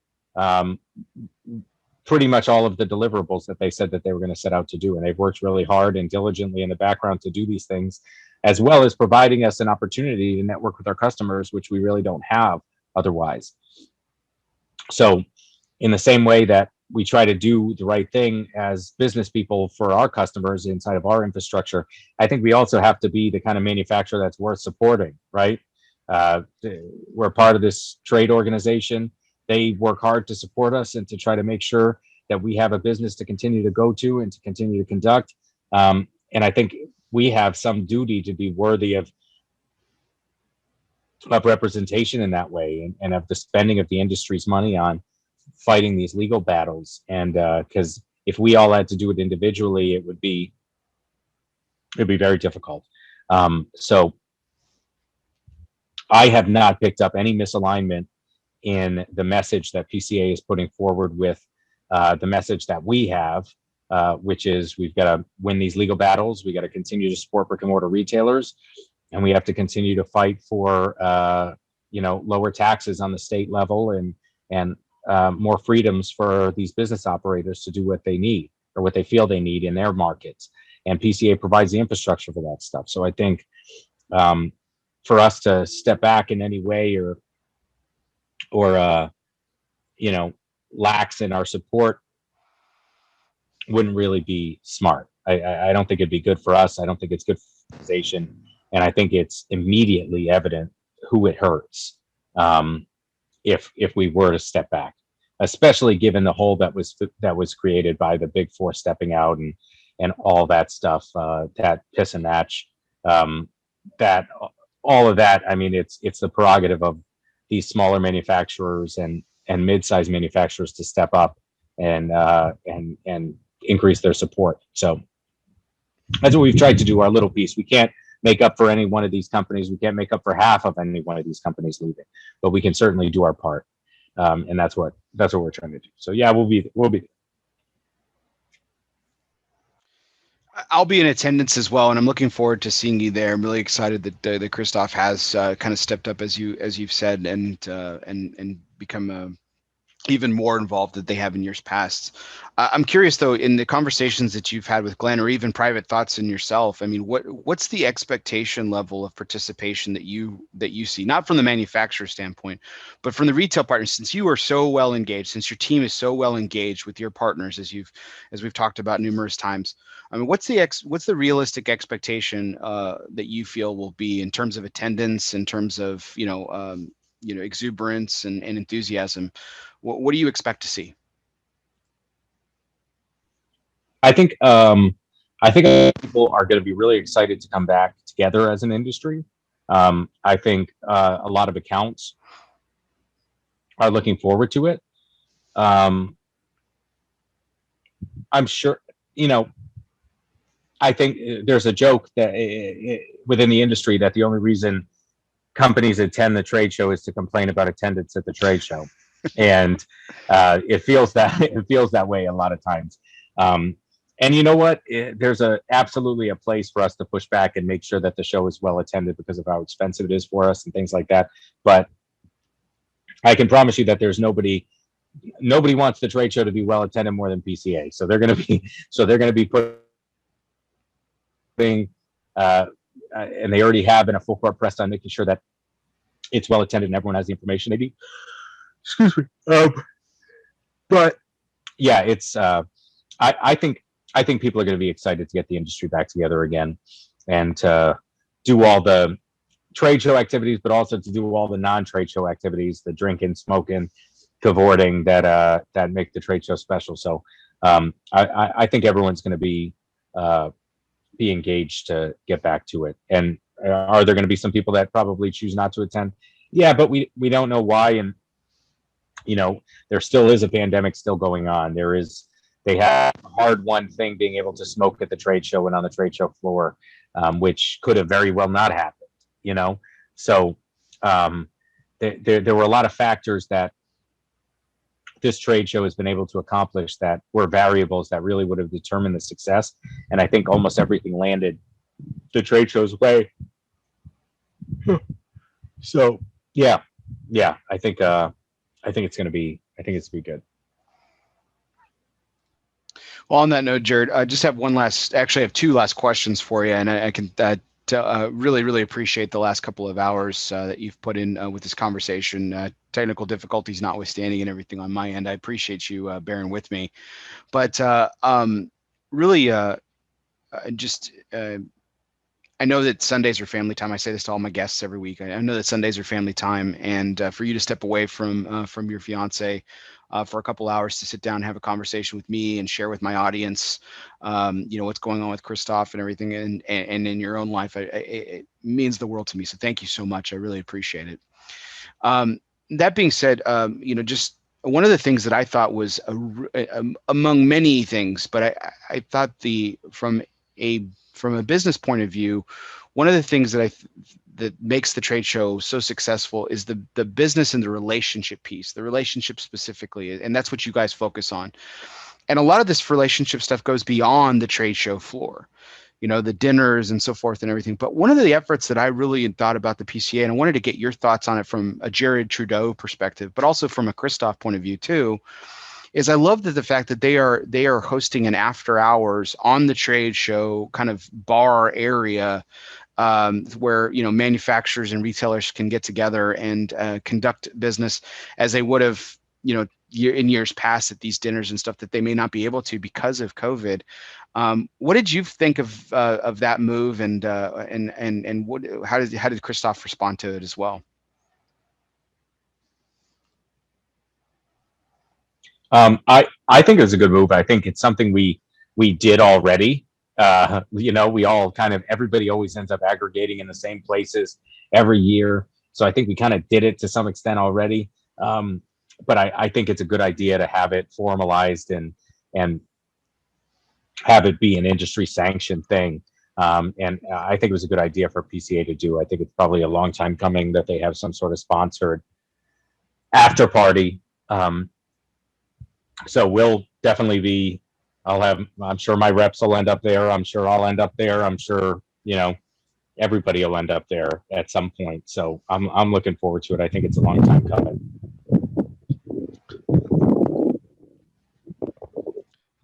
pretty much all of the deliverables that they said that they were going to set out to do. And they've worked really hard and diligently in the background to do these things, as well as providing us an opportunity to network with our customers, which we really don't have otherwise. So in the same way that we try to do the right thing as business people for our customers inside of our infrastructure, I think we also have to be the kind of manufacturer that's worth supporting, right? We're part of this trade organization. They work hard to support us and to try to make sure that we have a business to continue to go to and to continue to conduct. And I think we have some duty to be worthy of representation in that way, and of the spending of the industry's money on fighting these legal battles. And because if we all had to do it individually, it'd be very difficult. So I have not picked up any misalignment in the message that PCA is putting forward with the message that we have, which is we've got to win these legal battles. We got to continue to support brick and mortar retailers, and we have to continue to fight for lower taxes on the state level and more freedoms for these business operators to do what they need or what they feel they need in their markets. And PCA provides the infrastructure for that stuff. So I think for us to step back in any way or lax in our support wouldn't really be smart. I don't think it'd be good for us. I don't think it's good for the organization. And I think it's immediately evident who it hurts if we were to step back, especially given the hole that was created by the big four stepping out and all that stuff, that piss and match, that all of that. I mean, it's the prerogative of these smaller manufacturers and mid-sized manufacturers to step up and increase their support. So that's what we've tried to do, our little piece. We can't make up for any one of these companies. We can't make up for half of any one of these companies leaving, but we can certainly do our part. And that's what we're trying to do. So yeah, we'll be. I'll be in attendance as well, and I'm looking forward to seeing you there. I'm really excited that Kristoff has kind of stepped up as you've said, and become even more involved that they have in years past. I'm curious though, in the conversations that you've had with Glenn, or even private thoughts in yourself. I mean, what's the expectation level of participation that you see, not from the manufacturer standpoint, but from the retail partners? Since you are so well engaged, since your team is so well engaged with your partners, as we've talked about numerous times. I mean, what's the realistic expectation that you feel will be in terms of attendance, in terms of exuberance and enthusiasm? What do you expect to see? I think I think people are going to be really excited to come back together as an industry. I think a lot of accounts are looking forward to it. I'm sure, I think there's a joke that within the industry that the only reason companies attend the trade show is to complain about attendance at the trade show, and it feels that way a lot of times. And you know what? There's absolutely a place for us to push back and make sure that the show is well attended because of how expensive it is for us and things like that. But I can promise you that there's nobody wants the trade show to be well attended more than PCA. So they're going to be putting and they already have in a full court press on making sure that it's well attended and everyone has the information they need. Excuse me. But yeah, it's I think people are going to be excited to get the industry back together again and do all the trade show activities, but also to do all the non-trade show activities, the drinking, smoking, cavorting that make the trade show special. So I think everyone's going to be engaged to get back to it. And are there going to be some people that probably choose not to attend? Yeah, but we don't know why. And there still is a pandemic still going on. They have a hard-won thing being able to smoke at the trade show and on the trade show floor, which could have very well not happened. So there were a lot of factors that this trade show has been able to accomplish that were variables that really would have determined the success. And I think almost everything landed the trade show's way. So yeah, I think it's going to be good. Well, on that note, Jarrid, I just have actually I have two last questions for you, and I can really, really appreciate the last couple of hours that you've put in with this conversation. Technical difficulties notwithstanding and everything on my end, I appreciate you bearing with me. But really, I know that Sundays are family time. I say this to all my guests every week. I know that Sundays are family time, and for you to step away from your fiance for a couple hours to sit down and have a conversation with me and share with my audience, what's going on with Kristoff and everything, and in your own life, it means the world to me. So thank you so much. I really appreciate it. That being said, just one of the things that I thought was among many things, but I thought from a business point of view, one of the things that makes the trade show so successful is the business and the relationship piece, the relationship specifically, and that's what you guys focus on. And a lot of this relationship stuff goes beyond the trade show floor, the dinners and so forth and everything. But one of the efforts that I really thought about the PCA, and I wanted to get your thoughts on it from a Jarrid Trudeau perspective, but also from a Kristoff point of view too, is I love the fact that they are hosting an after hours on the trade show kind of bar area where manufacturers and retailers can get together and conduct business as they would have in years past at these dinners and stuff that they may not be able to because of COVID. What did you think of that move, and how did Kristoff respond to it as well? I think it was a good move. I think it's something we did already. We all everybody always ends up aggregating in the same places every year. So I think we kind of did it to some extent already. But I think it's a good idea to have it formalized and have it be an industry sanctioned thing. And I think it was a good idea for PCA to do. I think it's probably a long time coming that they have some sort of sponsored after party. So we'll definitely be I'm sure my reps will end up there. I'm sure I'll end up there. I'm sure, everybody will end up there at some point. So I'm looking forward to it. I think it's a long time coming.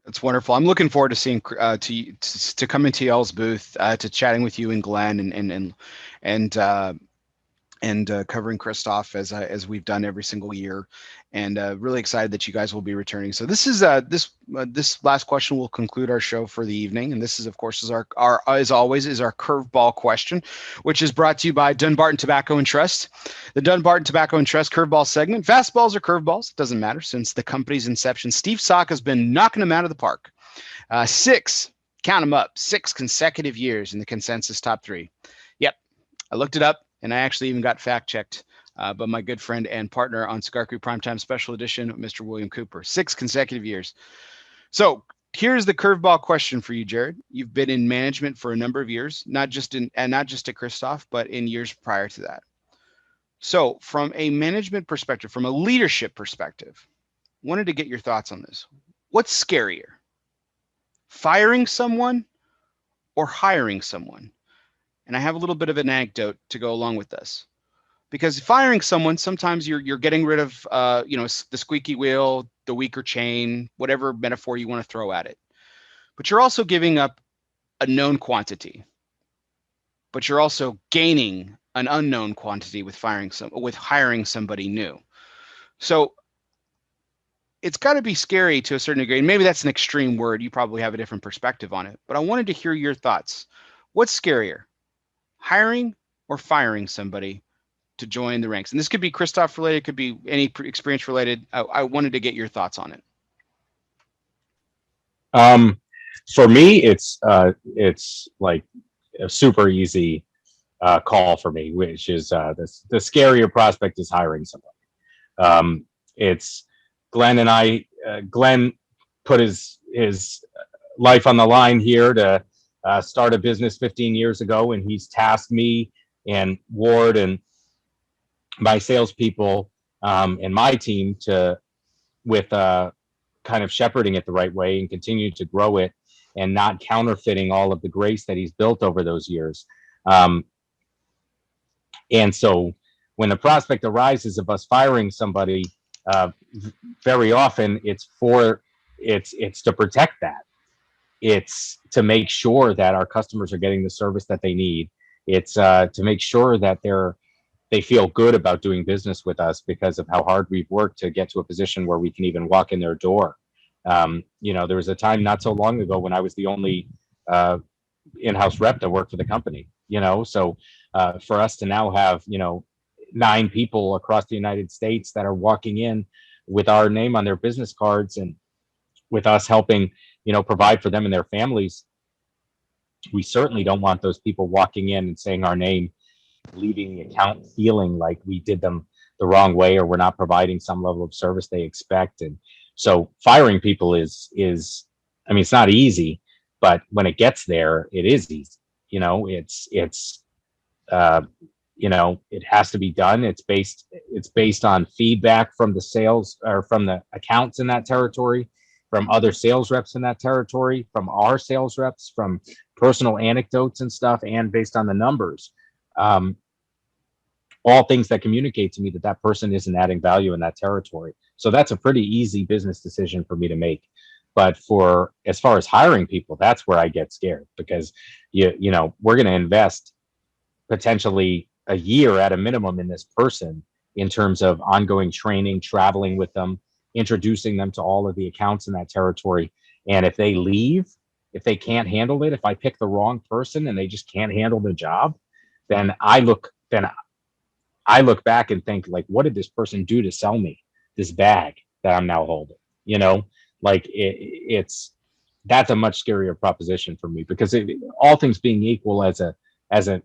That's wonderful. I'm looking forward to seeing to come into y'all's booth, to chatting with you and Glenn and covering Kristoff as we've done every single year, and really excited that you guys will be returning. So this is this last question will conclude our show for the evening, and this is of course is our as always is our curveball question, which is brought to you by Dunbarton Tobacco and Trust. The Dunbarton Tobacco and Trust curveball segment. Fastballs or curveballs, it doesn't matter. Since the company's inception, Steve Sock has been knocking them out of the park. Count them up, 6 consecutive years in the consensus top 3. Yep, I looked it up. And I actually even got fact checked by my good friend and partner on Cigar Crew Primetime Special Edition, Mr. William Cooper. 6 consecutive years. So here's the curveball question for you, Jarrid. You've been in management for a number of years, not just at Kristoff, but in years prior to that. So from a management perspective, from a leadership perspective, wanted to get your thoughts on this. What's scarier? Firing someone or hiring someone? And I have a little bit of an anecdote to go along with this, because firing someone, sometimes you're getting rid of the squeaky wheel, the weaker chain, whatever metaphor you want to throw at it. But you're also giving up a known quantity. But you're also gaining an unknown quantity with hiring somebody new. So it's got to be scary to a certain degree. And maybe that's an extreme word. You probably have a different perspective on it. But I wanted to hear your thoughts. What's scarier? Hiring or firing somebody to join the ranks? And this could be Kristoff related, could be any experience related. I wanted to get your thoughts on it. For me, it's like a super easy call for me, which is the scarier prospect is hiring somebody. It's Glen and I. Glen put his life on the line here to start a business 15 years ago, and he's tasked me and Ward and my salespeople and my team with kind of shepherding it the right way and continue to grow it and not counterfeiting all of the grace that he's built over those years. And so when the prospect arises of us firing somebody, very often it's to protect that. It's to make sure that our customers are getting the service that they need. It's to make sure that they feel good about doing business with us because of how hard we've worked to get to a position where we can even walk in their door. There was a time not so long ago when I was the only in-house rep that worked for the company. So for us to now have 9 people across the United States that are walking in with our name on their business cards and with us helping provide for them and their families, we certainly don't want those people walking in and saying our name, leaving the account feeling like we did them the wrong way or we're not providing some level of service they expect. And so firing people is it's not easy, but when it gets there, it is easy. It has to be done. It's based on feedback from the sales or from the accounts in that territory, from other sales reps in that territory, from our sales reps, from personal anecdotes and stuff, and based on the numbers. All things that communicate to me that person isn't adding value in that territory. So that's a pretty easy business decision for me to make. But as far as hiring people, that's where I get scared, because we're going to invest potentially a year at a minimum in this person in terms of ongoing training, traveling with them, introducing them to all of the accounts in that territory. And if they leave, if they can't handle it, if I pick the wrong person and they just can't handle the job, then I look back and think, like, what did this person do to sell me this bag that I'm now holding? That's a much scarier proposition for me, because all things being equal, as a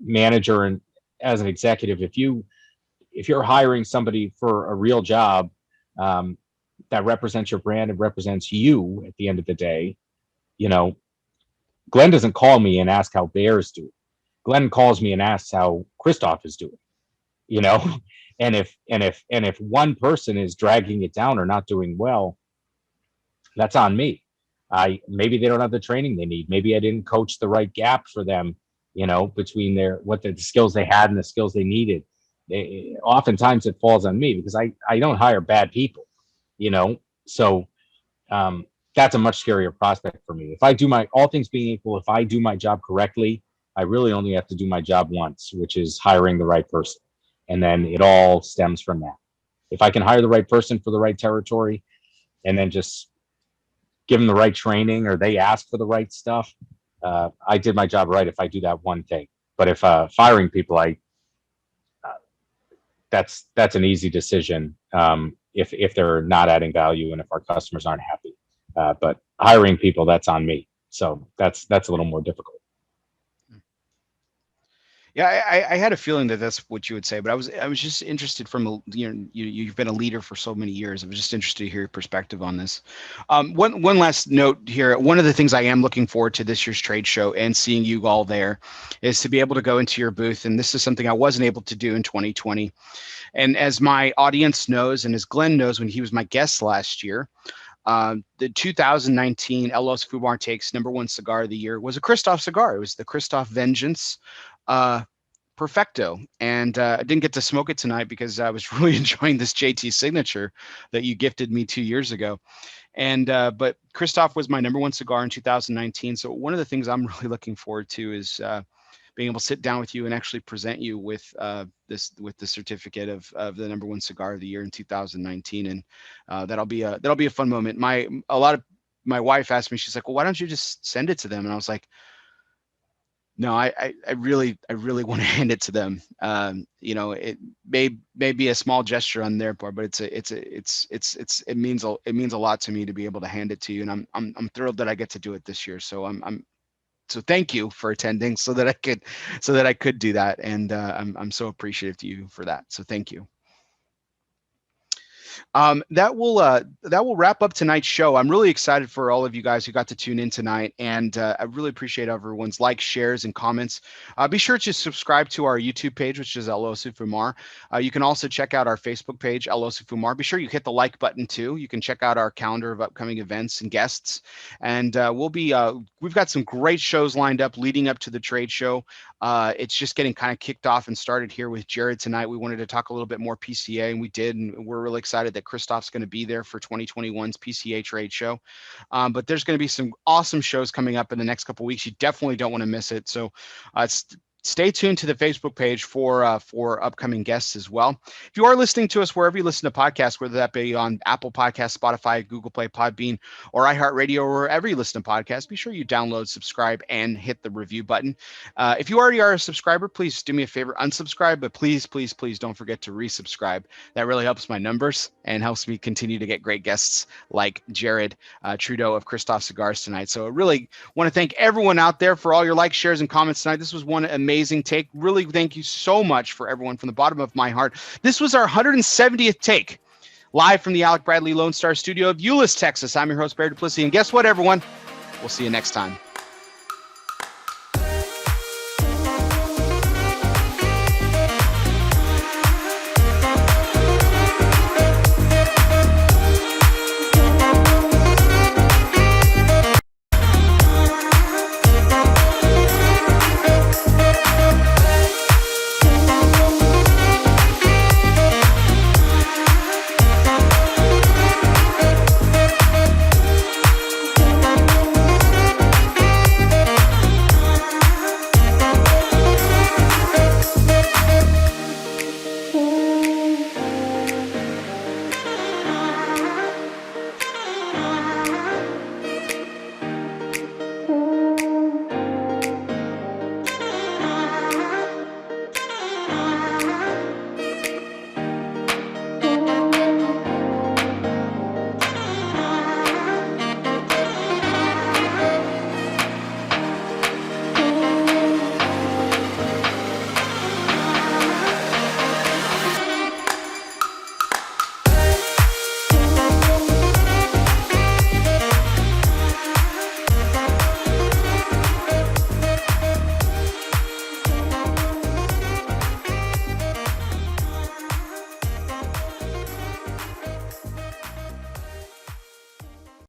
manager and as an executive, if you're hiring somebody for a real job that represents your brand and represents you at the end of the day, Glen doesn't call me and ask how Bear's doing. Glen calls me and asks how Kristoff is doing. And if one person is dragging it down or not doing well, that's on me. Maybe they don't have the training they need. Maybe I didn't coach the right gap for them, between the skills they had and the skills they needed. Oftentimes it falls on me because I don't hire bad people, so that's a much scarier prospect for me. If I do all things being equal, if I do my job correctly, I really only have to do my job once, which is hiring the right person. And then it all stems from that. If I can hire the right person for the right territory and then just give them the right training, or they ask for the right stuff, I did my job right if I do that one thing. But if firing people, that's an easy decision if they're not adding value and if our customers aren't happy. But hiring people, that's on me. So that's a little more difficult. Yeah, I had a feeling that that's what you would say, but I was just interested from you've been a leader for so many years. I was just interested to hear your perspective on this. One last note here. One of the things I am looking forward to this year's trade show and seeing you all there is to be able to go into your booth, and this is something I wasn't able to do in 2020. And as my audience knows, and as Glenn knows when he was my guest last year, the 2019 ELOSOFUMARTAKES #1 cigar of the year was a Kristoff cigar. It was the Kristoff Vengeance Perfecto, and I didn't get to smoke it tonight because I was really enjoying this JT signature that you gifted me 2 years ago. And but Kristoff was my #1 cigar in 2019. So one of the things I'm really looking forward to is being able to sit down with you and actually present you with the certificate of the #1 cigar of the year in 2019, and that'll be a fun moment. My wife asked me, she's like, well, why don't you just send it to them? And I was like, no, I really want to hand it to them. It may be a small gesture on their part, but it means a lot to me to be able to hand it to you, and I'm thrilled that I get to do it this year. So so thank you for attending, so that I could do that, and I'm so appreciative to you for that. So thank you. That will wrap up tonight's show. I'm really excited for all of you guys who got to tune in tonight, and I really appreciate everyone's likes, shares, and comments. Be sure to subscribe to our YouTube page, which is ELOSOFUMAR. You can also check out our Facebook page, ELOSOFUMAR. Be sure you hit the like button too. You can check out our calendar of upcoming events and guests, and we've got some great shows lined up leading up to the trade show. It's just getting kind of kicked off and started here with Jarrid tonight. We wanted to talk a little bit more PCA, and we did, and we're really excited that Kristoff's going to be there for 2021's PCA trade show. But there's going to be some awesome shows coming up in the next couple of weeks. You definitely don't want to miss it. So stay tuned to the Facebook page for upcoming guests as well. If you are listening to us wherever you listen to podcasts, whether that be on Apple Podcasts, Spotify, Google Play, Podbean, or iHeartRadio, or wherever you listen to podcasts, be sure you download, subscribe, and hit the review button. If you already are a subscriber, please do me a favor, unsubscribe, but please, please, please don't forget to resubscribe. That really helps my numbers and helps me continue to get great guests like Jarrid Trudeau of Kristoff Cigars tonight. So I really want to thank everyone out there for all your likes, shares, and comments tonight. This was one amazing take. Really, thank you so much for everyone from the bottom of my heart. This was our 170th take, live from the Alec Bradley Lone Star Studio of Euless, Texas. I'm your host, Barry Duplessis, and guess what, everyone? We'll see you next time.